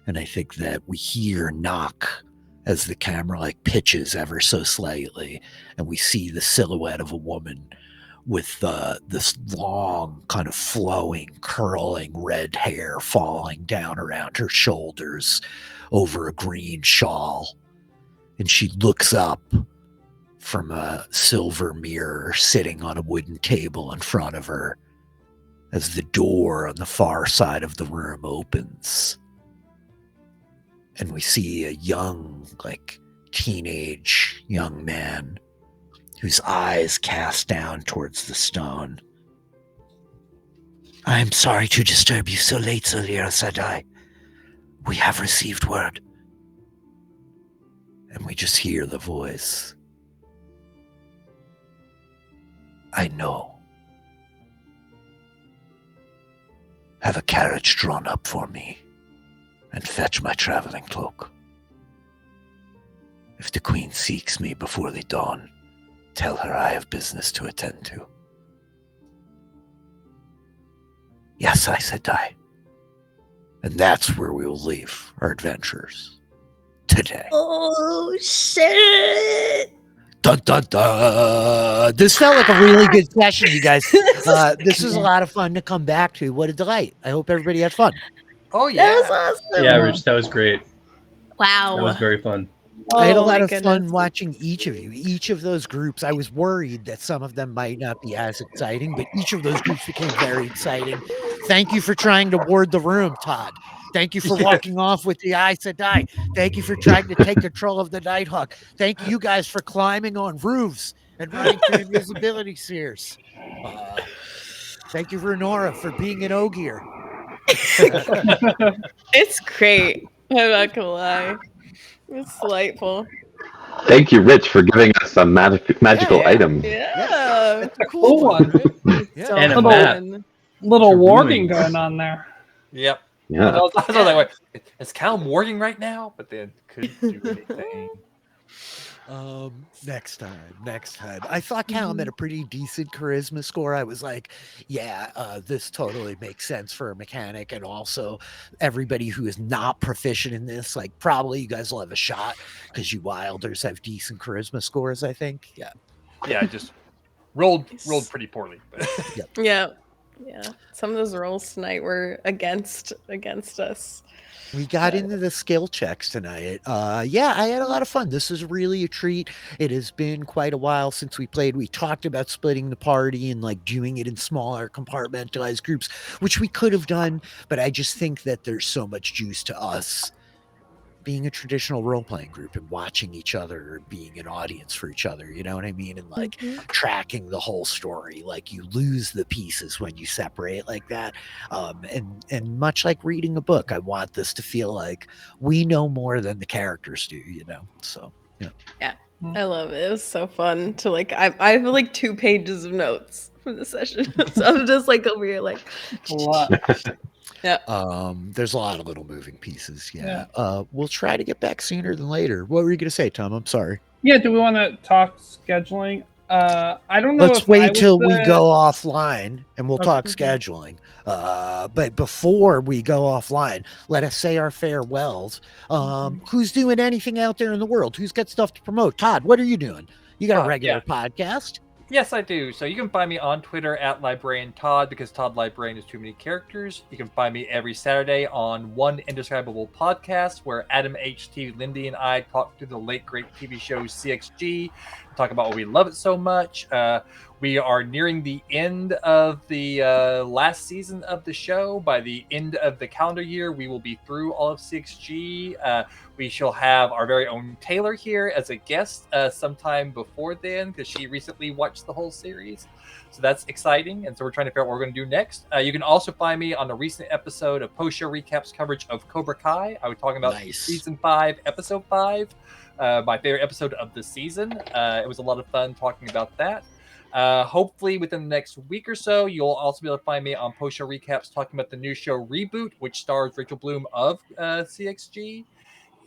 And I think that we hear knock as the camera like pitches ever so slightly, and we see the silhouette of a woman with this long kind of flowing, curling red hair falling down around her shoulders over a green shawl. And she looks up from a silver mirror sitting on a wooden table in front of her as the door on the far side of the room opens. And we see a young, like teenage young man whose eyes cast down towards the stone. "I am sorry to disturb you so late, Saldaea Sedai. We have received word." And we just hear the voice. "I know. Have a carriage drawn up for me and fetch my traveling cloak. If the queen seeks me before the dawn, tell her I have business to attend to." "Yes," I said, "die." And that's where we will leave our adventures today. Oh, shit. Dun, dun, dun. This felt like a really good session, you guys. This was a lot of fun to come back to. What a delight. I hope everybody had fun. Oh, yeah. That was awesome. Yeah, Rich, that was great. Wow. That was very fun. I had a lot my of fun goodness. watching each of you, each of those groups. I was worried that some of them might not be as exciting, but each of those groups became very exciting. Thank you for trying to ward the room, Todd. Thank you for walking off with the Aes Sedai. Thank you for trying to take control of the Nighthawk. Thank you guys for climbing on roofs and running through invisibility spheres. Thank you, Renora, for being an ogier. It's great. I'm not gonna lie. It's delightful. Thank you, Rich, for giving us a magical yeah. item. Yeah. It's a Cool one. right? Yeah. So And a fun. map. Little It's a warging ruin. going on there. Yep. Yeah. I was like, wait, is Cal warging right now? But then couldn't do anything. Next time. I thought Callum had a pretty decent charisma score. I was like, yeah, this totally makes sense for a mechanic. And also everybody who is not proficient in this, like probably you guys will have a shot because you wilders have decent charisma scores, I think. Yeah. Yeah, I just rolled pretty poorly. But Yeah. Yeah. Some of those rolls tonight were against us. We got into the skill checks tonight. Yeah, I had a lot of fun. This is really a treat. It has been quite a while since we played. We talked about splitting the party and like doing it in smaller compartmentalized groups, which we could have done, but I just think that there's so much juice to us being a traditional role-playing group and watching each other, being an audience for each other, you know what I mean? And like tracking the whole story. Like you lose the pieces when you separate like that. And much like reading a book, I want this to feel like we know more than the characters do, you know? So, yeah. Yeah. I love it. It was so fun to like, I have like 2 pages of notes from the session. So I'm just like over here like, yeah. There's a lot of little moving pieces. Yeah. We'll try to get back sooner than later. What were you going to say, Tom? I'm sorry. Yeah. Do we want to talk scheduling? I don't know. Let's wait till we go offline and we'll talk scheduling. But before we go offline, let us say our farewells. Who's doing anything out there in the world? Who's got stuff to promote? Todd, what are you doing? You got a regular podcast? Yes, I do. So you can find me on Twitter at Librarian Todd, because Todd Librarian is too many characters. You can find me every Saturday on One Indescribable Podcast, where Adam H.T., Lindy, and I talk through the late great TV show CXG, talk about why we love it so much. We are nearing the end of the last season of the show. By the end of the calendar year, we will be through all of CXG. We shall have our very own Taylor here as a guest sometime before then, because she recently watched the whole series. So that's exciting. And so we're trying to figure out what we're going to do next. You can also find me on a recent episode of Post-Show Recaps coverage of Cobra Kai. I was talking about Season 5, Episode 5, my favorite episode of the season. It was a lot of fun talking about that. Hopefully within the next week or so, you'll also be able to find me on Post-Show Recaps talking about the new show Reboot, which stars Rachel Bloom of CXG.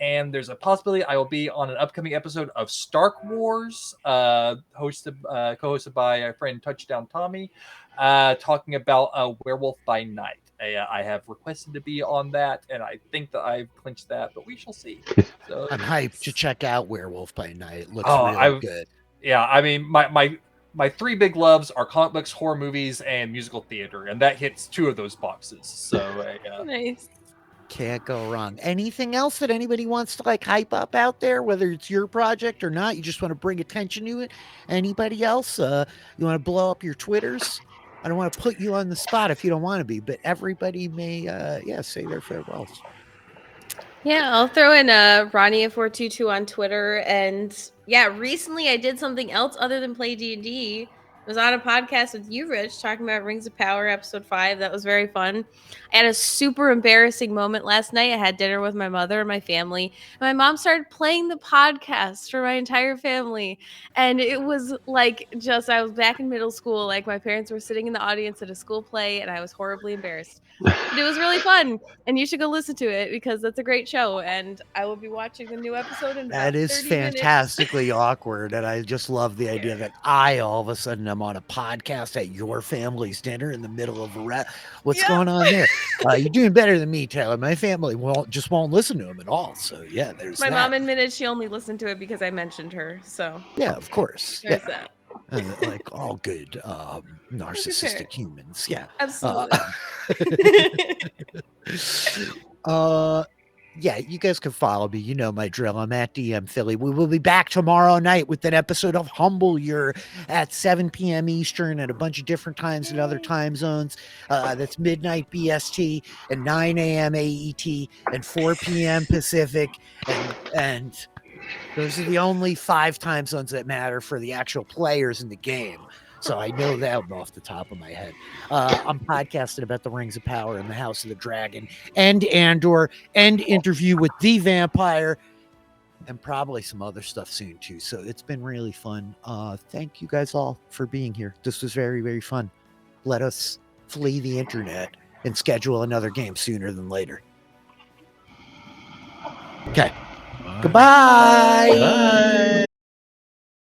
And there's a possibility I will be on an upcoming episode of Stark Wars, co-hosted by a friend Touchdown Tommy, talking about Werewolf by Night. I have requested to be on that, and I think that I've clinched that, but we shall see. So, I'm hyped to check out Werewolf by Night. It looks really good. Yeah, I mean, my 3 big loves are comic books, horror movies, and musical theater, and that hits 2 of those boxes. So nice. Can't go wrong. Anything else that anybody wants to like hype up out there, whether it's your project or not? You just want to bring attention to it? Anybody else? You want to blow up your Twitters? I don't want to put you on the spot if you don't want to be, but everybody may say their farewells. Yeah, I'll throw in Ronnie422 on Twitter. And yeah, recently I did something else other than play D&D. I was on a podcast with you, Rich, talking about Rings of Power, episode 5. That was very fun. I had a super embarrassing moment last night. I had dinner with my mother and my family. And my mom started playing the podcast for my entire family. And it was like I was back in middle school. Like my parents were sitting in the audience at a school play, and I was horribly embarrassed. But it was really fun. And you should go listen to it, because that's a great show. And I will be watching the new episode in about 30 minutes. Fantastically awkward. And I just love the idea that I all of a sudden am on a podcast at your family's dinner in the middle of what's going on there? You're doing better than me, Taylor. My family won't listen to him at all. So yeah, there's my mom admitted she only listened to it because I mentioned her. So yeah, of course. There's that. Like all good narcissistic humans. Yeah. Absolutely. Yeah, you guys can follow me. You know my drill. I'm at DM Philly. We will be back tomorrow night with an episode of Humble Year at 7 p.m. Eastern at a bunch of different times in other time zones. That's midnight BST and 9 a.m. AET and 4 p.m. Pacific. And those are the only 5 time zones that matter for the actual players in the game. So I know that off the top of my head. I'm podcasting about the Rings of Power and the House of the Dragon and Andor and interview with the vampire and probably some other stuff soon too. So it's been really fun. Thank you guys all for being here. This was very, very fun. Let us flee the internet and schedule another game sooner than later. Okay. Goodbye. Bye.